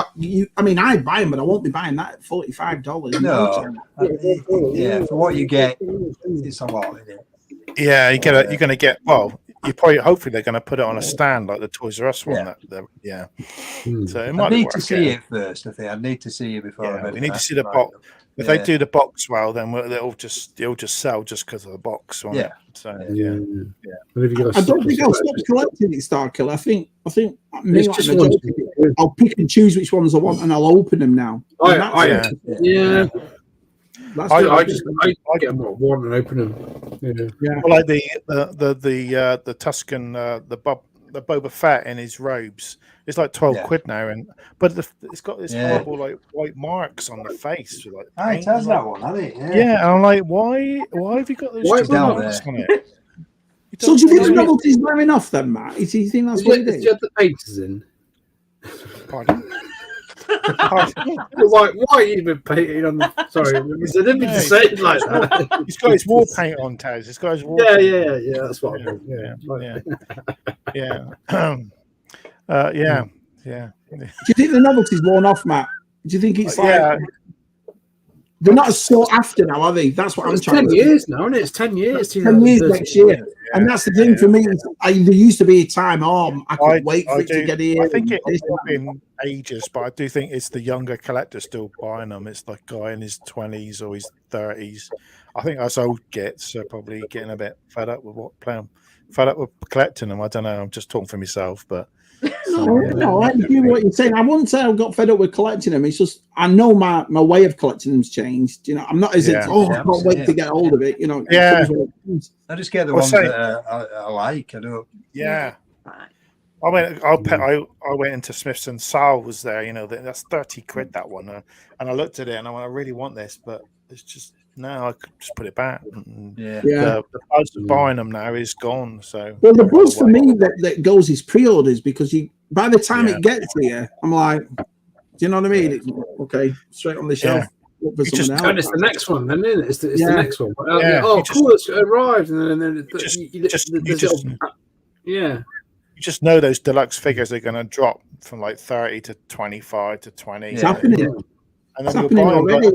I mean, I buy them, but I won't be buying that at $45. No, for what you get, it's a lot, isn't it? Yeah, you're gonna get. Well, hopefully they're gonna put it on a stand like the Toys R Us one. So it might I need to see it first. I think I need to see it before. We need to see the box. If they do the box well, then it'll just sell just because of the box. Won't it? So I don't think I'll stop collecting it, Starkiller. I think I'll pick and choose which ones I want, and I'll open them now. I get them at one and open them. Well, like the Tuscan, the Boba Fett in his robes. It's like 12 quid now, but it's got this horrible like white marks on the face. Like, it has that one, hasn't it? Yeah, and I'm like, why have you got those marks on it? So do you think the novelty's wearing off then, Matt? Do you think that's what it is? You have the painters in. Pardon? Why are you even painting on the? Sorry, I didn't mean to say it like that. He's got his war paint on, Taz. He's got his war. Yeah. That's what. Yeah. Do you think the novelty's worn off, Matt? Do you think it's like they're not as sought after now, are they? That's what I'm trying to say. 10 years now, isn't it? It's 10 years. 10 years next year. And that's the thing for me. There used to be a time, I couldn't wait for it to get here. I think it's been ages, but I do think it's the younger collectors still buying them. It's like a guy in his 20s or his 30s. I think us old gits are probably getting a bit fed up with collecting them. I don't know. I'm just talking for myself, but. No, I hear what you're saying. I wouldn't say I got fed up with collecting them. It's just I know my way of collecting them's changed. You know, I'm not as I can't wait to get hold of it. You know, I just get the ones that I like. I don't. Yeah. I went into Smiths and Sal was there. You know, that's 30 quid that one, and I looked at it and I really want this, but it's just. No, I could just put it back. The buzz of buying them now is gone. So the buzz for me that goes is pre-orders because by the time it gets here, I'm like, do you know what I mean? It's, okay, straight on the shelf. look for You just someone And else. it's the next one, then, isn't it? It's the next one. Yeah, Oh, you just- cool! It's arrived, and then yeah. You just know those deluxe figures are going to drop from like 30 to 25 to 20. It's happening. And It's then you'll happening buy them. already.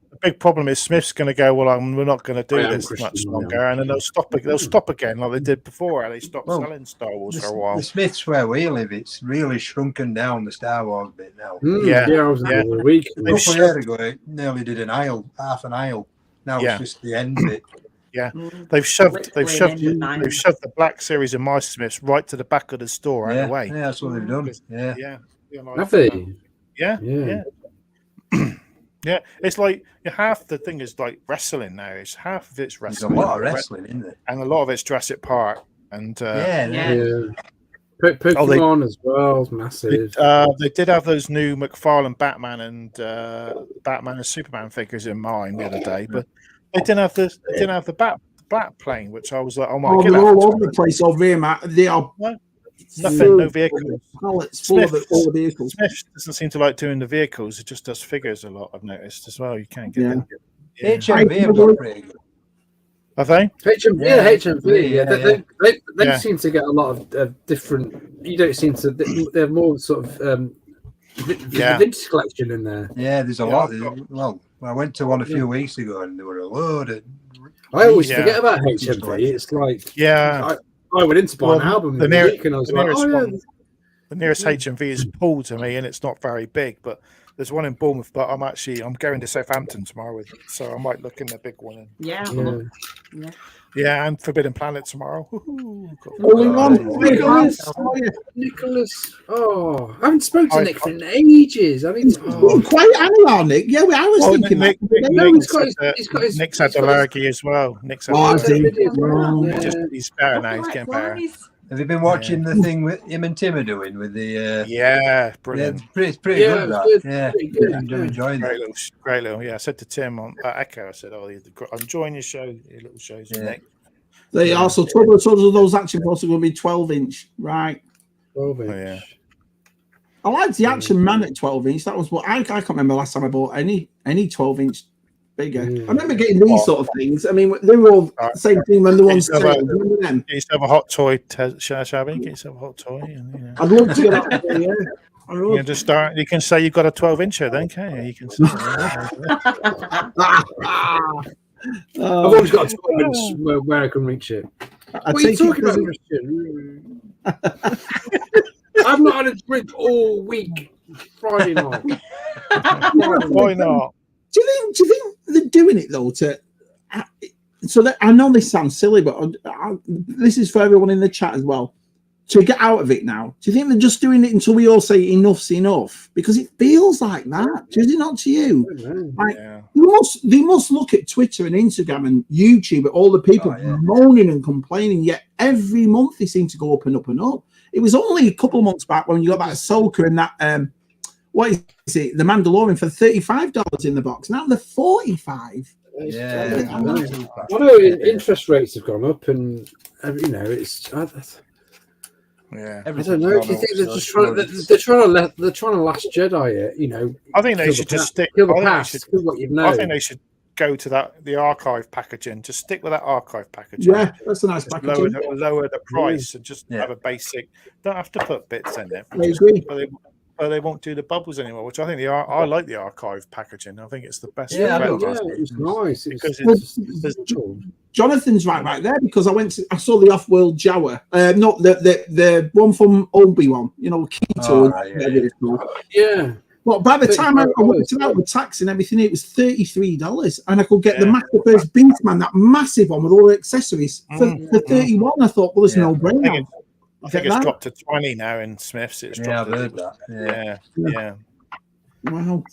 The big problem is Smith's going to go, well, we're not going to do I am this Christian, much I am. longer, and then they'll stop again like they did before, and they stopped Well, selling Star Wars for a while. The Smiths where we live, it's really shrunken down the Star Wars bit now. Yeah, I was there a week. A couple of years ago, it nearly did an aisle, half an aisle. Now Yeah. it's just the end bit. They've shoved Literally an end. the Black Series of my Smiths right to the back of the store out of the way. Yeah, that's what they've done. Yeah. Have they? Yeah. Yeah. Yeah, it's like half the thing is like wrestling now. It's half of it's There's a wrestling, lot of wrestling, isn't there? and a lot of it's Jurassic Park. And Yeah. Pokemon as well is massive. they did have those new McFarlane Batman and Superman figures in mine the other day, but they didn't have the bat plane, which I was like, oh my god, they're all over the place over here, Matt. They are nothing, no vehicles. pallets full of all the vehicles. Smith doesn't seem to like doing the vehicles; it just does figures a lot. I've noticed as well. You can't get them. HMV have got pretty good. Have they? HMV, they seem to get a lot of different. You don't seem to. They're more sort of vintage collection in there. Yeah, there's a lot. Well, I went to one a few weeks ago, and there were a load of. I always forget about HMV. It's like I went in to buy an album the week, and I was like, the nearest HMV is Poole to me, and it's not very big, but there's one in Bournemouth. But I'm going to Southampton tomorrow, so I might look in the big one. Yeah, and Forbidden Planet tomorrow. Nicholas. Oh, I haven't spoken to Nick for ages. I mean, quite animal, Nick. Yeah, I was thinking Nick, he's got his Nick's had allergy as well. Nick's had he's better now. He's getting better. Have you been watching the thing with him and Tim are doing with the? Brilliant. Pretty good. Good. Yeah, I'm enjoying that. Great little. Yeah, I said to Tim on Echo. I said, "Oh, I'm enjoying your show. Your little shows, Nick." They also told us those action posts are going to be 12-inch, right? 12-inch. Oh, yeah. I liked the Action Man at 12-inch. That was what I can't remember last time I bought any 12-inch bigger. I remember getting these sort of things. I mean, they were all the same thing when the ones remember them. Get yourself a hot toy, Shabby. Get yourself a hot toy. I'd love to get that. You just start. You can say you've got a 12-incher, then, can't you? You can say. I've always got a 12-inch where I can reach it. What are you talking about, Christian? I've not had a drink all week. Friday night. Why not? Do you think they're doing it though so that I know this sounds silly, but this is for everyone in the chat as well. To get out of it now, do you think they're just doing it until we all say enough's enough? Because it feels like that. Does it not to you? Like, they must look at Twitter and Instagram and YouTube at all the people moaning and complaining. Yet every month they seem to go up and up and up. It was only a couple of months back when you got that Ahsoka and that what is it? The Mandalorian for $35 in the box. Now they're $45. Yeah, I know interest rates have gone up, and it's. Yeah, I don't know. Do you think they're just trying to Last Jedi it? I think they should just stick. Kill the past. Kill what you've known. I think they should go to the archive packaging. Just stick with that archive packaging. Yeah, that's a nice packaging. Lower the price and just have a basic. Don't have to put bits in there. I agree. But they won't do the bubbles anymore, which I think I like the archive packaging. I think it's the best. It's nice. Because Jonathan's right there because I saw the Off-World Jawa, not the one from Obi-Wan, Keto. Yeah. But by the time I worked it out with tax and everything, it was $33, and I could get the Masterpiece Beastman, that massive one with all the accessories, for $31. I thought, well, there's no brainer. I think it's dropped to 20 now in Smiths. It's dropped. I've heard that. Yeah. Wow.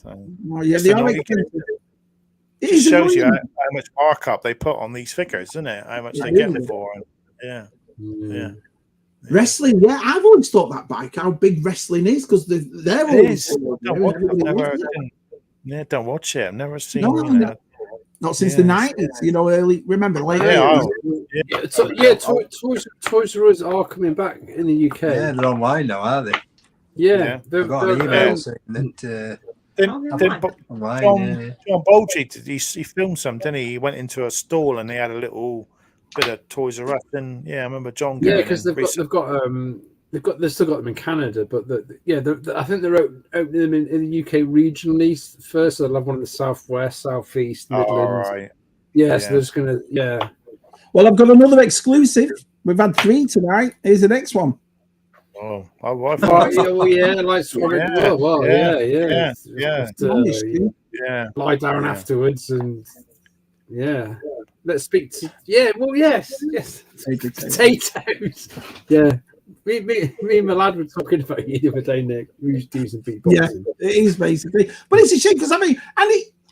It shows you how much markup they put on these figures, isn't it? How much they get them for. Yeah. Wrestling, I've always thought that bike, how big wrestling is, because they're always. Don't watch it. I've never seen. Not since the 90s, early. Remember, late. Toys R Us are coming back in the UK. Yeah, they're online now, are they? Yeah, I've got an email saying that John Bolge, he filmed some, didn't he? He went into a stall and they had a little bit of Toys R Us. And I remember John. Yeah, because they've still got them in Canada, but I think they're opening them in the UK regionally first. So they'll have one in the southwest, southeast, Midlands. Right. Yeah, so they're just gonna. Yeah. Well, I've got another exclusive. We've had 3 tonight. Here's the next one. Oh, Like lie down afterwards and let's speak to yes potatoes. Yeah, me and my lad were talking about you the other day, Nick. We used to do some beatboxing. Yeah, it is basically, but it's a shame because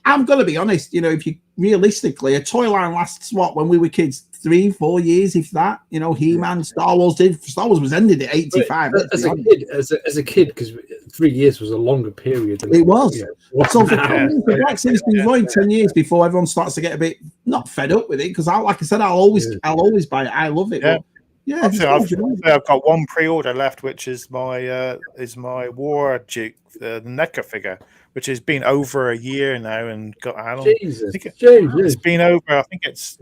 I'm going to be honest. If you realistically, a toy line lasts when we were kids, 3-4 years, if that. He-Man, Star Wars was ended at 85. As a kid, because 3 years was a longer period. Than it was. So for Black Series been going 10 years before everyone starts to get a bit not fed up with it. Because like I said, I'll always buy it. I love it. Yeah. I've got one pre-order left, which is my War Duke, the NECA figure, which has been over a year now, and it's been over. I think it's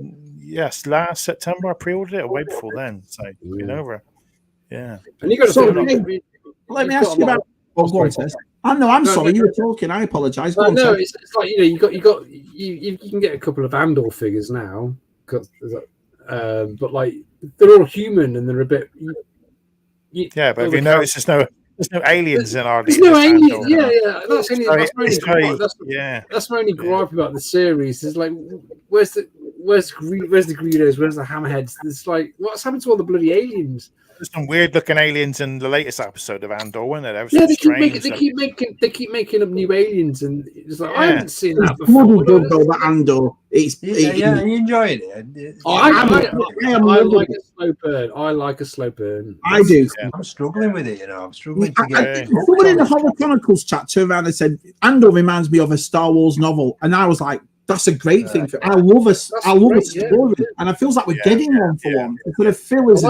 last September I pre-ordered it, or way before then. So it's been over. Yeah. And you got to let me ask you about. I'm sorry, you were talking. I apologise. No, it's like you can get a couple of Andor figures now, but like they're all human and they're a bit. But if you notice, there's no aliens in our. There's no aliens. Yeah. That's my only gripe about the series. Is like, where's the Greedos? Where's the Hammerheads? It's like, what's happened to all the bloody aliens? There's some weird looking aliens in the latest episode of Andor, weren't there? They keep making up new aliens, and it's like I haven't seen that before. That Andor. You enjoyed it. I like a slow burn. I like a slow burn. I do. Yeah. I'm struggling with it. I'm struggling to get it. Someone in the Horror Chronicles chat turned around and said Andor reminds me of a Star Wars novel, and I was like, that's a great thing. I love a story, and it feels like we're getting one for one. Instead of fillers.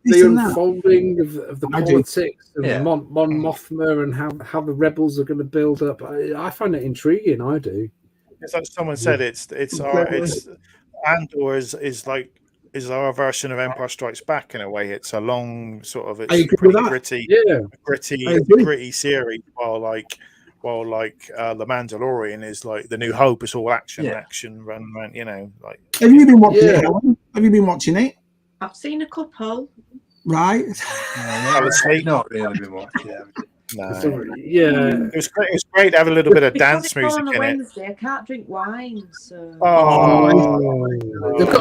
The unfolding of the politics of Mon Mothma and how the rebels are going to build up. I find it intriguing. I do. It's like someone said. It's Andor is our version of Empire Strikes Back in a way. It's a long sort of gritty series, while the Mandalorian is like the New Hope. It's all action, run. Like. Have you been watching it? Have you been watching it? I've seen a couple. Right. Not really been watching it. No. It was great. It was great to have a little bit of dance music on a in Wednesday, I can't drink wine, so. They've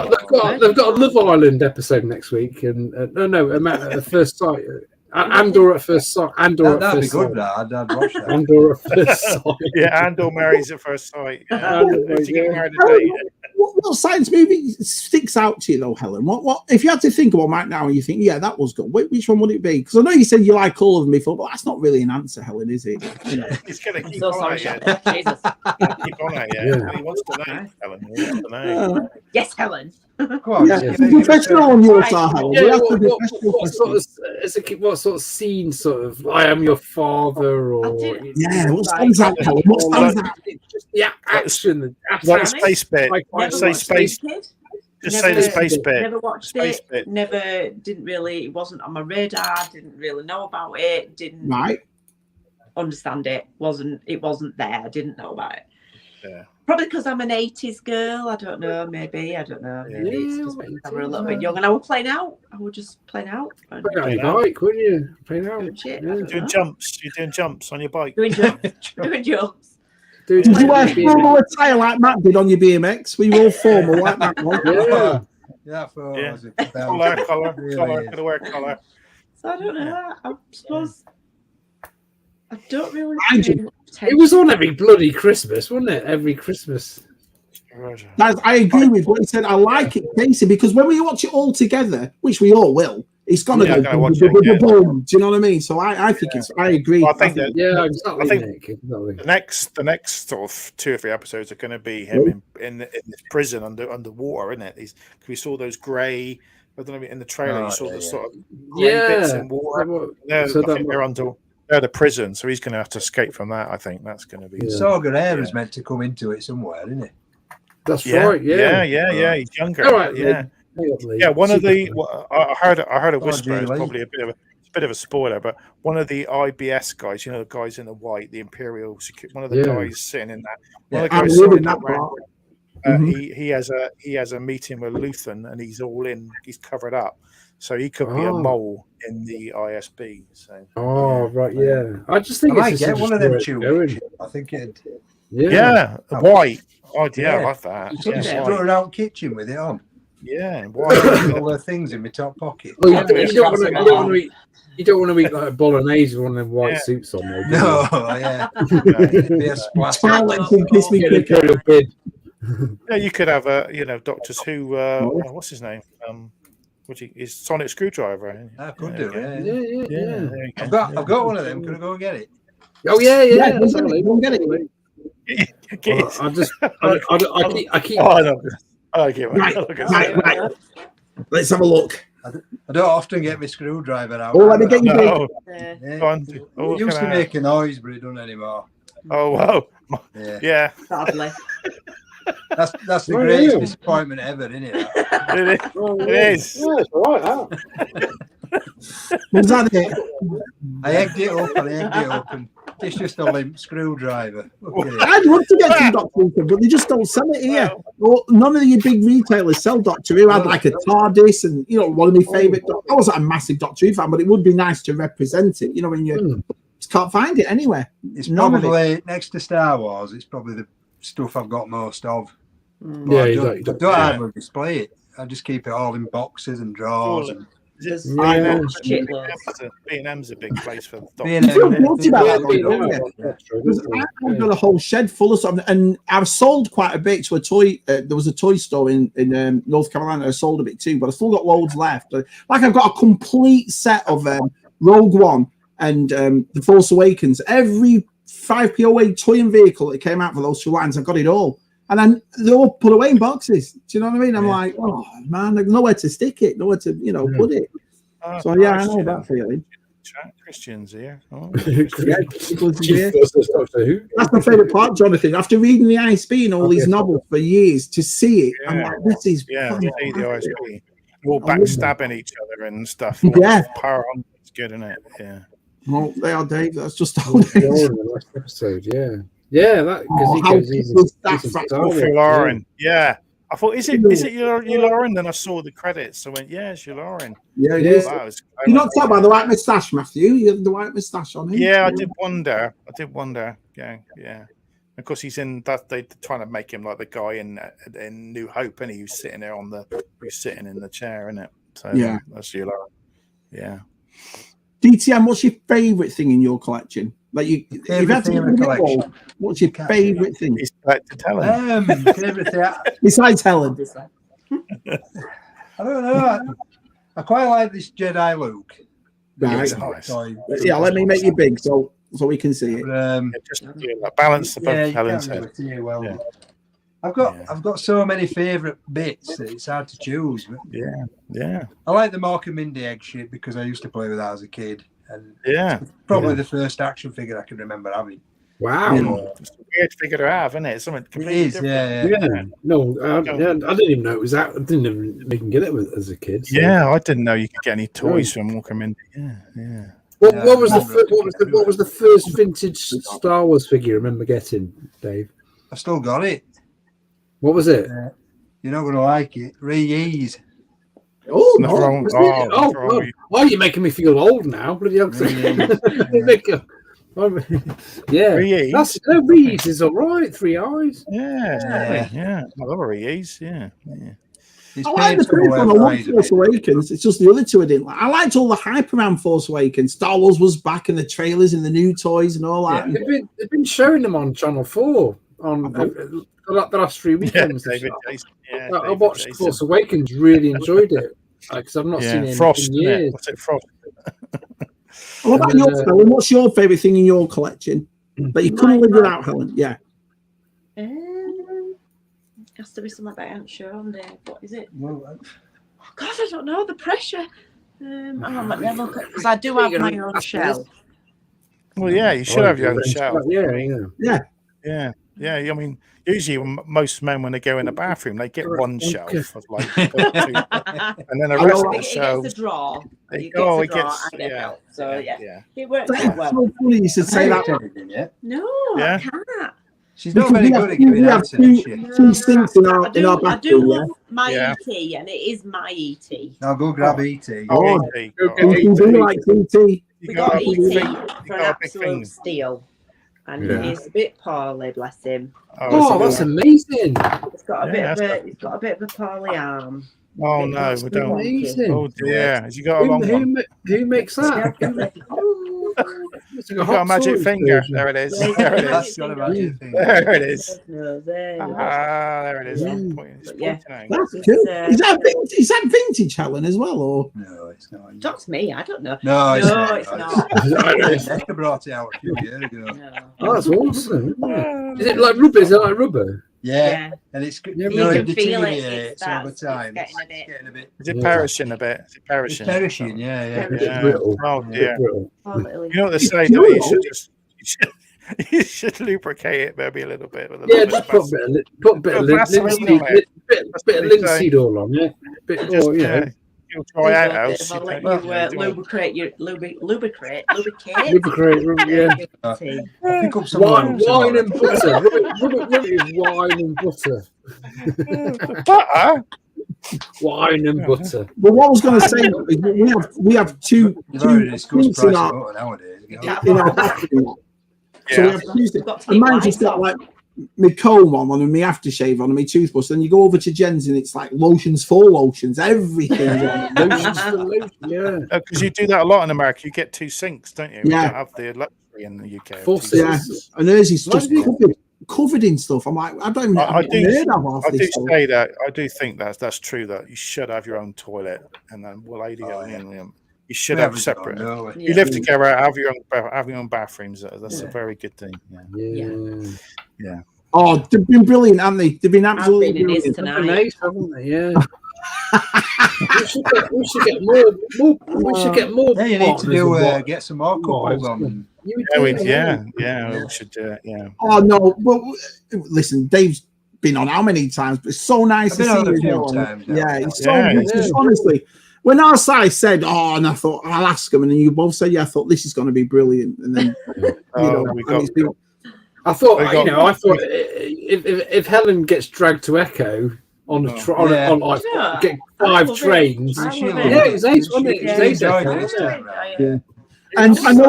got a Love Island episode next week, and at first sight. Andor at first sight. That'd be good. I'd watch that. Andor at first sight. Andor marries at first sight. What science movie sticks out to you though, Helen? What if you had to think of one right now and you think, that was good? Which one would it be? Because I know you said you like all of them before, but that's not really an answer, Helen, is it? He's going to keep on it. Jesus. Keep on it. Yeah. He wants to know, Helen. He wants to know. Yes, Helen. Come on. Professional on your side, Helen. What sort of scene? Sort of, I am your father, or what stands out, Helen? What stands out? The action. What space bit? Say space. Just say the space bit. Never watched it. It wasn't on my radar. Didn't really know about it. Didn't understand it. It wasn't there. Didn't know about it. Yeah. Probably because I'm an 80s girl. I don't know. Maybe. I don't know. Maybe it's just because we're a little bit young. And I would play out. I would just play out. Play your bike, wouldn't you? Play out. Doing jumps. You're doing jumps on your bike. Doing jumps. Did you wear formal attire like Matt did on your BMX? Were you all formal like Matt was? Collar. Gotta wear collar. So I don't know. I suppose I don't really. It was on every bloody Christmas, wasn't it? Every Christmas. I agree with what he said. I like it, Casey, because when we watch it all together, which we all will, it's gonna go boom. Do you know what I mean? So I think I agree. Well, I think exactly. I think the next sort of 2 or 3 episodes are going to be him in this prison underwater, isn't it? We saw those grey. I don't know in the trailer. You saw the sort of grey bits in water. They're out of prison, so he's going to have to escape from that. I think that's going to be. Saga Air is meant to come into it somewhere, isn't it? That's right. Yeah. He's younger. All right. Yeah. One of the I heard a whisper. It's probably a bit of a spoiler, but one of the IBS guys, the guys in the white, the Imperial Security, one of the guys sitting in that. One of the guys sitting in that round, he has a meeting with Luthen, and he's all in. He's covered up, so he could be a mole in the ISB. So. Right. Yeah. I just think I might get one of them tubes. I think it. Yeah. White. Oh, yeah, I like that. You could just throw around kitchen with it on. Yeah, all the things in my top pocket. Well, you don't want to eat like a bolognese with one of them white suits on there. No, it'd be a splash. Yeah, you could have a Doctors Who. What's his name? Is Sonic Screwdriver? I could do. Yeah. I've got one of them. Could I go and get it? Oh yeah. Go and get it. I keep. Right. Let's have a look. I don't often get my screwdriver out. Oh, let me get you. It used to make a noise, but it doesn't anymore. Oh wow! Yeah. Sadly. That's the greatest disappointment ever, isn't it? It is. Yeah, it's all right. Was that it? I egged it up, and it's just a limp screwdriver. I'd love to get some Doctor Who, but they just don't sell it here. Well, none of your big retailers sell Doctor Who. I had like a TARDIS, and one of my favourite. I wasn't a massive Doctor Who fan, but it would be nice to represent it. When you just can't find it anywhere. It's probably next to Star Wars. It's probably the stuff I've got most of. I don't hardly display it. I just keep it all in boxes and drawers. And B&M's a big place for I've got a whole shed full of something, and I've sold quite a bit to a toy. There was a toy store in North Carolina. I sold a bit too, but I still got loads left. Like I've got a complete set of Rogue One and The Force Awakens. Every 5POA toy and vehicle that came out for those two lines, I've got it all. And then they're all put away in boxes. Do you know what I mean? I'm like, oh man, there's nowhere to stick it, nowhere to put it. So yeah, I know that feeling. Christians here. Oh. That's my favourite part, Jonathan. After reading the ISB and all these novels for years, to see it, I'm like, this is the ISB. All backstabbing each other and stuff. Power on. It's good, isn't it? Yeah. Well, they are, Dave. That's just the whole episode. Yeah, that because he goes Lauren. Yeah. I thought, is it you, Lauren? Then I saw the credits. So I went, yeah, it's you, Lauren. Yeah, it is. You're not talking about the white moustache, Matthew. You have the white moustache on him. Yeah, I did wonder. Yeah. Of course, he's in that. They're trying to make him like the guy in New Hope, and he's sitting there who's sitting in the chair, isn't it? So yeah, that's you, Lauren. Yeah. DTM, what's your favourite thing in your collection? Like you've had to collection. What's your favourite thing? He's back to Helen. Favourite thing. Besides Helen. I don't know. I quite like this Jedi Luke. Right. Yeah, let me make you big so we can see it. Just balance above Helen's head. Yeah. I've got so many favourite bits that it's hard to choose. But yeah. I like the Mark and Mindy egg shit because I used to play with that as a kid. And it's probably the first action figure I can remember having. Wow. It's a weird figure to have, isn't it? Something completely different. Yeah. No, I didn't even know it was out. I didn't even get it as a kid. So. Yeah, I didn't know you could get any toys from Walker Mindy. Yeah. What was the first vintage Star Wars figure you remember getting, Dave? I've still got it. What was it? You're not going to like it. Ray-E's. Oh, no. You're making me feel old now. Yeah. Reese is all right. 3 eyes. Yeah. I love Reese. Yeah. I like the first one. I love Force Awakens. It's just the other two I didn't like. I liked all the hype around Force Awakens. Star Wars was back in the trailers and the new toys and all that. They've been showing them on Channel 4 on the last 3 weekends. I watched Force Awakens. Really enjoyed it because I've not seen it in years. What's it, Frost? What about yours, Helen? What's your favourite thing in your collection that you couldn't live without, Helen? Yeah. It has to be something that I haven't shown, Dave. What is it? Oh, God, I don't know. The pressure. Hang on, let me have a look. Because I do have my own shell. Well, yeah, you should have your own shelf. Yeah. Yeah. I mean, usually most men, when they go in the bathroom, they get one shelf of like 2, and then the rest of the shelves. It gets a drawer. It gets shelf. So yeah, it works That's well. so funny you should say that. No, Yeah. I can't. She's not very good at giving answers, is she? Two sinks in our I do bathroom. love my ET, and it is my ET. Now go grab ET. Oh, ET. you do like ET. We got ET for an got a big thing. absolute steal. And he's a bit poorly, bless him. Oh, that's amazing. He's got a bit of a poorly arm. Oh no, we don't. Amazing. Oh dear, has you got a long one? Who makes that? You got a magic finger. There it is. There it is. There it is. There it is. That's cool. Is that vintage, Helen, as well, or No, it's not. That's me. I don't know. No, it's not. Becca brought it out a few years ago. No. Oh, that's awesome. Is it like rubber? Is it like rubber? Yeah, and it's You can feel it. deteriorates over time. It's It's getting a bit. Is it perishing a bit? Is it It's perishing? perishing, yeah. Oh dear. Brittle. You know what they say? Don't you? You should lubricate it maybe a little bit with a Yeah, little just bit put a bit of linseed oil on, yeah. Bit just, more, yeah. You'll dry out else. I'll let you lubricate, yeah. I'll pick up some Wine and butter. Rub it with wine and butter. Butter? Wine and butter. But what I was going to say is we have two sinks in our bathroom. So we have two sinks. And mine's just got like my comb on and my aftershave on and my toothbrush. Then you go over to Jen's and it's like lotions for lotions, everything. Lotions for lotions, yeah. Because you do that a lot in America. You get 2 sinks, don't you? We Yeah. don't have the luxury in the UK. Yeah, and hers is just covered in stuff. I'm like, I don't even I do stuff. say that. I do think that's true. That you should have your own toilet, and then you should have separate. You live together, have your own bathrooms. That's a very good thing. Yeah. Oh, they've been brilliant, haven't they? They've been absolutely brilliant. Nice, haven't they? Yeah. we should get more. We should get more. Yeah, you need to get some more couples on. We should do it. Yeah. Oh no, but listen, Dave's been on how many times? But it's so nice to see him. Yeah, it's so good. Honestly, when our side said, "Oh," and I thought I'll ask him, and then you both said, "Yeah," I thought this is going to be brilliant, and then I thought if Helen gets dragged to Echo on like get 5 trains, it's ace, wasn't it? It's ace. And I know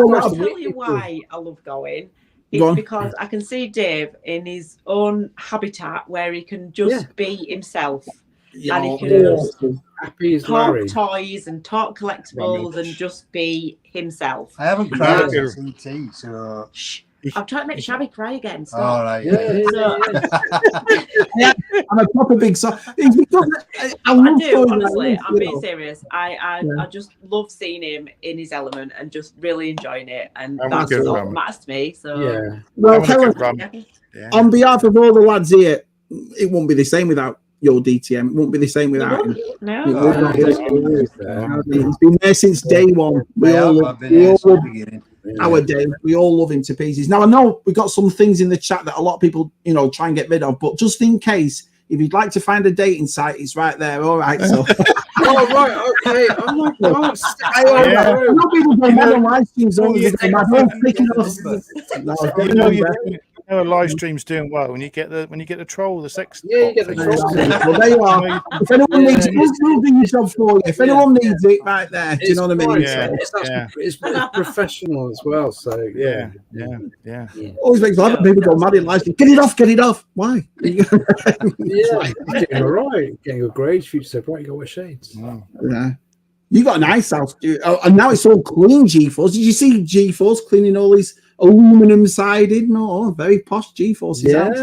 a lot. I'll tell you why I love going. It's because I can see Dave in his own habitat where he can just be himself. And he can talk toys and talk collectibles and just be himself. I haven't cried since ET, so I'm trying to make Shabby cry again. Stop. All right. I'm a proper big son. I do, honestly. I'm being serious. I just love seeing him in his element and just really enjoying it. And that's what matters to me. So well, Helen, on behalf of all the lads here, it won't be the same without your DTM. It won't be the same without him. No. He's been there since day one. We all love our Dave. We all love him to pieces. Now I know we got some things in the chat that a lot of people, try and get rid of, but just in case, if you'd like to find a dating site, it's right there. All right, so. Oh right, okay. I'm like, I know people go mad on live streams. A live stream's doing well when you get the troll, the sex. Yeah, you get the troll. Well, they are. If anyone needs it, we'll do your job for you. If anyone needs it, right there. Do you know what I mean? It's professional as well. So yeah. Always makes a lot of people go mad in live stream. Get it off. Why? You're getting all right. Getting a grade. Future said, right, you got to wear shades. Yeah. You got a nice house, dude. And now it's all clean G-Force. Did you see G-Force cleaning all these aluminum sided? No, very posh G-Force. Yeah, I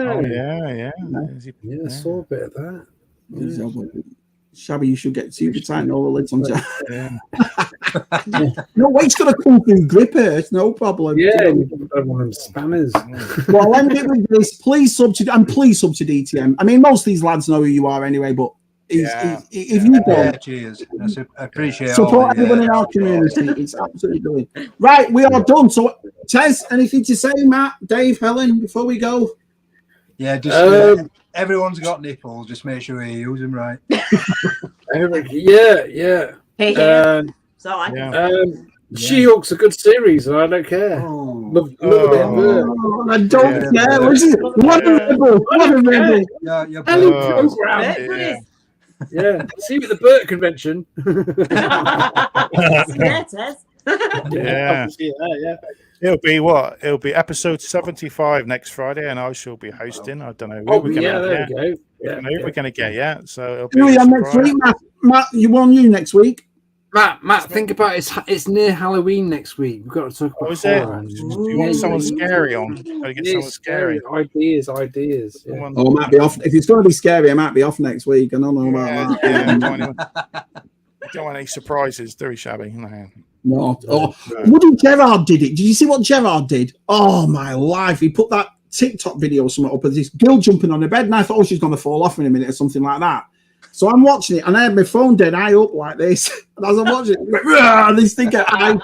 saw a bit of that. Shabby, you should get super tight and all the lids on. No weight's gonna come through gripper. It's no problem. Yeah, one of them spammers. Well, I'll end it with this. Please sub to DTM. I mean, most of these lads know who you are anyway, but if you don't, cheers. I appreciate support everyone in our community. It's absolutely brilliant. Right, we are done. So, Tez, anything to say, Matt, Dave, Helen, before we go? Yeah, just everyone's got nipples. Just make sure you use them right. Yeah. Hey, so I can. She-Hulk's a good series, and I don't care. Love a bit of her. I don't care. What a rebel! What a rebel! Yeah, see you at the Burt convention. Yeah. It'll be what? It'll be episode 75 next Friday, and I shall be hosting. I don't know who we're going to get. We're going to get yet. So it'll be next week, Matt. You on you next week. Matt, think about it. It's near Halloween next week. We've got to talk about horror. Do you want someone scary on? Get someone scary. Ideas. Yeah. Oh, I might be off. If it's going to be scary, I might be off next week. I don't know about that. Don't want any surprises, do we, Shabby? No. Oh, Woody Gerard did it. Did you see what Gerard did? Oh, my life. He put that TikTok video or something up of this girl jumping on the bed, and I thought, oh, she's going to fall off in a minute or something like that. So I'm watching it, and I had my phone dead eye up like this. And as I'm watching it, this thing at eye.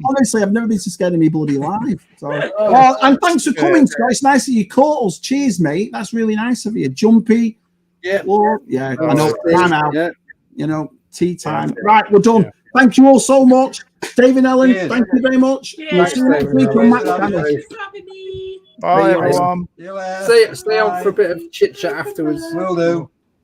Honestly, I've never been so scared of me bloody life. So, and thanks for coming, Scott. It's nice that you caught us. Cheers, mate. That's really nice of you. Jumpy. Yeah. I know. Time out. Yeah. You know, tea time. Right, we're done. Yeah. Thank you all so much. David, Ellen, thank you very much. We'll see you next week on Matt's channel. Bye, everyone. Stay on for a bit of chit chat afterwards. Will do.